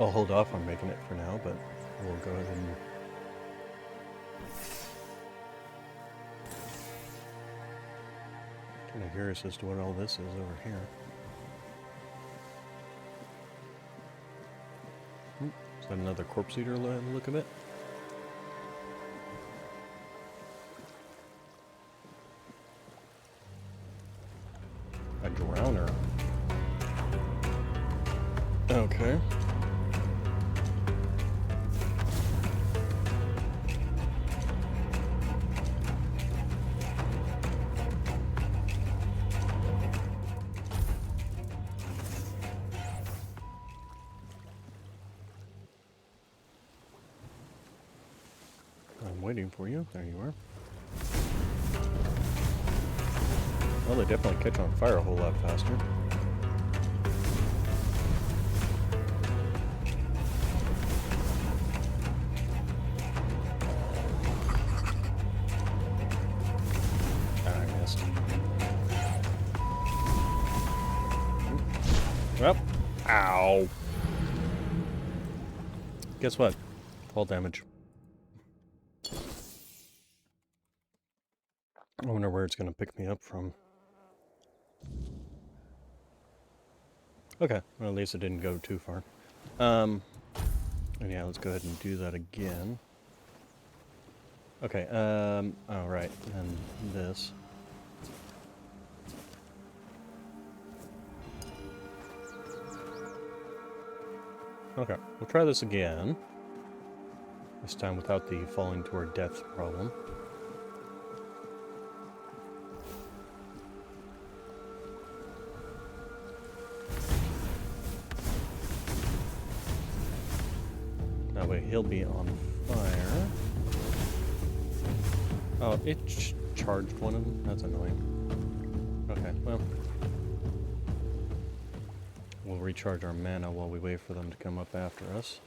I'll hold off on making it for now, but we'll go ahead and... Kind of curious as to what all this is over here. Is that another corpse eater look of it? A drowner. Okay. I'm waiting for you. There you are. Well, they definitely catch on fire a whole lot faster. I missed. Well, ow. Guess what? Fall damage. I wonder where it's going to pick me up from. Okay, well, at least it didn't go too far. And yeah, let's go ahead and do that again. Okay, oh, right, and this. Okay, we'll try this again. This time without the falling to our death problem. That way he'll be on fire. Oh, it charged one of them? That's annoying. Okay, well. We'll recharge our mana while we wait for them to come up after us.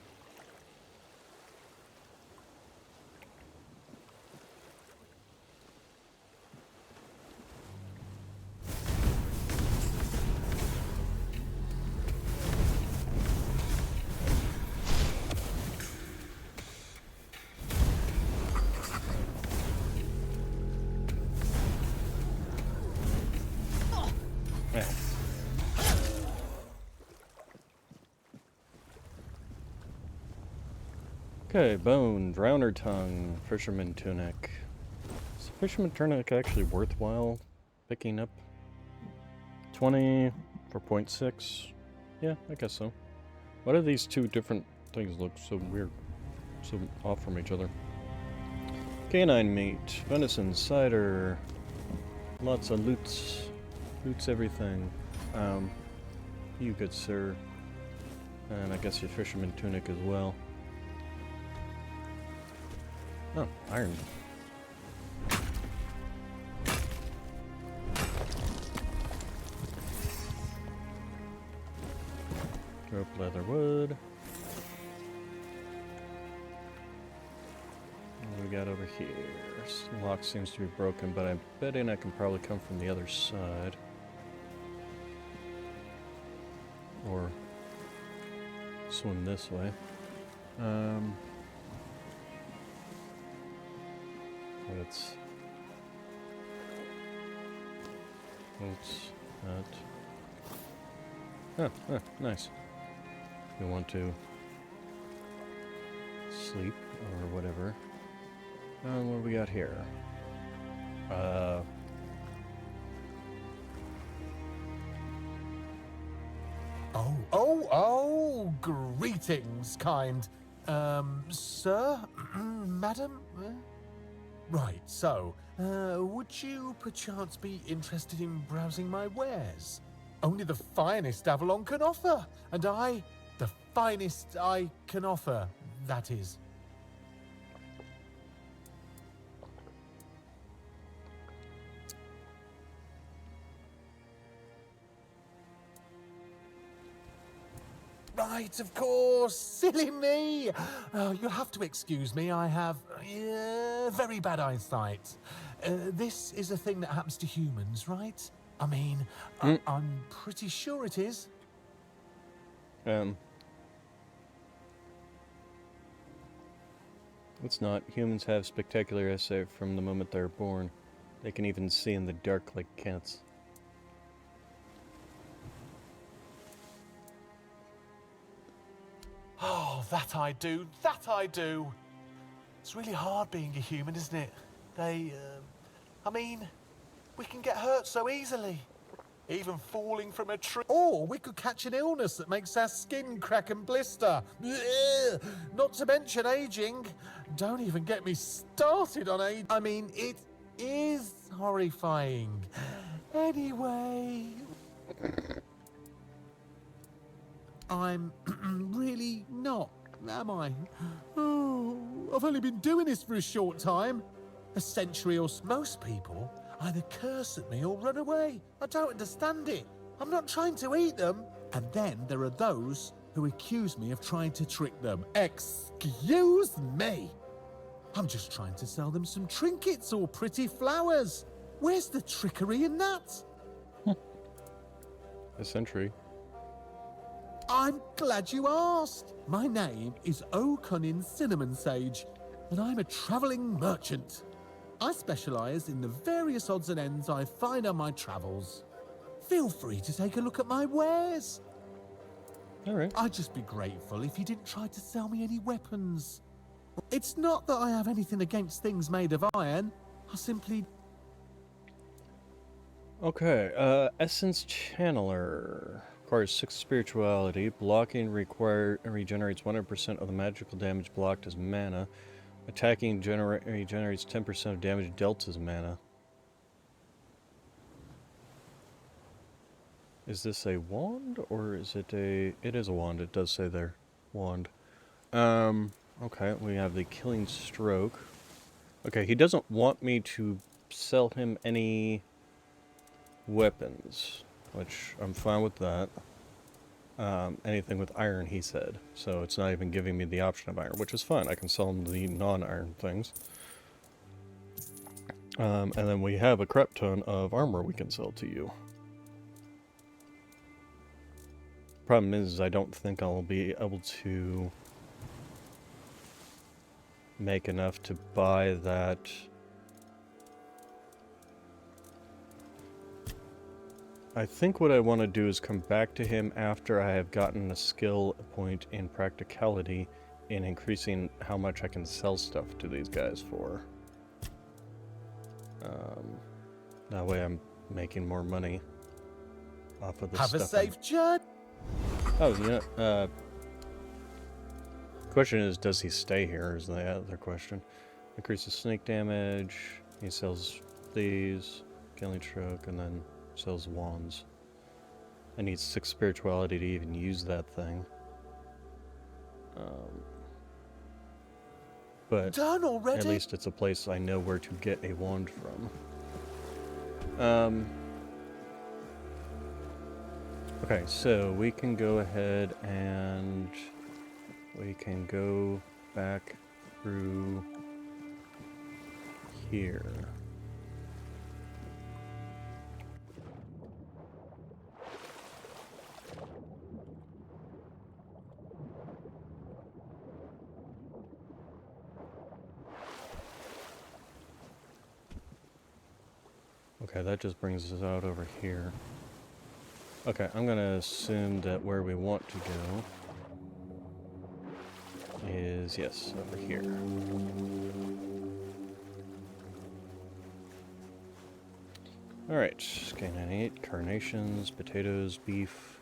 Okay, bone, drowner tongue, fisherman tunic. Is fisherman tunic actually worthwhile picking up? 20 for 0.6? Yeah, I guess so. Why do these two different things look so weird? So off from each other. Canine meat, venison, cider, lots of loots. Loots everything. You good sir. And I guess your fisherman tunic as well. Oh, iron. Rope, leather, wood. What do we got over here? This lock seems to be broken, but I'm betting I can probably come from the other side. Or swim this way. Let's that. Nice. You want to sleep or whatever. What do we got here? Oh, greetings, kind, sir, madam? Right, so, would you perchance be interested in browsing my wares? Only the finest Avalon can offer, and the finest I can offer, that is. Right, of course, silly me. You'll have to excuse me, I have very bad eyesight. This is a thing that happens to humans, right? I mean, I'm pretty sure it is. It's not. Humans have spectacular eyesight from the moment they're born. They can even see in the dark like cats. Oh, that I do, that I do. It's really hard being a human, isn't it? I mean, we can get hurt so easily. Even falling from a tree. Or we could catch an illness that makes our skin crack and blister. Ugh. Not to mention aging. Don't even get me started on age. I mean, it is horrifying. Anyway. I'm really not, am I? Oh, I've only been doing this for a short time. A century or so. Most people either curse at me or run away. I don't understand it. I'm not trying to eat them. And then there are those who accuse me of trying to trick them. Excuse me. I'm just trying to sell them some trinkets or pretty flowers. Where's the trickery in that? A century. I'm glad you asked. My name is O'Cunnin Cinnamon Sage, and I'm a travelling merchant. I specialise in the various odds and ends I find on my travels. Feel free to take a look at my wares. All right. I'd just be grateful if you didn't try to sell me any weapons. It's not that I have anything against things made of iron. I simply... Okay, Essence Channeler. Requires 6 spirituality. Blocking regenerates 100% of the magical damage blocked as mana. Attacking regenerates 10% of damage dealt as mana. Is this a wand or is it a... It is a wand, it does say there. Wand. Okay, we have the Killing Stroke. Okay, he doesn't want me to sell him any weapons, which I'm fine with that. Anything with iron, he said. So it's not even giving me the option of iron, which is fine. I can sell him the non-iron things. And then we have a crap ton of armor we can sell to you. Problem is, I don't think I'll be able to make enough to buy that. I think what I want to do is come back to him after I have gotten a skill point in practicality in increasing how much I can sell stuff to these guys for. That way I'm making more money off of the Have stuff. a safe journey. Oh, you know, question is, does he stay here is the other question. Increases snake damage, he sells these, killing stroke, and then sells wands. I need 6 spirituality to even use that thing. But Done already? at least it's a place I know where to get a wand from. Okay, so we can go ahead and we can go back through here. Okay, that just brings us out over here. Okay, I'm gonna assume that where we want to go is, yes, over here. Alright, gain an 8, carnations, potatoes, beef.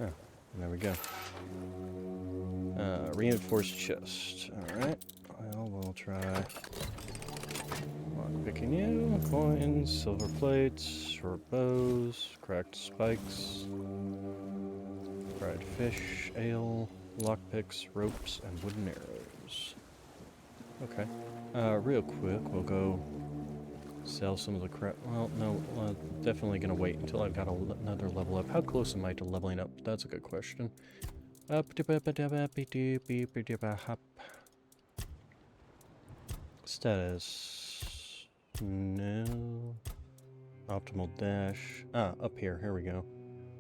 Oh, there we go. Reinforced chest. Alright, well, we'll try picking you. Coins, silver plates, short bows, cracked spikes, fried fish, ale, lockpicks, ropes, and wooden arrows. Okay. Real quick, we'll go sell some of the crap. Well, no, definitely gonna wait until I've got another level up. How close am I to leveling up? That's a good question. Status. No. Optimal dash. Ah, up here. Here we go.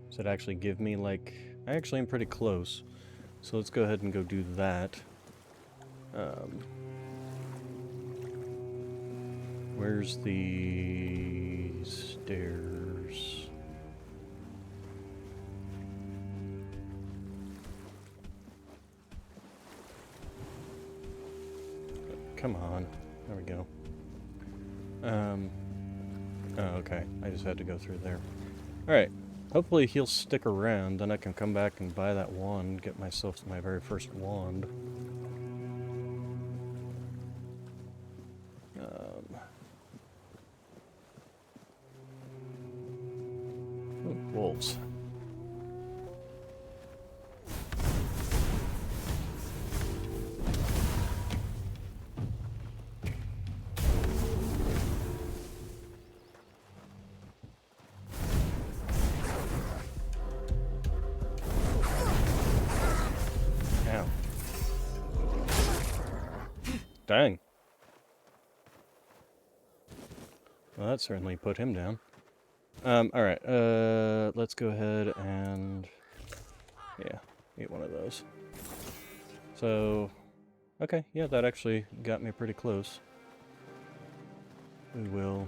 Does it actually give me, like... I actually am pretty close. So let's go ahead and go do that. Where's the stairs? Come on. There we go. Oh, okay. I just had to go through there. Alright. Hopefully he'll stick around, then I can come back and buy that wand, get myself my very first wand. Ooh, wolves. Dang. Well, that certainly put him down. Alright, let's go ahead and... yeah, eat one of those. So... okay, yeah, that actually got me pretty close. We will...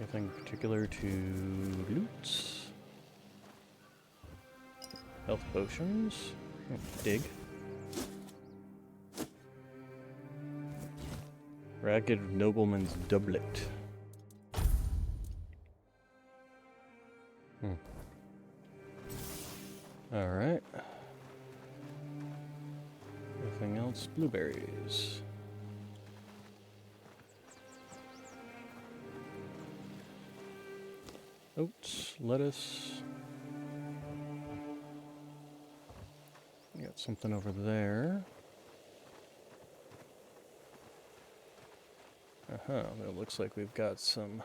anything particular to loot? Health potions. Dig. Ragged Nobleman's Doublet. Alright. Anything else? Blueberries. Oats, lettuce. Got something over there. It looks like we've got some.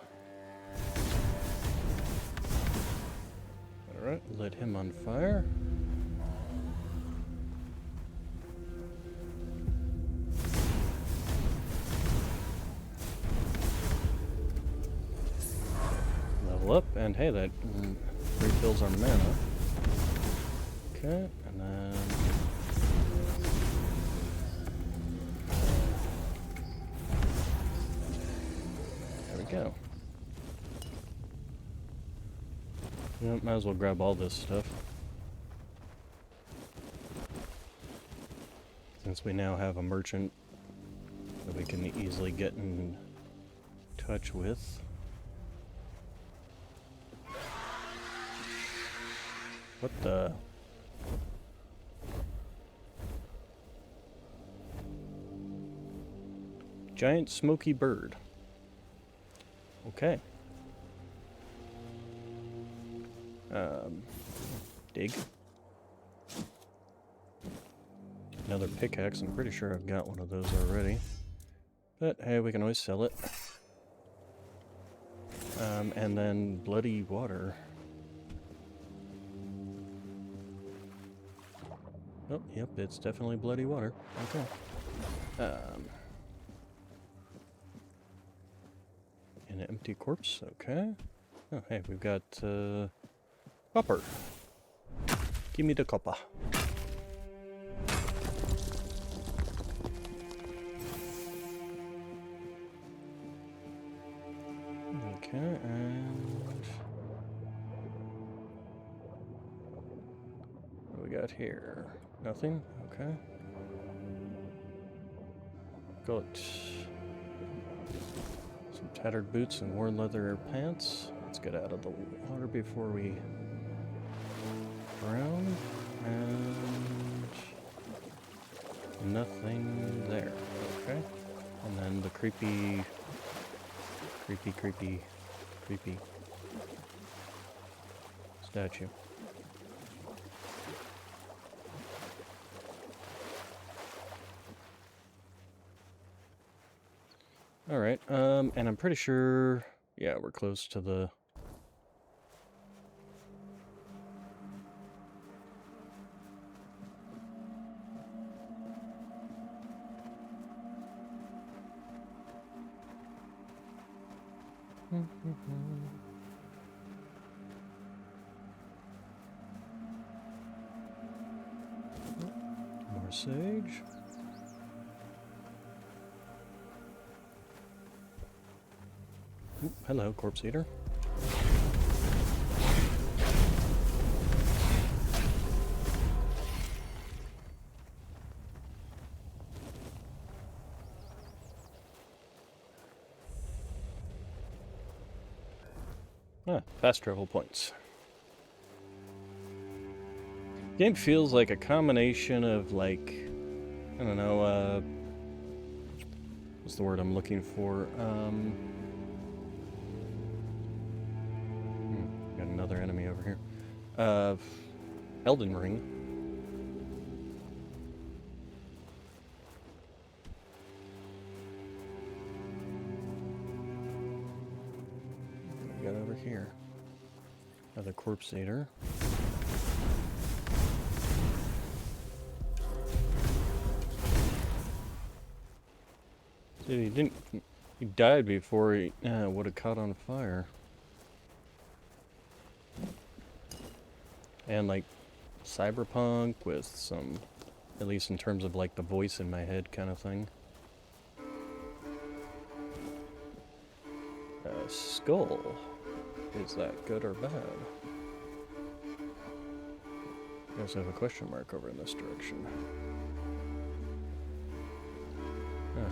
Alright, lit him on fire. Level up, and hey, that refills our mana. Okay, and then... there we go. Yeah, might as well grab all this stuff. Since we now have a merchant that we can easily get in touch with. What the? Giant smoky bird. Okay. Dig. Another pickaxe. I'm pretty sure I've got one of those already. But hey, we can always sell it. And then bloody water. Oh, yep, it's definitely bloody water. Okay. An empty corpse, okay. Oh, hey, we've got, copper. Give me the copper. Okay, and... what do we got here? Nothing? Okay. Got some tattered boots and worn leather pants. Let's get out of the water before we drown. And nothing there. Okay. And then the creepy statue. Alright, and I'm pretty sure, yeah, we're close to the... More sage. Ooh, hello, corpse eater. Ah, fast travel points. Game feels like a combination of, like, I don't know, what's the word I'm looking for? Got another enemy over here. Elden Ring. What do we got over here? Another corpse eater. Dude, he didn't. He died before he would have caught on fire. And like cyberpunk with some, at least in terms of like the voice in my head kind of thing. Skull. Is that good or bad? I guess I have a question mark over in this direction. Huh.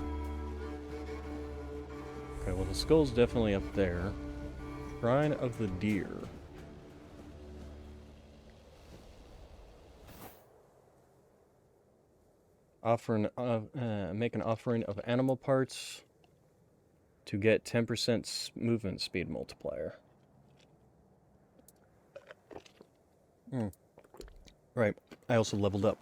Okay, well the skull's definitely up there. Shrine of the Deer. Make an offering of animal parts to get 10% movement speed multiplier. Right. I also leveled up.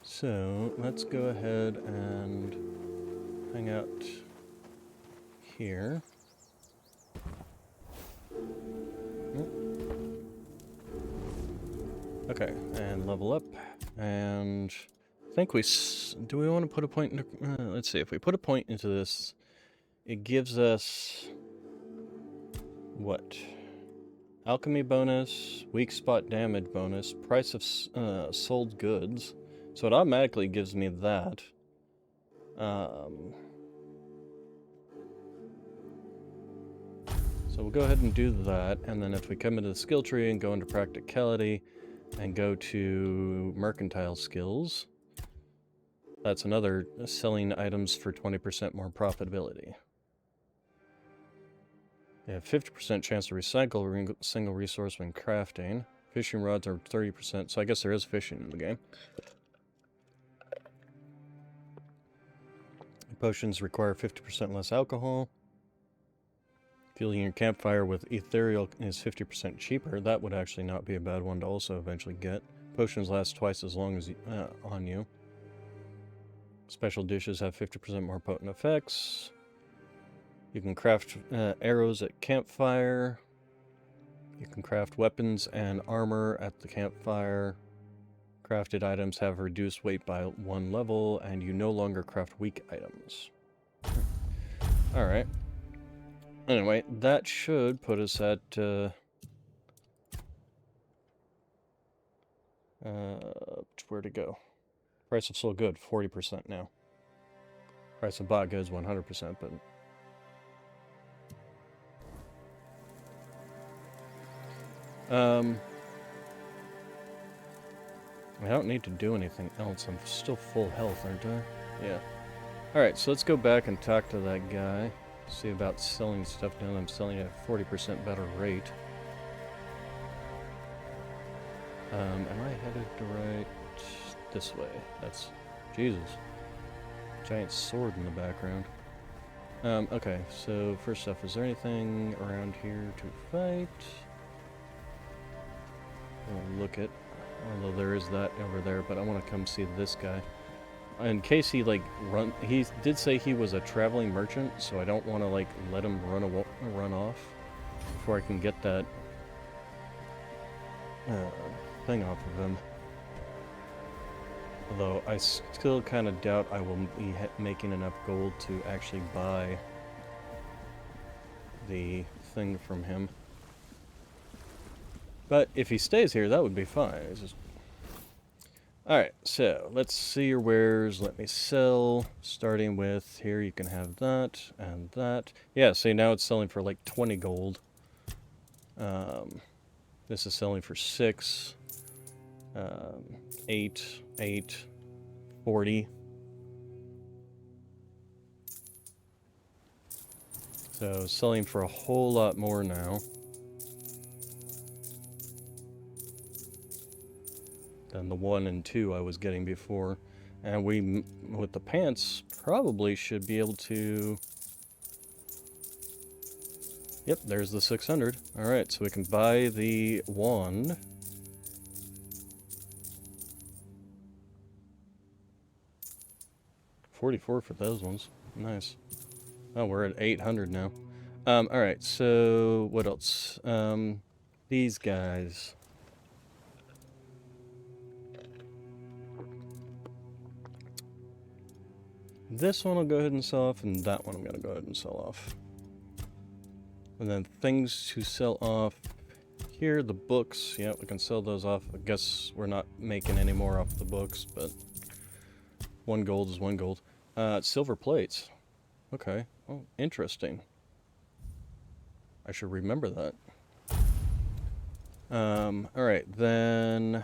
So let's go ahead and hang out here. Okay, and level up, and I think do we want to put a point into, let's see, if we put a point into this, it gives us, what? Alchemy bonus, weak spot damage bonus, price of sold goods, so it automatically gives me that. So we'll go ahead and do that, and then if we come into the skill tree and go into practicality and go to mercantile skills, that's another selling items for 20% more profitability. You have 50% chance to recycle a single resource when crafting. Fishing rods are 30%, so I guess there is fishing in the game. Potions require 50% less alcohol. Fueling your campfire with ethereal is 50% cheaper. That would actually not be a bad one to also eventually get. Potions last twice as long as on you. Special dishes have 50% more potent effects. You can craft arrows at campfire. You can craft weapons and armor at the campfire. Crafted items have reduced weight by 1 level, and you no longer craft weak items. Alright. Anyway, that should put us at, where to go? Price of sold good, 40% now. Price of bought goods, 100%, but... I don't need to do anything else. I'm still full health, aren't I? Yeah. Alright, so let's go back and talk to that guy. See about selling stuff down. I'm selling at a 40% better rate. Am I headed right this way? That's... Jesus. Giant sword in the background. Okay, so first off, is there anything around here to fight? I'll look at... Although there is that over there, but I want to come see this guy. In case he, like, he did say he was a traveling merchant, so I don't want to, like, let him run off before I can get that thing off of him. Although I still kind of doubt I will be making enough gold to actually buy the thing from him. But if he stays here, that would be fine. It's just... Alright, so let's see your wares. Let me sell. Starting with here, you can have that and that. Yeah, see, now it's selling for like 20 gold. This is selling for 6. 8, 40. So selling for a whole lot more now than the 1 and 2 I was getting before. And we, with the pants, probably should be able to... Yep, there's the 600. Alright, so we can buy the wand. $44 for those ones. Nice. Oh, we're at 800 now. Alright, so what else? These guys. This one I'll go ahead and sell off, and that one I'm going to go ahead and sell off. And then things to sell off. Here, the books. Yeah, we can sell those off. I guess we're not making any more off the books, but 1 gold is 1 gold. Silver plates. Okay. Oh, interesting. I should remember that. Alright, then...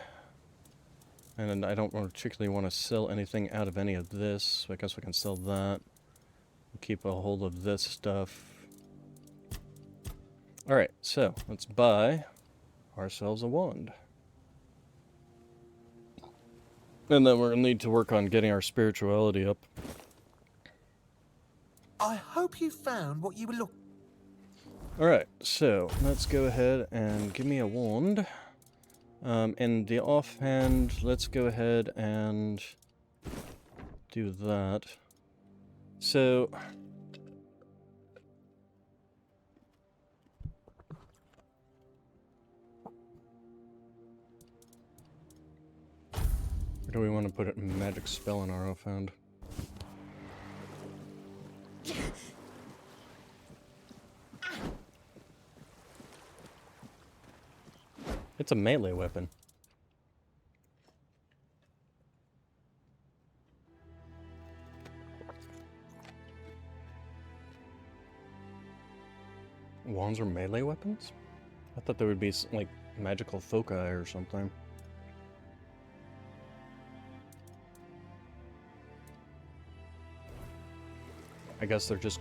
And I don't particularly want to sell anything out of any of this, so I guess we can sell that. Keep a hold of this stuff. Alright, so let's buy ourselves a wand. And then we're going to need to work on getting our spirituality up. I hope you found what you were looking... Alright, so let's go ahead and give me a wand. In the offhand, let's go ahead and do that. So... Or do we want to put a magic spell in our offhand? It's a melee weapon. Wands are melee weapons? I thought there would be like magical foci or something. I guess they're just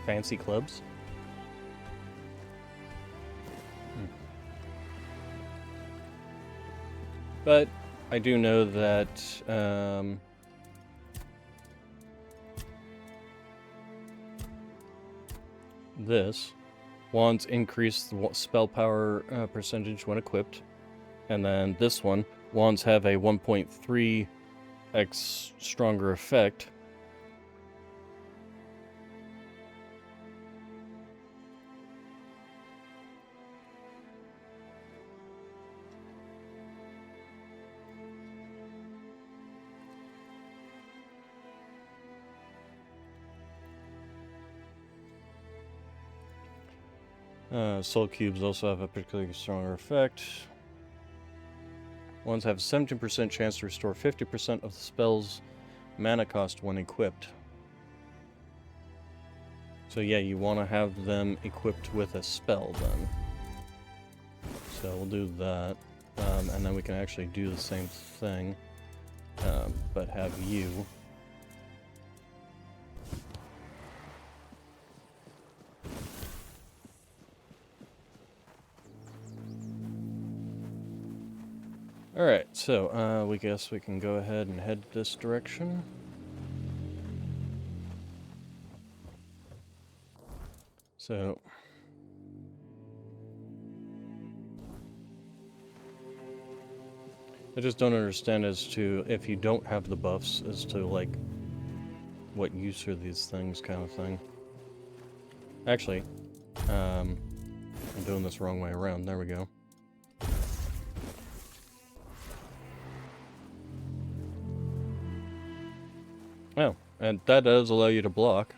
fancy clubs. But I do know that this wands increase the spell power percentage when equipped, and then this one, wands have a 1.3x stronger effect. Soul cubes also have a particularly stronger effect. Ones have a 17% chance to restore 50% of the spell's mana cost when equipped. So yeah, you want to have them equipped with a spell then. So we'll do that, and then we can actually do the same thing, but have you. Alright, so we guess we can go ahead and head this direction. So I just don't understand as to if you don't have the buffs as to like what use are these things kind of thing. Actually, I'm doing this wrong way around. There we go. Oh, and that does allow you to block.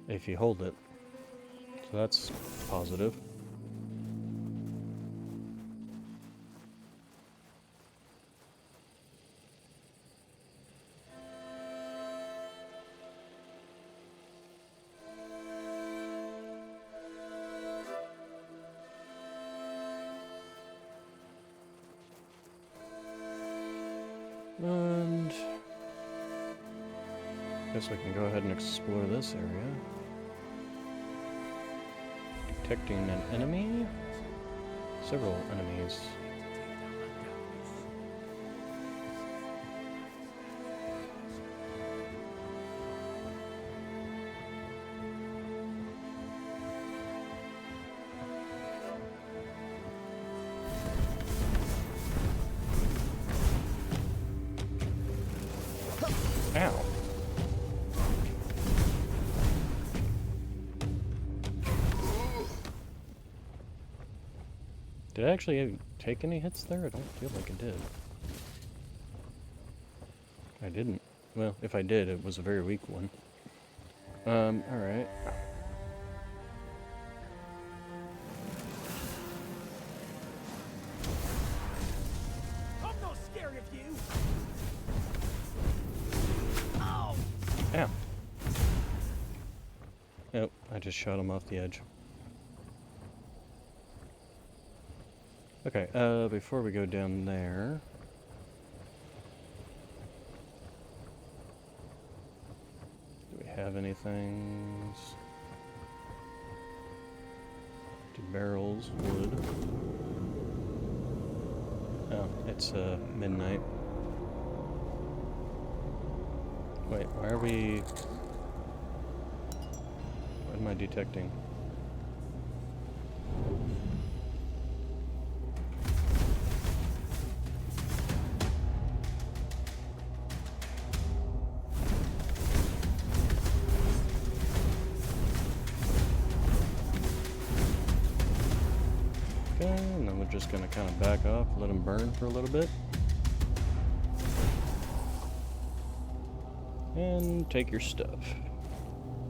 If you hold it. So that's positive. And I guess we can go ahead and explore this area. Detecting an enemy? Several enemies. Ow. Did I actually take any hits there? I don't feel like I did. I didn't. Well, if I did, it was a very weak one. Alright. I'm not scared of you. Ow. Nope, I just shot him off the edge. Okay, before we go down there... do we have anything? Two barrels, wood. Oh, it's, midnight. Wait, why are we... what am I detecting? Okay, and then we're just gonna kind of back off, let them burn for a little bit. And take your stuff.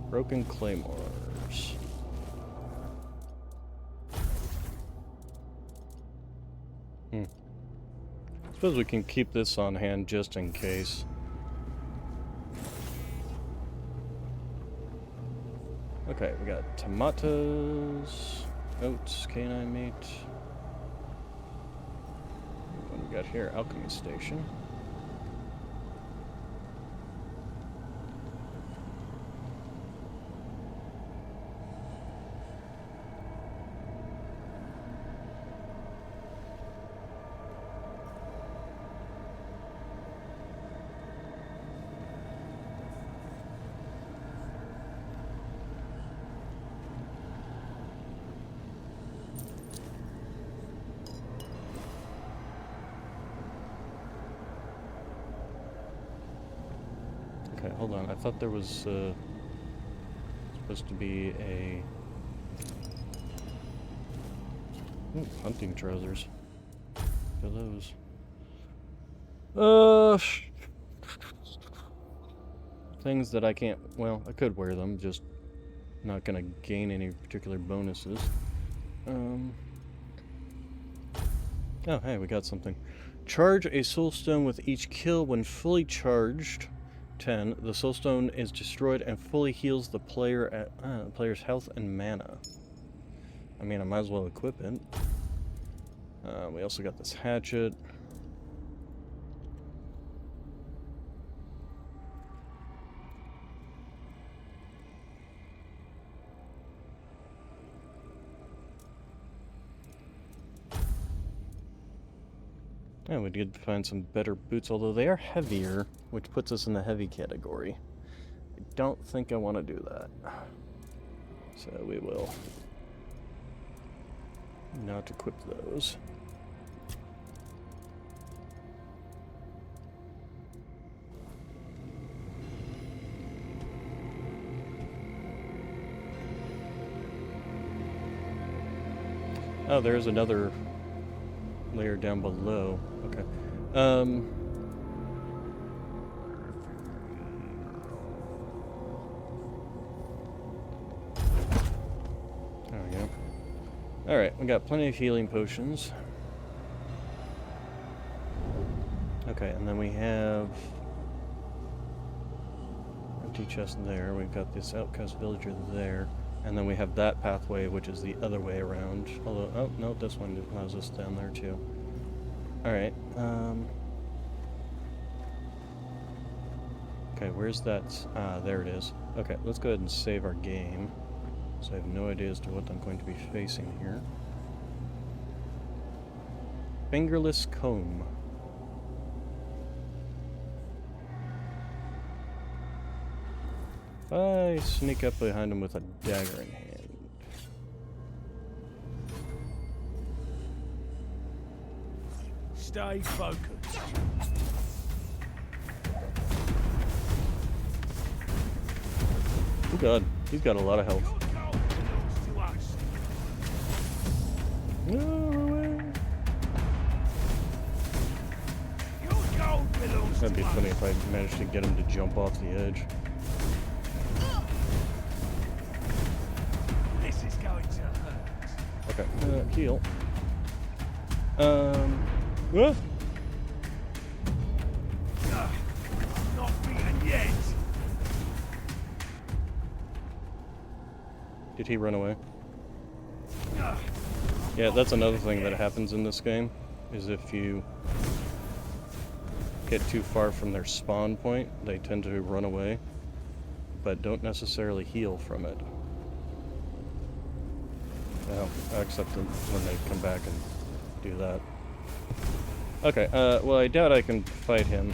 Broken claymores. Suppose we can keep this on hand just in case. Okay, we got tomatoes, oats, canine meat. What do we got here? Alchemy station. Okay, hold on. I thought there was supposed to be a hunting trousers. Look at those. Things that I can't. Well, I could wear them. Just not gonna gain any particular bonuses. Oh, hey, we got something. Charge a soulstone with each kill when fully charged. 10. The soulstone is destroyed and fully heals the player at player's health and mana. I mean, I might as well equip it. We also got this hatchet. Yeah, we did find some better boots, although they are heavier, which puts us in the heavy category. I don't think I want to do that. So we will not equip those. Oh, there's another layer down below. Okay. There we go. Alright, we got plenty of healing potions. Okay, and then we have empty chest there. We've got this outcast villager there. And then we have that pathway, which is the other way around. Although, oh, no, this one allows us down there, too. Alright, okay, where's that? Ah, there it is. Okay, let's go ahead and save our game. So I have no idea as to what I'm going to be facing here. Fingerless comb. If I sneak up behind him with a dagger in hand. Stay focused. Oh god, he's got a lot of health. That'd be funny if I managed to get him to jump off the edge. This is going to hurt. Okay, heal. Not beaten yet. Did he run away? Yeah, that's another thing that happens in this game, is if you get too far from their spawn point, they tend to run away, but don't necessarily heal from it. Well, except when they come back and do that. Okay, well, I doubt I can fight him.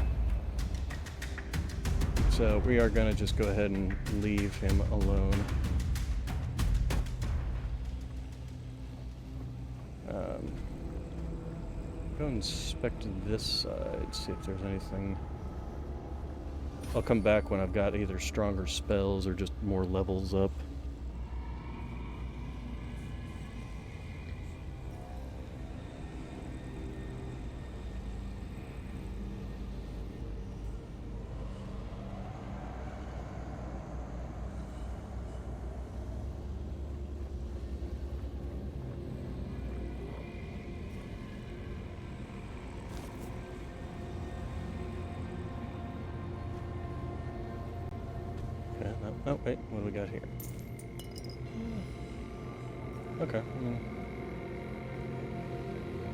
So we are gonna just go ahead and leave him alone. Go inspect this side, see if there's anything. I'll come back when I've got either stronger spells or just more levels up. Oh, wait, what do we got here? Okay.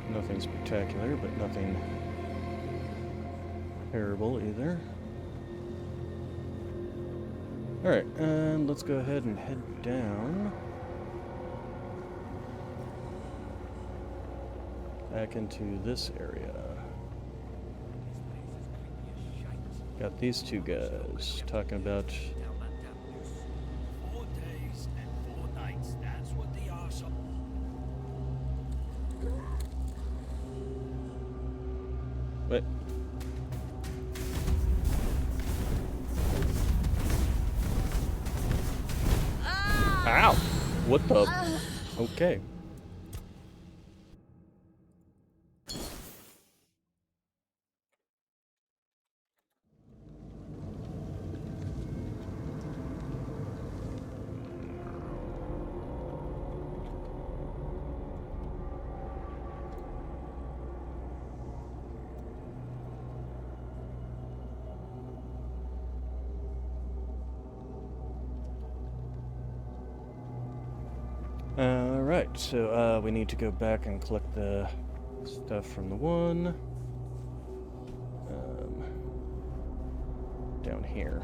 Nothing spectacular, but nothing terrible either. Alright, and let's go ahead and head down. Back into this area. Got these two guys talking about... 4 days and 4 nights, that's what the arsehole... Wait. Ow! What the... Okay. Alright, so we need to go back and collect the stuff from the one. Down here.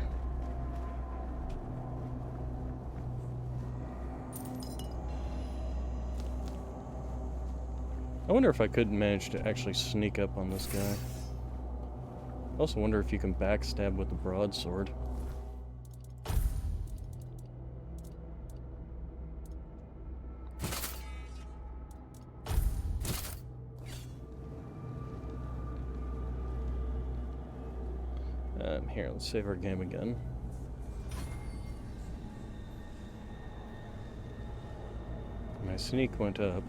I wonder if I could manage to actually sneak up on this guy. I also wonder if you can backstab with the broadsword. Here, let's save our game again. My sneak went up.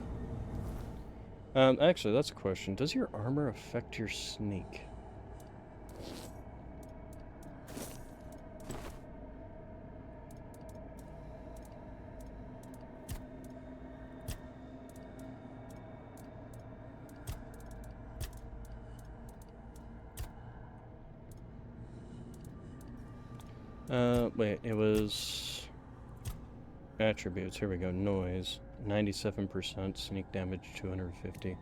Actually, that's a question. Does your armor affect your sneak? Wait, it was attributes. Here we go. Noise, 97%. Sneak damage, 250.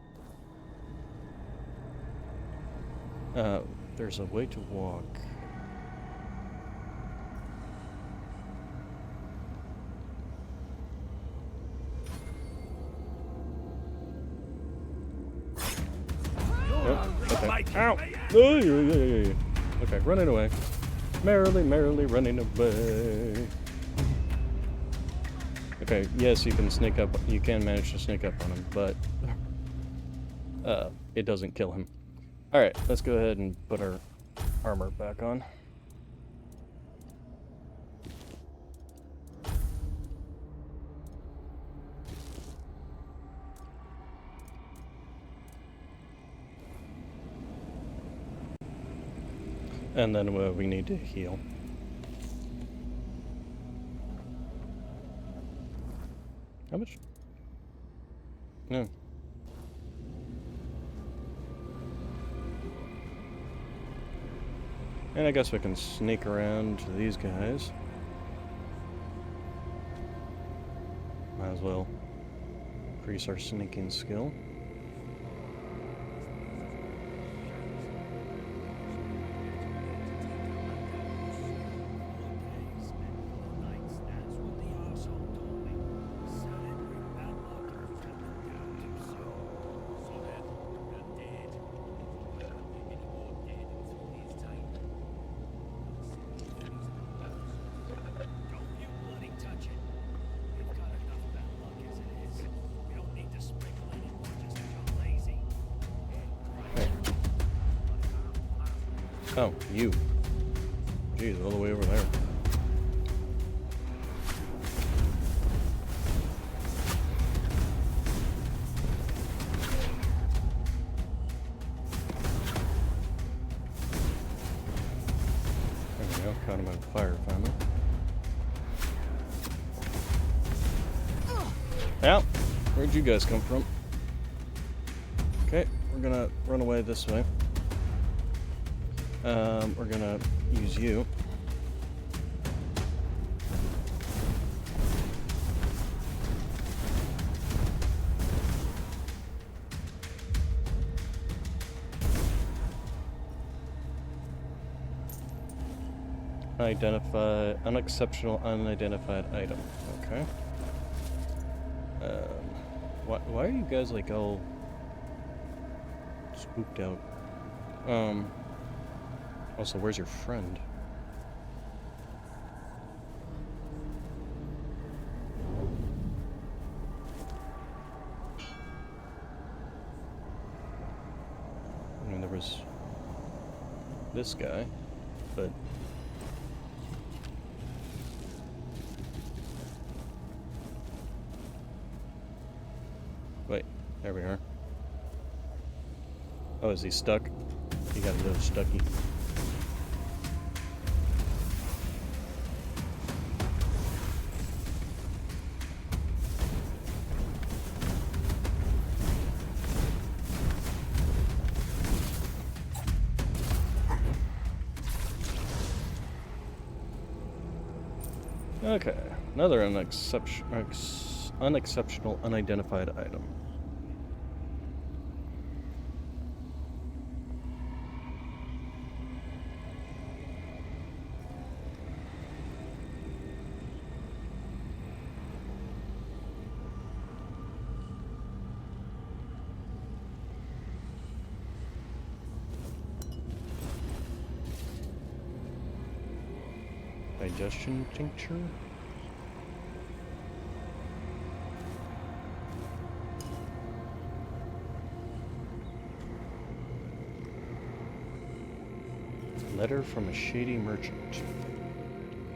There's a way to walk. Nope. Okay. Ow! Okay, running away. Merrily, merrily running away. Okay, yes, you can sneak up. You can manage to sneak up on him, but it doesn't kill him. All right, let's go ahead and put our armor back on. And then we need to heal. How much? No. And I guess we can sneak around to these guys. Might as well increase our sneaking skill. Oh, you. Jeez, all the way over there. There we go, caught him on fire finally. Ow! Where'd you guys come from? Okay, we're gonna run away this way. We're gonna use you. unexceptional unidentified item. Okay. Why are you guys like all spooked out? Also, where's your friend? I mean, there was this guy, but wait, there we are. Oh, is he stuck? He got a little stucky. Okay, another unexceptional unidentified item. Digestion tincture? Letter from a shady merchant.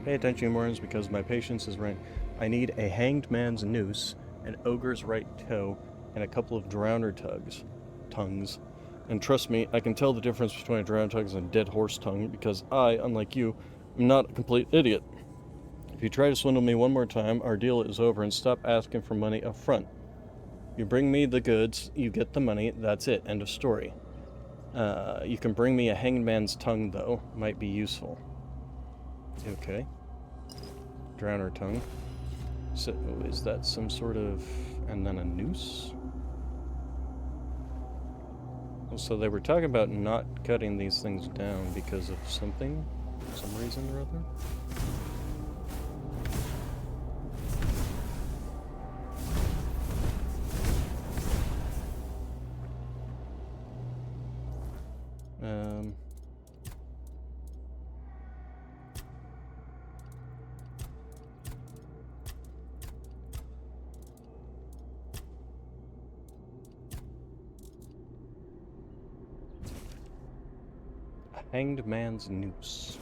Pay attention, Morons, because my patience is running. I need a hanged man's noose, an ogre's right toe, and a couple of drowner tongues. And trust me, I can tell the difference between a drowner tongue and a dead horse tongue, because I, unlike you, am not a complete idiot. If you try to swindle me one more time, our deal is over, and stop asking for money up front. You bring me the goods, you get the money, that's it, end of story. You can bring me a hanged man's tongue, though. Might be useful. Okay. Drowner tongue. So, is that some sort of... and then a noose? So they were talking about not cutting these things down because of something? Some reason or other? Hanged man's noose.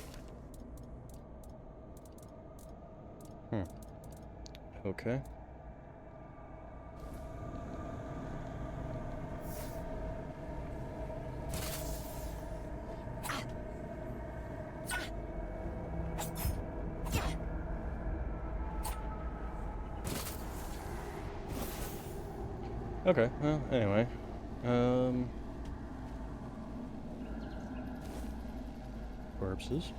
Okay. Okay, well, anyway. Corpses.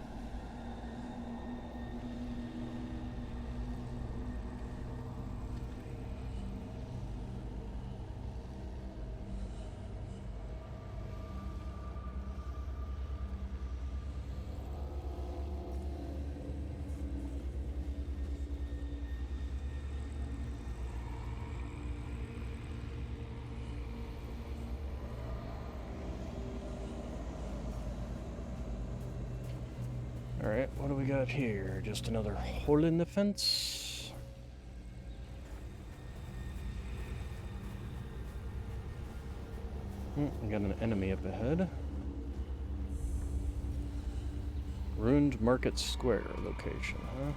Alright, what do we got here? Just another hole in the fence? We got an enemy up ahead. Ruined Market Square location, huh?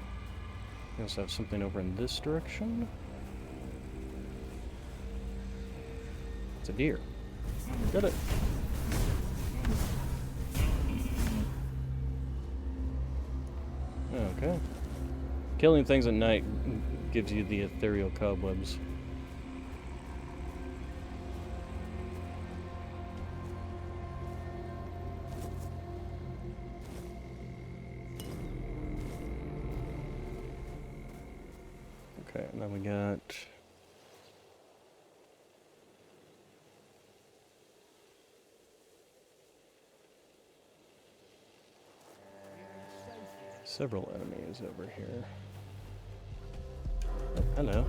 We also have something over in this direction. It's a deer. Got it. Okay. Killing things at night gives you the ethereal cobwebs. Okay, and then we got... Several enemies over here. Oh, hello.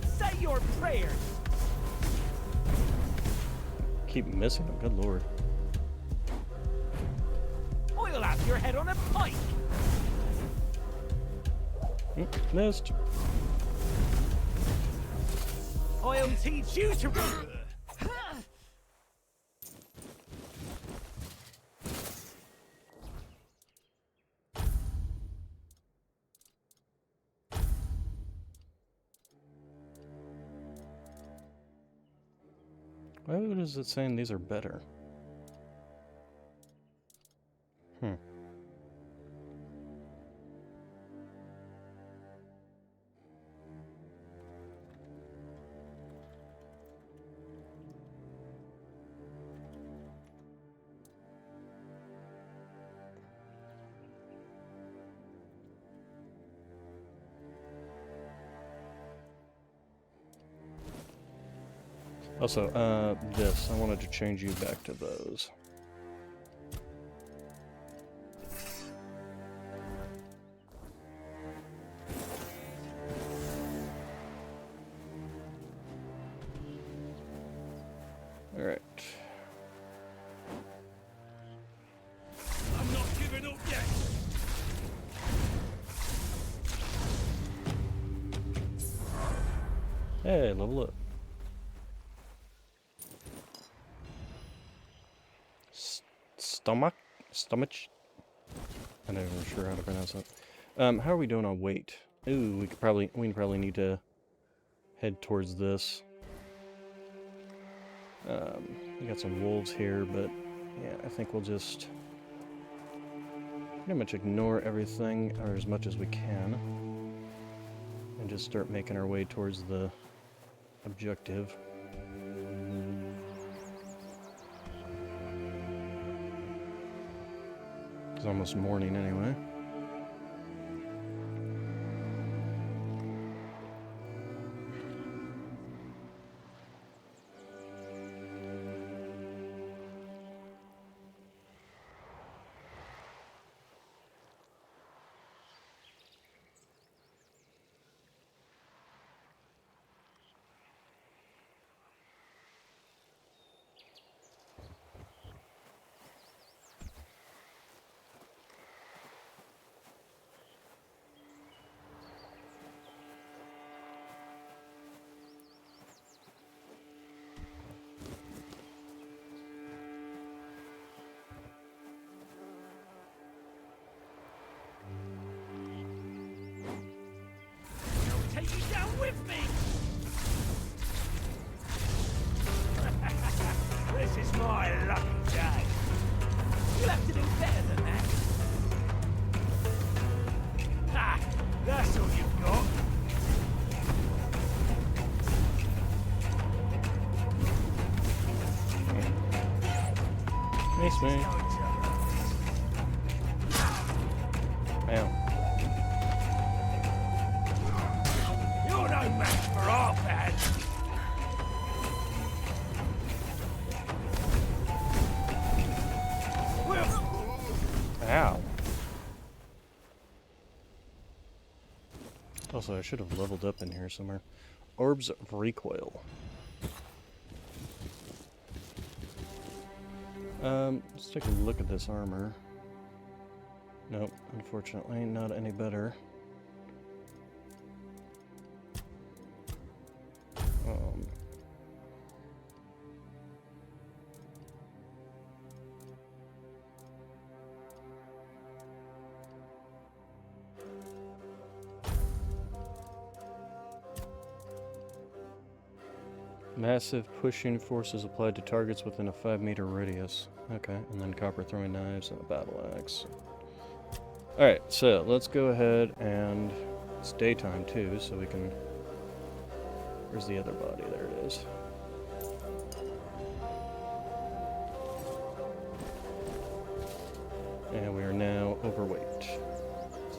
Say your prayers. Keep missing them, good lord. I'll have your head on a pike. Missed. I'll teach you to. Why is it saying these are better? Also, this, I wanted to change you back to those. Alright. I'm not giving up yet. Hey, level up. Stomach? I'm not even sure how to pronounce that. How are we doing on weight? Ooh, we probably need to head towards this. We got some wolves here, but yeah, I think we'll just pretty much ignore everything, or as much as we can, and just start making our way towards the objective. It's almost morning anyway. Take you down with me. This is my lucky day. You'll have to do better than that. Ha! That's all you've got. Nice, man. Ow. You're no match for our bad. Ow. Also, I should have leveled up in here somewhere. Orbs of Recoil. Let's take a look at this armor. Nope, unfortunately, not any better. Massive pushing force is applied to targets within a 5-meter radius. Okay, and then copper throwing knives and a battle axe. Alright, so let's go ahead and... It's daytime too, so we can... Where's the other body? There it is. And we are now overweight.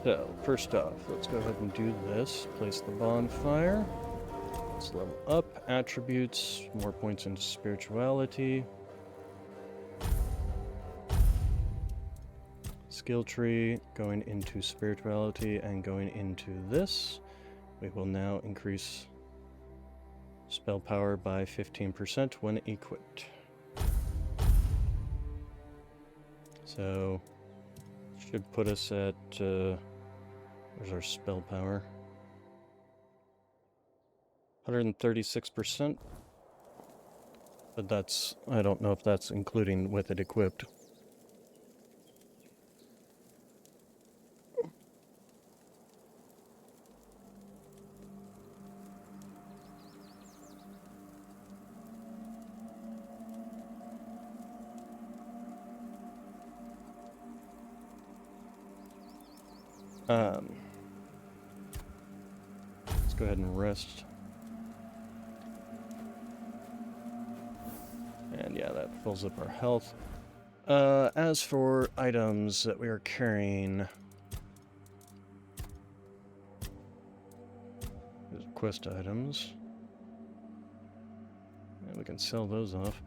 So, first off, let's go ahead and do this. Place the bonfire. Let's level up. Attributes. More points into spirituality. skill tree, going into spirituality, and going into this. We will now increase spell power by 15% when equipped. So, should put us at, where's our spell power? 136%. But that's, I don't know if that's including with it equipped. Let's go ahead and rest. And yeah, that fills up our health. As for items that we are carrying, there's quest items. And we can sell those off.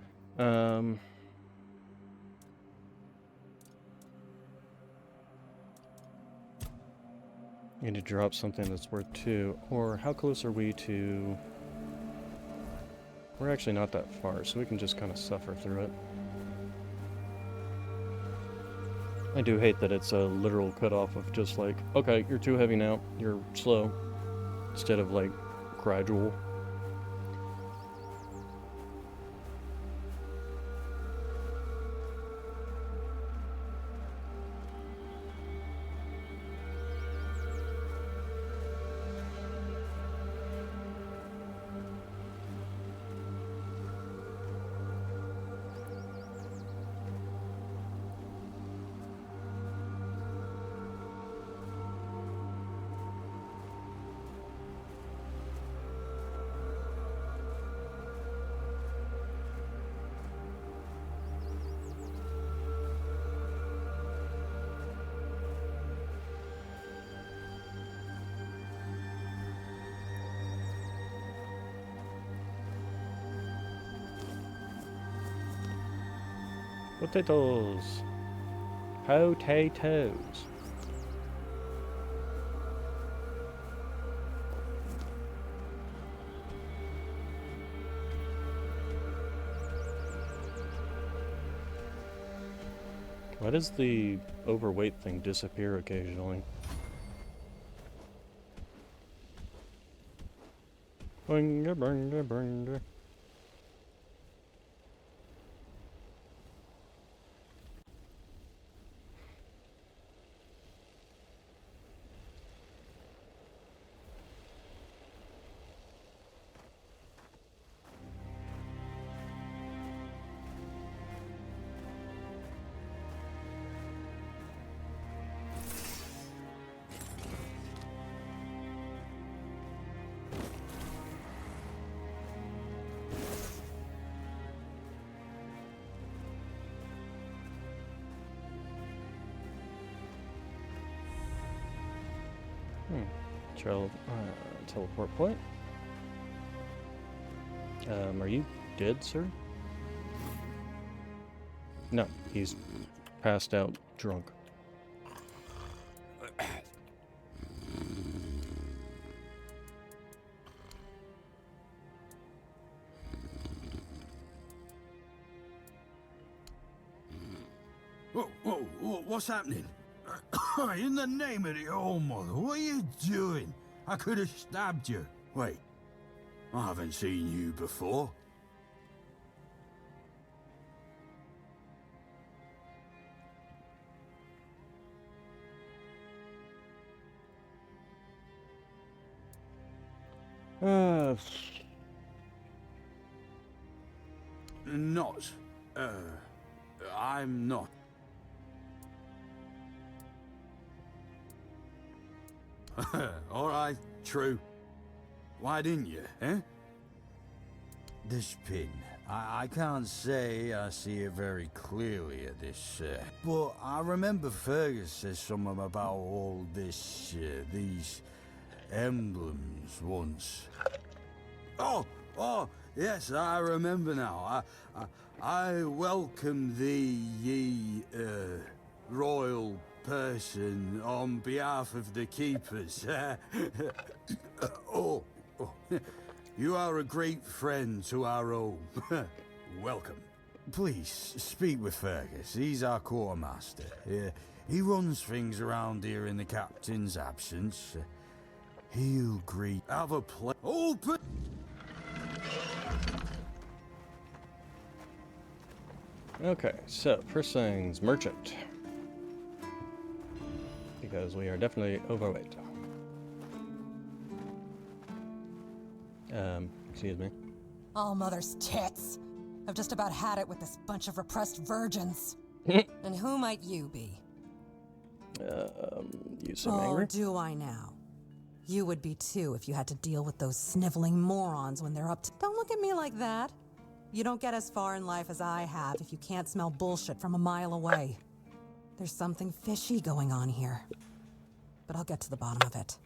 Need to drop something that's worth 2. Or how close are we to... We're actually not that far, so we can just kind of suffer through it. I do hate that it's a literal cutoff of just like, okay, you're too heavy now, you're slow, instead of like gradual. Potatoes. Potatoes. Why does the overweight thing disappear occasionally? Bunga, bunga, bunga. Teleport point. Are you dead, sir? No, he's passed out drunk. Whoa, what's happening? In the name of the Old Mother, what are you doing? I could have stabbed you. Wait, I haven't seen you before. Not. I'm not. All right, true. Why didn't you, eh? This pin. I can't say I see it very clearly at this, but I remember Fergus said something about all this, these emblems once. Oh, yes, I remember now. I welcome thee, ye, royal person on behalf of the keepers. Oh, you are a great friend to our home. Welcome. Please, speak with Fergus. He's our quartermaster. He runs things around here in the captain's absence. He'll greet... Have a play... Open... Okay, so first things, merchant. Because we are definitely overweight. Excuse me. Oh, mother's tits. I've just about had it with this bunch of repressed virgins. And who might you be? You seem angry? Oh, do I now? You would be too if you had to deal with those sniveling morons when they're up to... Don't look at me like that. You don't get as far in life as I have if you can't smell bullshit from a mile away. There's something fishy going on here. But I'll get to the bottom of it.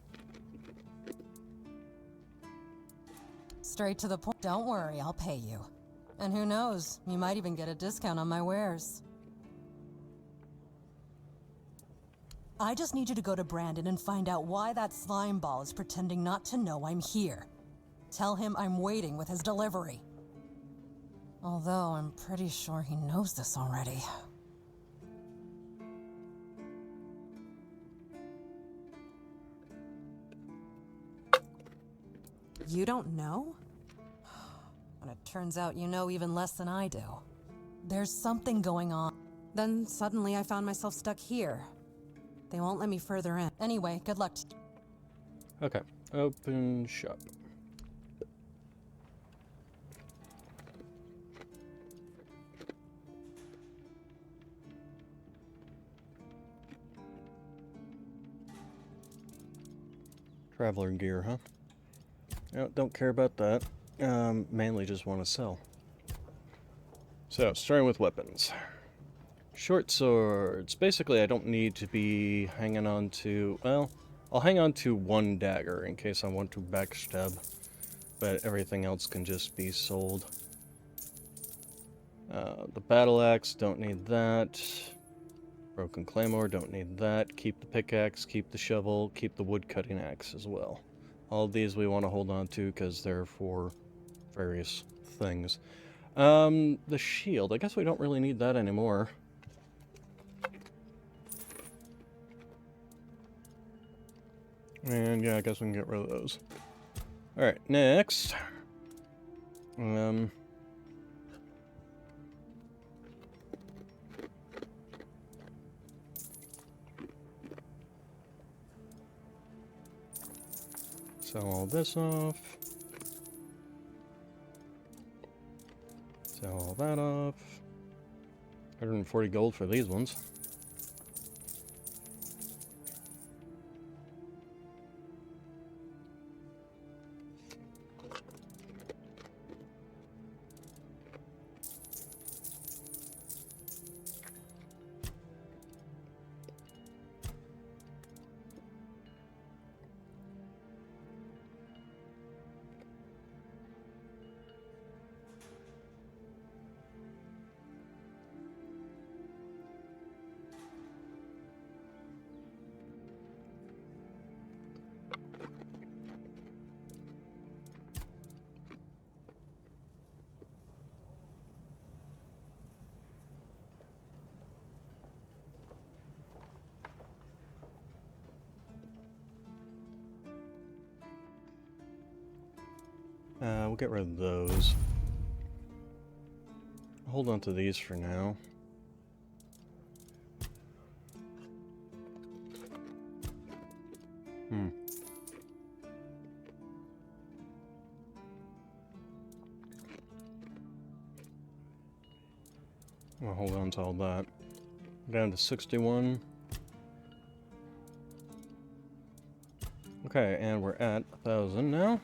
Straight to the point. Don't worry, I'll pay you. And who knows, you might even get a discount on my wares. I just need you to go to Brandon and find out why that slime ball is pretending not to know I'm here. Tell him I'm waiting with his delivery. Although I'm pretty sure he knows this already. You don't know? But it turns out you know even less than I do. There's something going on. Then suddenly I found myself stuck here. They won't let me further in. Anyway, good luck. Okay, open shop. Traveler gear, huh? No, don't care about that. Mainly just want to sell. So, starting with weapons. Short swords. Basically, I don't need to be hanging on to... Well, I'll hang on to one dagger in case I want to backstab. But everything else can just be sold. The battle axe, don't need that. Broken claymore, don't need that. Keep the pickaxe, keep the shovel, keep the wood cutting axe as well. All of these we want to hold on to because they're for various things. The shield, I guess we don't really need that anymore. And yeah, I guess we can get rid of those. Alright, next. Sell all this off. Sell all that off. 140 gold for these ones. We'll get rid of those. Hold on to these for now. I'll hold on to all that. Down to 61. Okay, and we're at 1,000 now.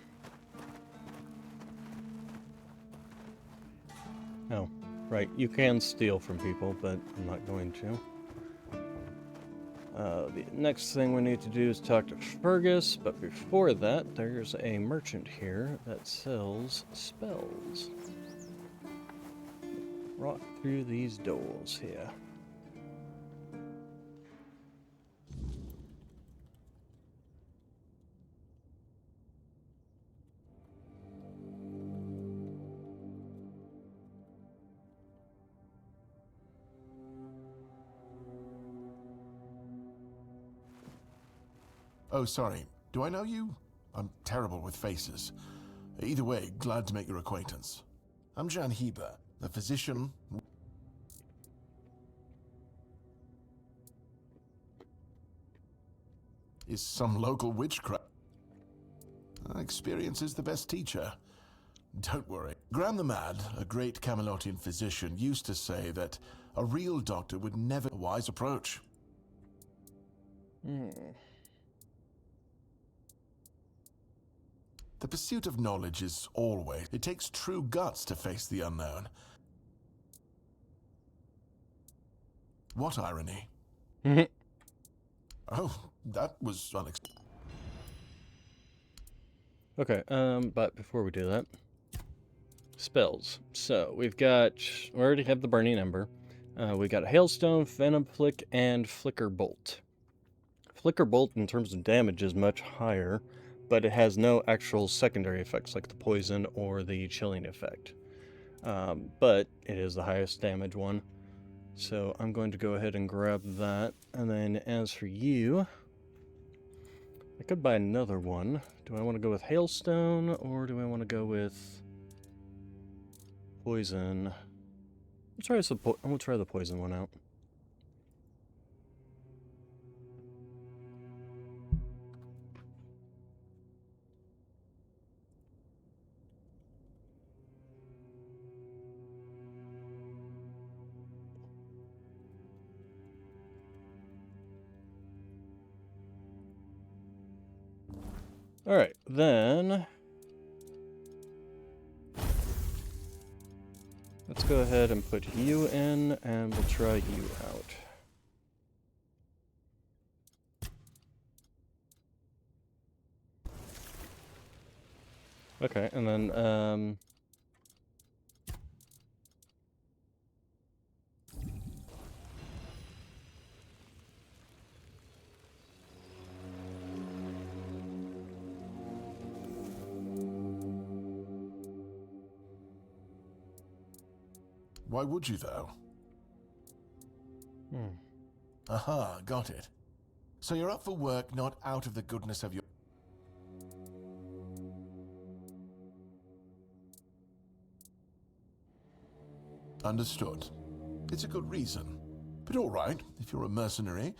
Oh, right, you can steal from people, but I'm not going to. The next thing we need to do is talk to Fergus, but before that, there's a merchant here that sells spells. Right through these doors here. Oh, sorry. Do I know you? I'm terrible with faces. Either way, glad to make your acquaintance. I'm Jan Heber, a physician. Is some local witchcraft. Experience is the best teacher. Don't worry. Graham the Mad, a great Camelotian physician, used to say that a real doctor would never a wise approach. The pursuit of knowledge is always. It takes true guts to face the unknown. What irony? Oh, that was unexpected. Okay, but before we do that, spells. So we already have the Burning Ember. We got Hailstone, Venom Flick, and Flicker Bolt. Flicker Bolt in terms of damage is much higher, but it has no actual secondary effects like the poison or the chilling effect. But it is the highest damage one. So I'm going to go ahead and grab that. And then as for you, I could buy another one. Do I want to go with Hailstone or do I want to go with poison? We'll try the poison one out. Alright, then let's go ahead and put you in, and we'll try you out. Okay, and then, Why would you, though? Aha, got it. So you're up for work, not out of the goodness of your... Understood. It's a good reason. But all right, if you're a mercenary,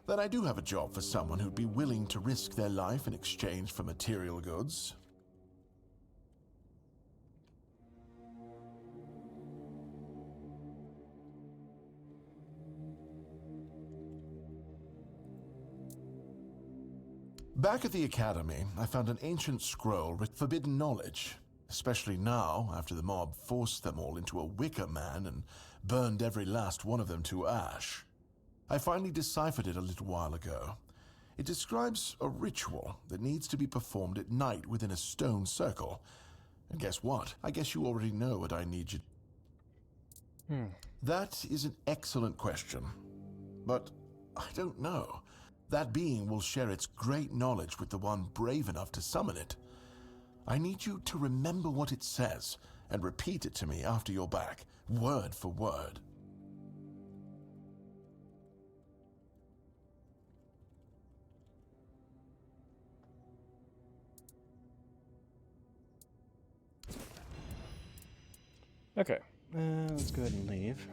then I do have a job for someone who'd be willing to risk their life in exchange for material goods. Back at the Academy, I found an ancient scroll with forbidden knowledge, especially now after the mob forced them all into a wicker man and burned every last one of them to ash. I finally deciphered it a little while ago. It describes a ritual that needs to be performed at night within a stone circle. And guess what? I guess you already know what I need you... That is an excellent question. But I don't know. That being will share its great knowledge with the one brave enough to summon it. I need you to remember what it says and repeat it to me after you're back, word for word. okay, let's go ahead and leave.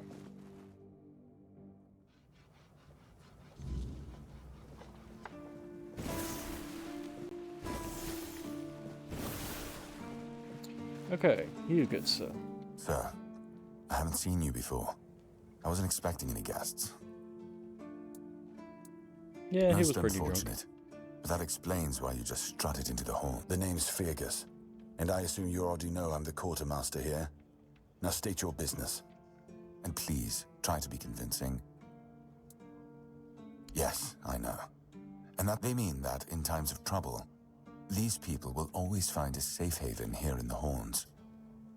Okay, you good sir. Sir, I haven't seen you before. I wasn't expecting any guests. Yeah, he was Most pretty drunk. unfortunate, but that explains why you just strutted into the hall. The name's Fergus, and I assume you already know I'm the quartermaster here. Now state your business, and please try to be convincing. Yes, I know. And that they mean that in times of trouble, these people will always find a safe haven here in the Horns.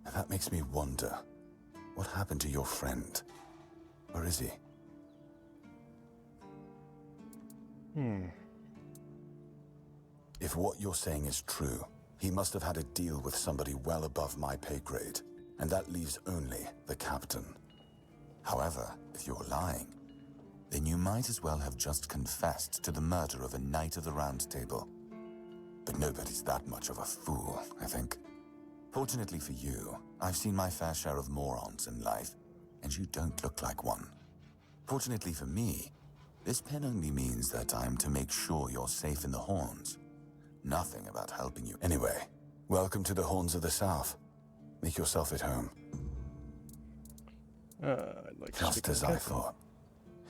And that makes me wonder, what happened to your friend? Where is he? If what you're saying is true, he must have had a deal with somebody well above my pay grade, and that leaves only the captain. However, if you're lying, then you might as well have just confessed to the murder of a Knight of the Round Table. But nobody's that much of a fool, I think. Fortunately for you, I've seen my fair share of morons in life, and you don't look like one. Fortunately for me, this pen only means that I'm to make sure you're safe in the Horns. Nothing about helping you. Anyway, welcome to the Horns of the South. Make yourself at home. I'd like to Just speak to as the I captain. thought.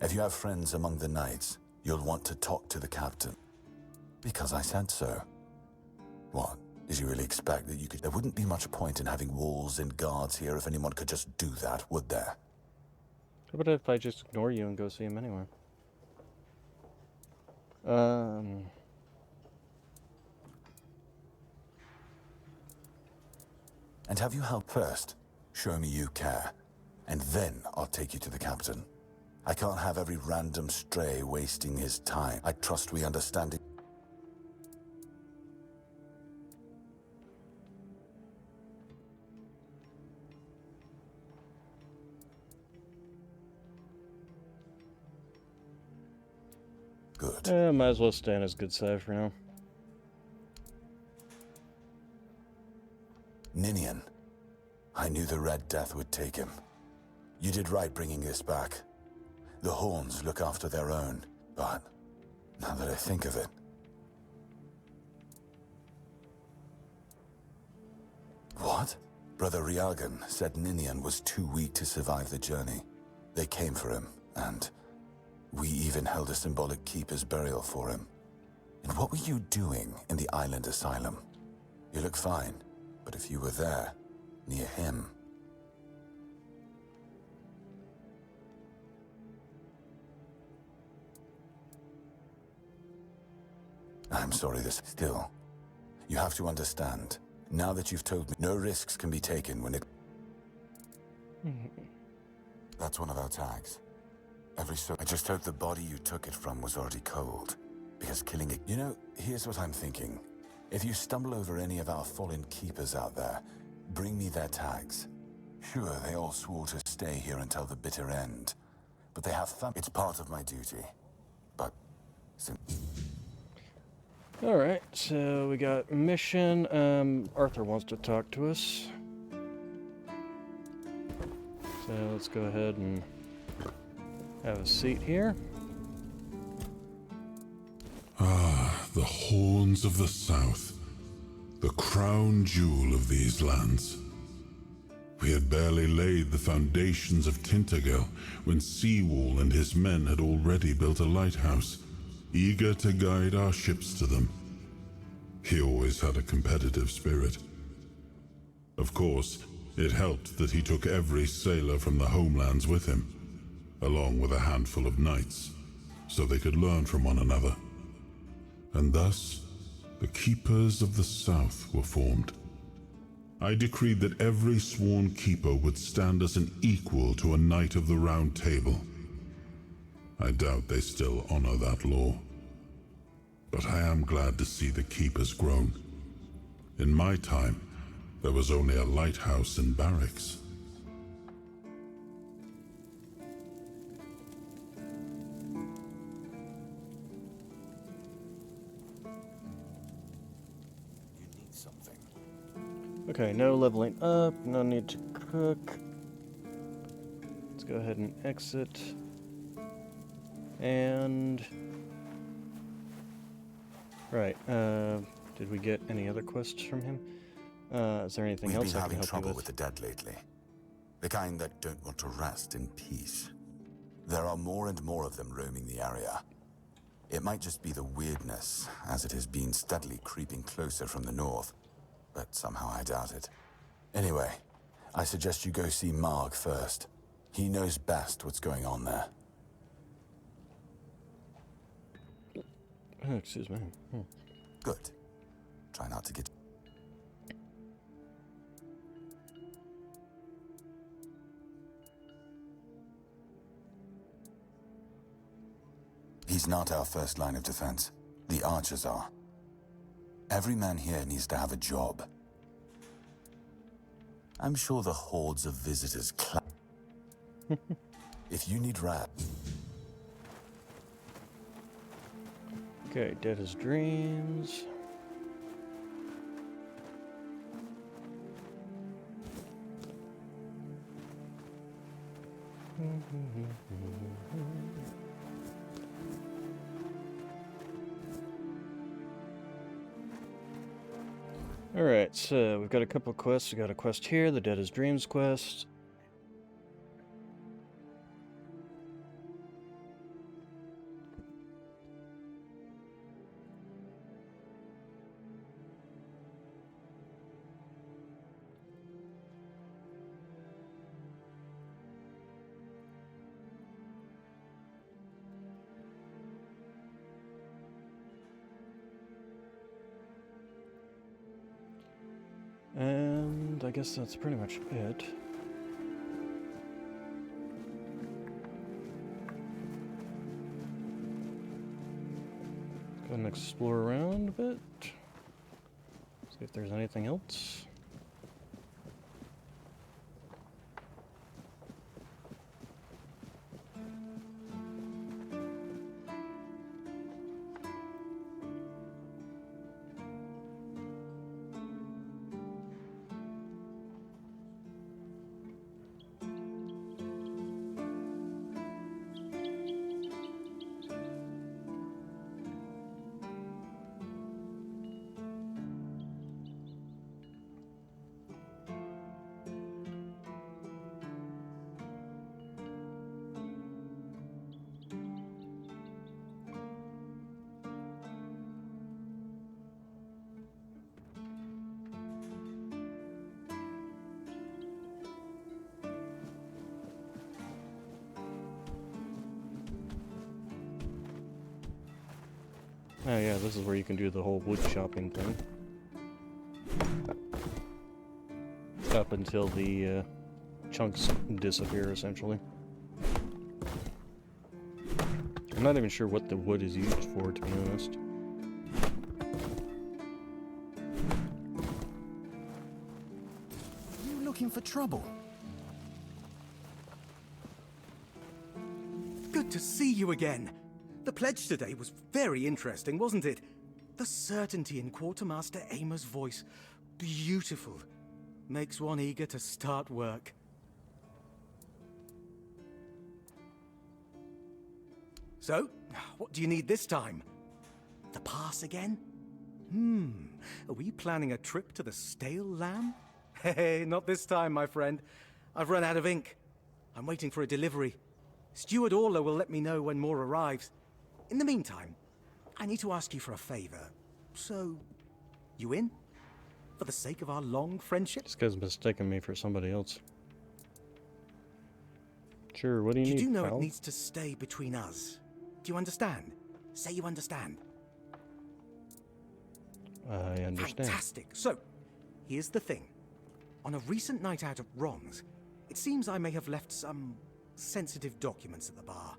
If you have friends among the knights, you'll want to talk to the captain. Because I said so. What? Did you really expect that you could... There wouldn't be much point in having walls and guards here if anyone could just do that, would there? How about if I just ignore you and go see him anyway? And have you helped first? Show me you care. And then I'll take you to the captain. I can't have every random stray wasting his time. I trust we understand it. Good. Might as well stay on his good side for now. Ninian. I knew the Red Death would take him. You did right bringing this back. The Horns look after their own, but now that I think of it... What? Brother Riagan said Ninian was too weak to survive the journey. They came for him, and we even held a symbolic keeper's burial for him. And what were you doing in the island asylum? You look fine, but if you were there, near him... I'm sorry, this... Still, you have to understand. Now that you've told me, no risks can be taken when it... That's one of our tags. I just hope the body you took it from was already cold. Because killing it... You know, here's what I'm thinking. If you stumble over any of our fallen keepers out there, bring me their tags. Sure, they all swore to stay here until the bitter end. But they have fun. It's part of my duty. But... Alright, so we got mission. Arthur wants to talk to us. So let's go ahead and have a seat here. Ah, the Horns of the South. The crown jewel of these lands. We had barely laid the foundations of Tainted Grail when Seawall and his men had already built a lighthouse, eager to guide our ships to them. He always had a competitive spirit. Of course, it helped that he took every sailor from the homelands with him, along with a handful of knights, so they could learn from one another. And thus, the Keepers of the South were formed. I decreed that every sworn keeper would stand as an equal to a Knight of the Round Table. I doubt they still honor that law. But I am glad to see the keepers grown. In my time, there was only a lighthouse and barracks. You need something. Okay, no leveling up, no need to cook. Let's go ahead and exit. And... Right, did we get any other quests from him? Is there anything else I can help you with? We've been having trouble with the dead lately. The kind that don't want to rest in peace. There are more and more of them roaming the area. It might just be the weirdness, as it has been steadily creeping closer from the north. But somehow I doubt it. Anyway, I suggest you go see Marg first. He knows best what's going on there. Oh, excuse me. Good. Try not to get... He's not our first line of defense. The archers are. Every man here needs to have a job. I'm sure the hordes of visitors If you need rats... Okay, dead as dreams. Alright, so we've got a couple of quests. We got a quest here, the Dead as Dreams quest. And I guess that's pretty much it. Go and explore around a bit. See if there's anything else. Oh yeah, this is where you can do the whole wood chopping thing. Up until the chunks disappear, essentially. I'm not even sure what the wood is used for, to be honest. You looking for trouble? Good to see you again. The pledge today was very interesting, wasn't it? The certainty in Quartermaster Aymer's voice. Beautiful. Makes one eager to start work. So, what do you need this time? The pass again? Are we planning a trip to the Stale Lamb? Hey, not this time, my friend. I've run out of ink. I'm waiting for a delivery. Steward Orla will let me know when more arrives. In the meantime, I need to ask you for a favor. So, you in? For the sake of our long friendship? This guy's mistaken me for somebody else. Sure, what do you need, You do know pal? it needs to stay between us. Do you understand? Say you understand. I understand. Fantastic. So, here's the thing. On a recent night out at Ron's, it seems I may have left some sensitive documents at the bar.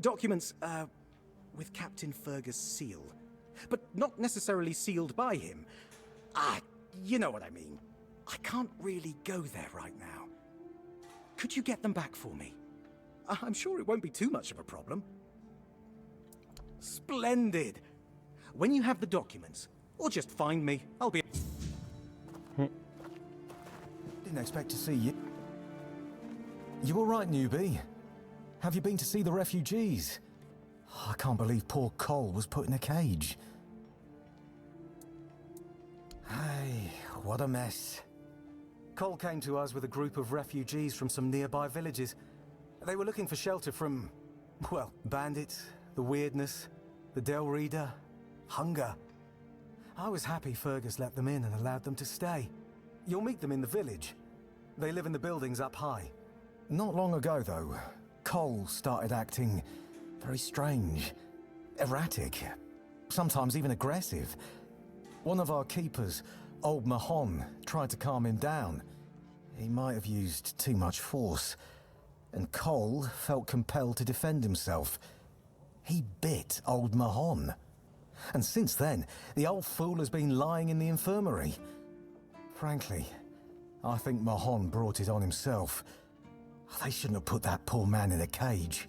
Documents, with Captain Fergus' seal. But not necessarily sealed by him. You know what I mean. I can't really go there right now. Could you get them back for me? I'm sure it won't be too much of a problem. Splendid. When you have the documents, or just find me, I'll be... Didn't expect to see you. You all right, newbie? Have you been to see the refugees? I can't believe poor Cole was put in a cage. Hey, what a mess. Cole came to us with a group of refugees from some nearby villages. They were looking for shelter from, well, bandits, the weirdness, the Del Reader, hunger. I was happy Fergus let them in and allowed them to stay. You'll meet them in the village. They live in the buildings up high. Not long ago, though, Cole started acting very strange, erratic, sometimes even aggressive. One of our keepers, Old Mahon, tried to calm him down. He might have used too much force, and Cole felt compelled to defend himself. He bit Old Mahon. And since then, the old fool has been lying in the infirmary. Frankly, I think Mahon brought it on himself. They shouldn't have put that poor man in a cage.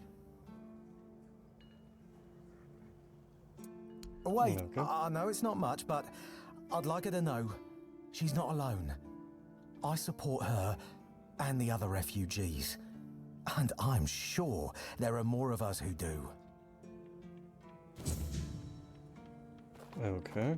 Wait, Okay. I know it's not much, but I'd like her to know she's not alone. I support her and the other refugees. And I'm sure there are more of us who do. Okay.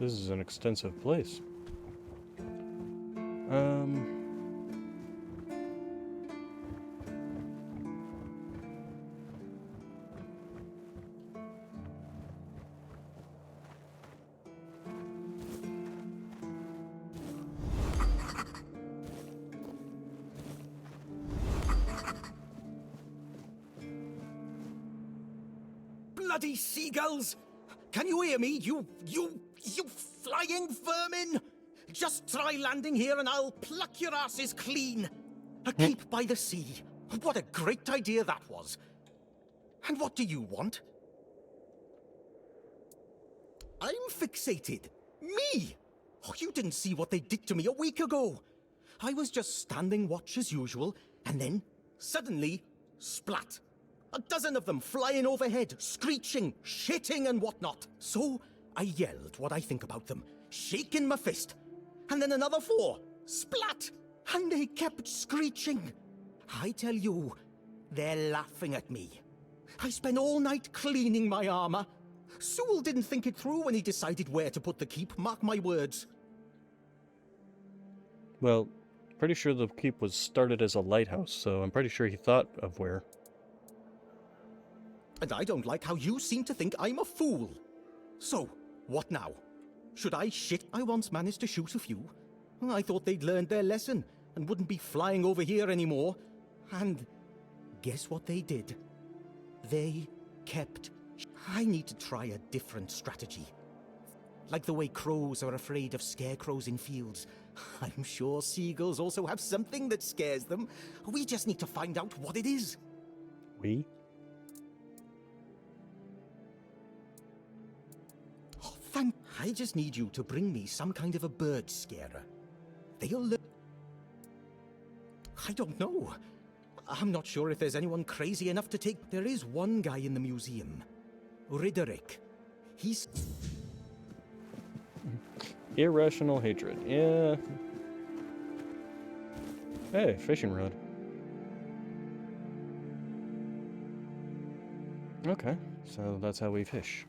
This is an extensive place. Bloody seagulls! Can you hear me, you flying vermin? Just try landing here and I'll pluck your asses clean. A keep by the sea. What a great idea that was. And what do you want? I'm fixated. Me! Oh, you didn't see what they did to me a week ago. I was just standing watch as usual, and then, suddenly, splat. A dozen of them flying overhead, screeching, shitting and whatnot. So, I yelled what I think about them, shaking my fist. And then another 4, splat! And they kept screeching. I tell you, they're laughing at me. I spent all night cleaning my armor. Sewell didn't think it through when he decided where to put the keep, mark my words. Well, pretty sure the keep was started as a lighthouse, so I'm pretty sure he thought of where. And I don't like how you seem to think I'm a fool. So, what now? Should I shit? I once managed to shoot a few. I thought they'd learned their lesson and wouldn't be flying over here anymore. And guess what they did? They kept... I need to try a different strategy. Like the way crows are afraid of scarecrows in fields. I'm sure seagulls also have something that scares them. We just need to find out what it is. We? I just need you to bring me some kind of a bird scarer. They'll learn. I don't know. I'm not sure if there's anyone crazy enough to take... There is one guy in the museum. Riderick. He's... Irrational hatred. Yeah. Hey, fishing rod. Okay, so that's how we fish.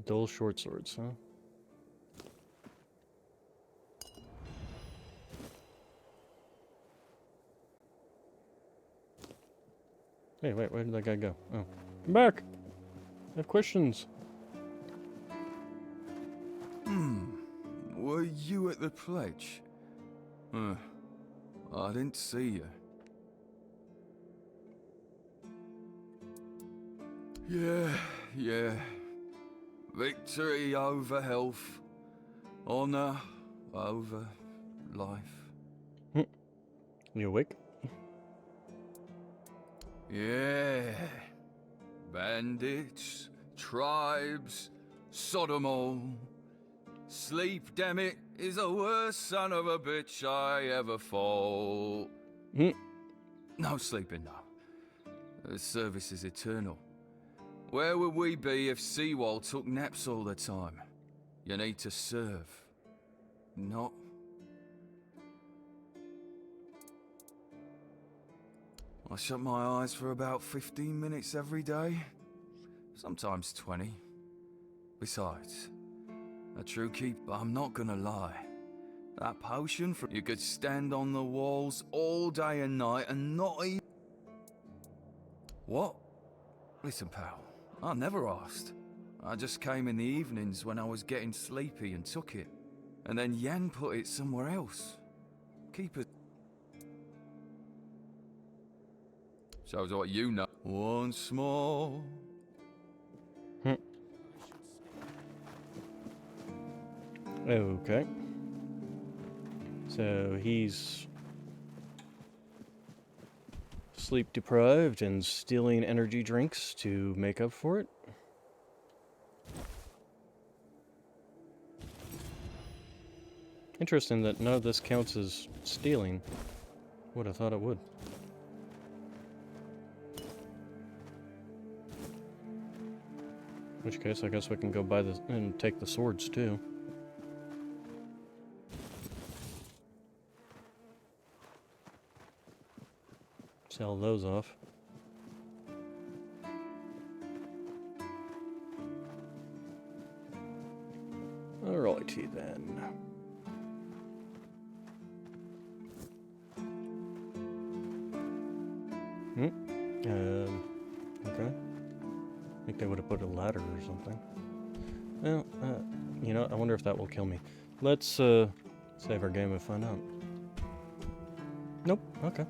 Dull short swords, huh? Hey, wait, where did that guy go? Oh. Come back! I have questions. Were you at the pledge? I didn't see you. Yeah. Victory over health. Honor over life. You awake? Yeah. Bandits, tribes, Sodomol. Sleep, damn it, is the worst son of a bitch I ever fought. No sleeping, no. The service is eternal. Where would we be if Seawall took naps all the time? You need to serve, not... I shut my eyes for about 15 minutes every day. Sometimes 20. Besides, a true keeper, I'm not gonna lie. That potion from... You could stand on the walls all day and night and not even... What? Listen, pal, I never asked. I just came in the evenings when I was getting sleepy and took it. And then Yan put it somewhere else. Keep it. Shows what you know. Once more. Okay. So he's sleep deprived and stealing energy drinks to make up for it. Interesting that none of this counts as stealing. Would have thought it would. In which case, I guess we can go buy the and take the swords too. Sell those off. Alrighty then. Okay. I think they would have put a ladder or something. Well, you know, I wonder if that will kill me. Let's, save our game and find out. Nope, okay.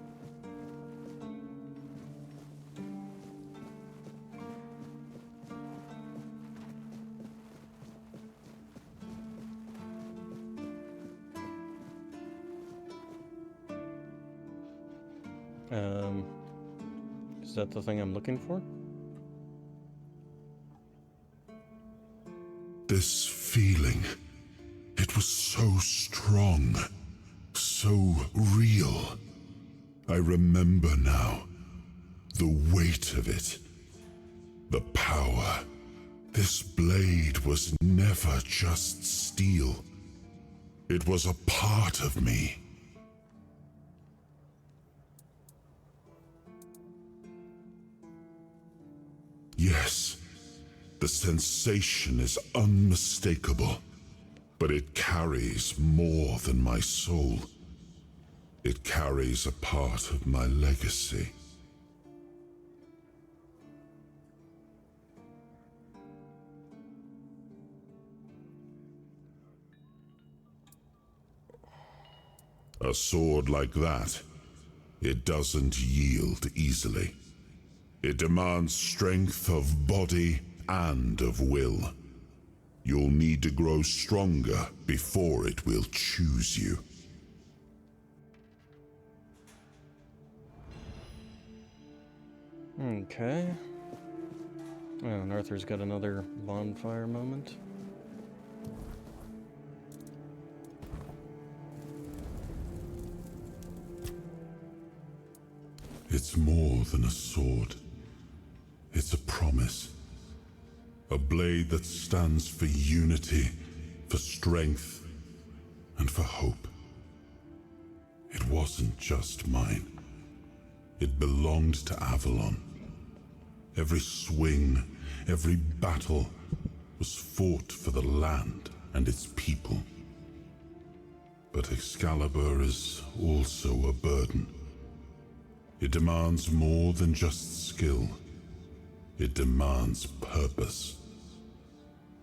Is that the thing I'm looking for? This feeling, it was so strong, so real. I remember now, the weight of it, the power. This blade was never just steel. It was a part of me. Yes, the sensation is unmistakable, but it carries more than my soul. It carries a part of my legacy. A sword like that, it doesn't yield easily. It demands strength of body and of will. You'll need to grow stronger before it will choose you. Okay. Oh, and Arthur's got another bonfire moment. It's more than a sword. It's a promise. A blade that stands for unity, for strength, and for hope. It wasn't just mine. It belonged to Avalon. Every swing, every battle was fought for the land and its people. But Excalibur is also a burden. It demands more than just skill. It demands purpose.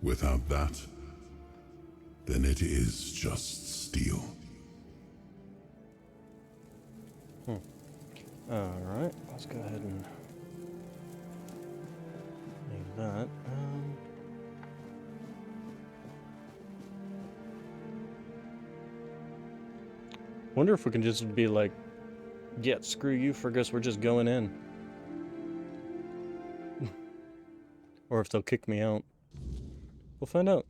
Without that, then it is just steel. Alright, let's go ahead and leave that. Wonder if we can just be like, yeah, screw you, Fergus, we're just going in. Or if they'll kick me out. We'll find out.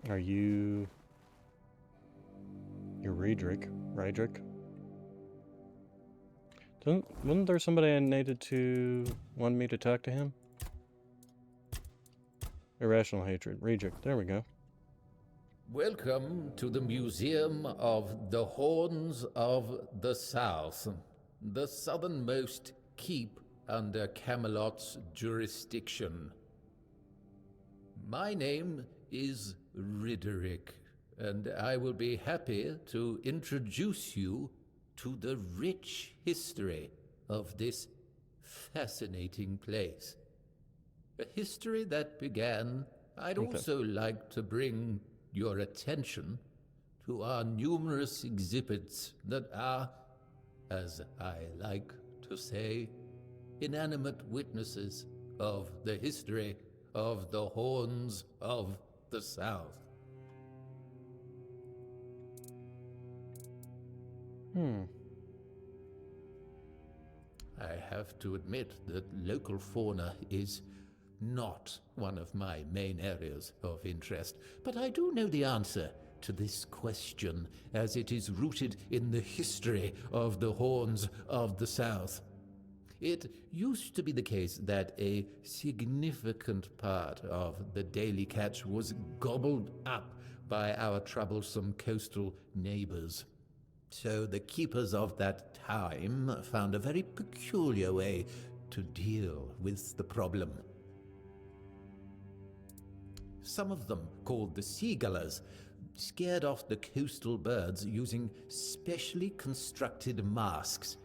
Are you... You're Rydrick? Wasn't there somebody I needed to... want me to talk to him? Irrational hatred. Rydrick. There we go. Welcome to the Museum of the Horns of the South, the southernmost keep under Camelot's jurisdiction. My name is Ridderick, and I will be happy to introduce you to the rich history of this fascinating place. A history that began, I'd also like to bring your attention to our numerous exhibits that are, as I like to say, inanimate witnesses of the history of the Horns of the South. I have to admit that local fauna is not one of my main areas of interest, but I do know the answer to this question, as it is rooted in the history of the Horns of the South. It used to be the case that a significant part of the daily catch was gobbled up by our troublesome coastal neighbors. So the keepers of that time found a very peculiar way to deal with the problem. Some of them, called the seagullers, scared off the coastal birds using specially constructed masks.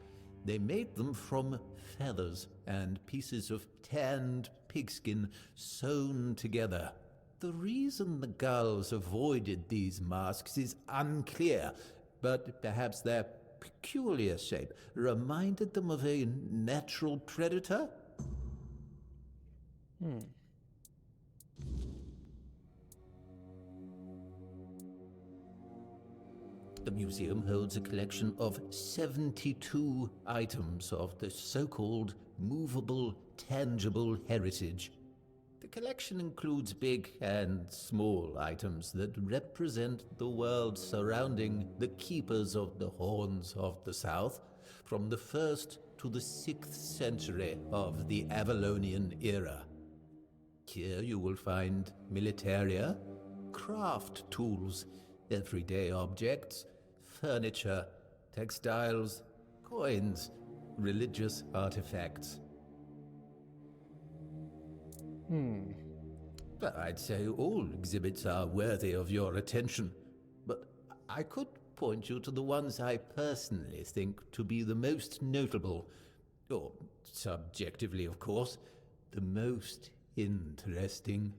They made them from feathers and pieces of tanned pigskin sewn together. The reason the gulls avoided these masks is unclear, but perhaps their peculiar shape reminded them of a natural predator? The museum holds a collection of 72 items of the so-called movable, tangible heritage. The collection includes big and small items that represent the world surrounding the keepers of the Horns of the South, from the 1st to the 6th century of the Avalonian era. Here you will find militaria, craft tools, everyday objects, furniture, textiles, coins, religious artifacts. I'd say all exhibits are worthy of your attention, but I could point you to the ones I personally think to be the most notable, or subjectively, of course, the most interesting.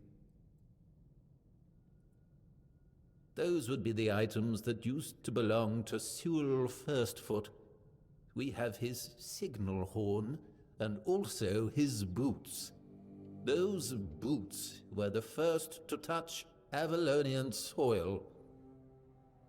Those would be the items that used to belong to Sewell Firstfoot. We have his signal horn, and also his boots. Those boots were the first to touch Avalonian soil.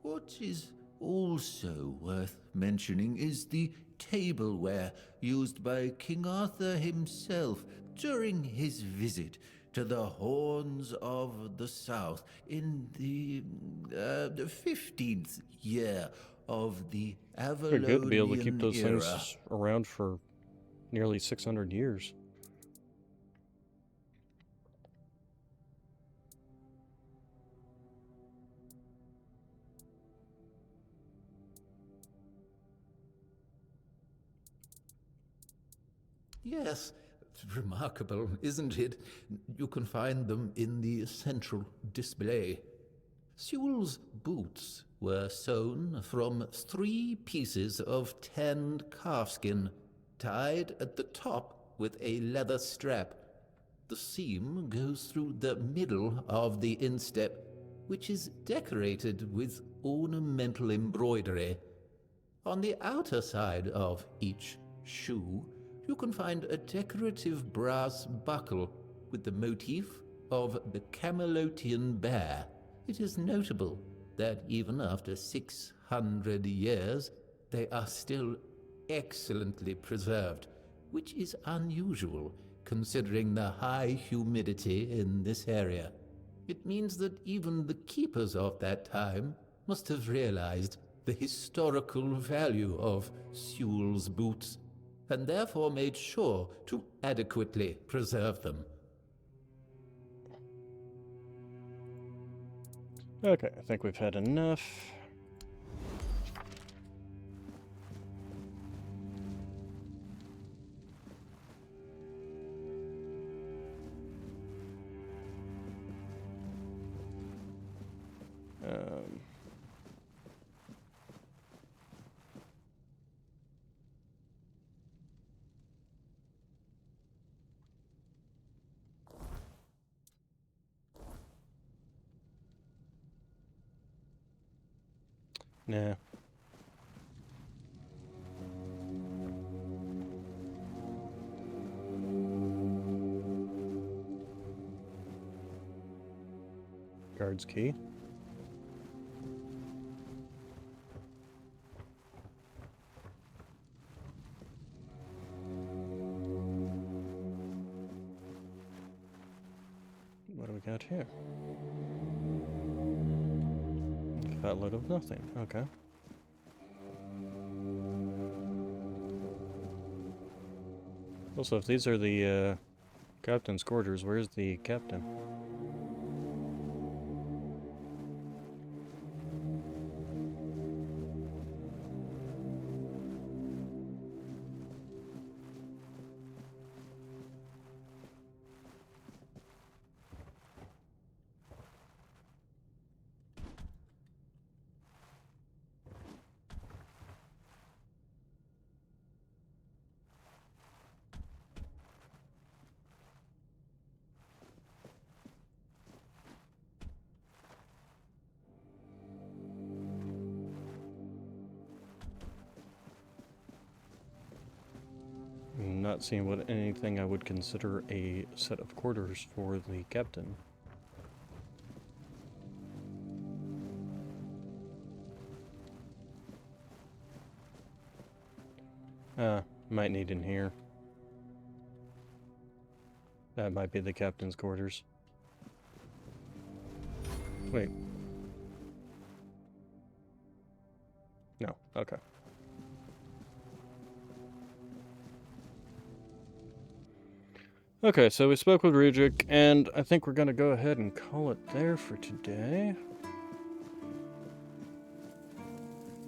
What is also worth mentioning is the tableware used by King Arthur himself during his visit to the Horns of the South in the 15th year of the Avalonian They're good to be able to keep those era. things around for nearly 600 years. Yes, remarkable, isn't it? You can find them in the central display. Sewell's boots were sewn from 3 pieces of tanned calfskin, tied at the top with a leather strap. The seam goes through the middle of the instep, which is decorated with ornamental embroidery. On the outer side of each shoe, you can find a decorative brass buckle with the motif of the Camelotian bear. It is notable that even after 600 years, they are still excellently preserved, which is unusual considering the high humidity in this area. It means that even the keepers of that time must have realized the historical value of Sewell's boots, and therefore made sure to adequately preserve them. Okay, I think we've had enough. Nah. Guard's key. What do we got here? Fat load of nothing. Okay. Also, if these are the captain's quarters, where's the captain? Not seeing what anything I would consider a set of quarters for the captain. Might need in here. That might be the captain's quarters. Wait. No, okay. Okay, so we spoke with Rujik, and I think we're gonna go ahead and call it there for today.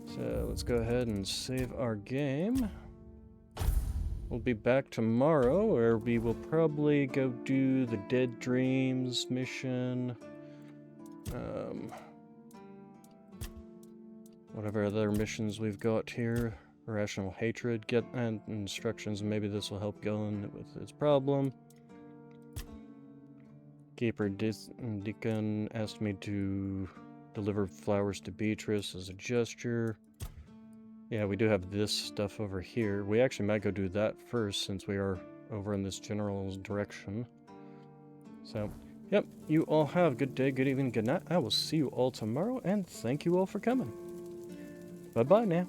So let's go ahead and save our game. We'll be back tomorrow, where we will probably go do the Dead Dreams mission. Whatever other missions we've got here. Irrational Hatred, get and instructions, maybe this will help Gillen with his problem. Keeper Deacon asked me to deliver flowers to Beatrice as a gesture. Yeah, we do have this stuff over here. We actually might go do that first, since we are over in this general direction. So, yep, you all have a good day, good evening, good night. I will see you all tomorrow, and thank you all for coming. Bye-bye now.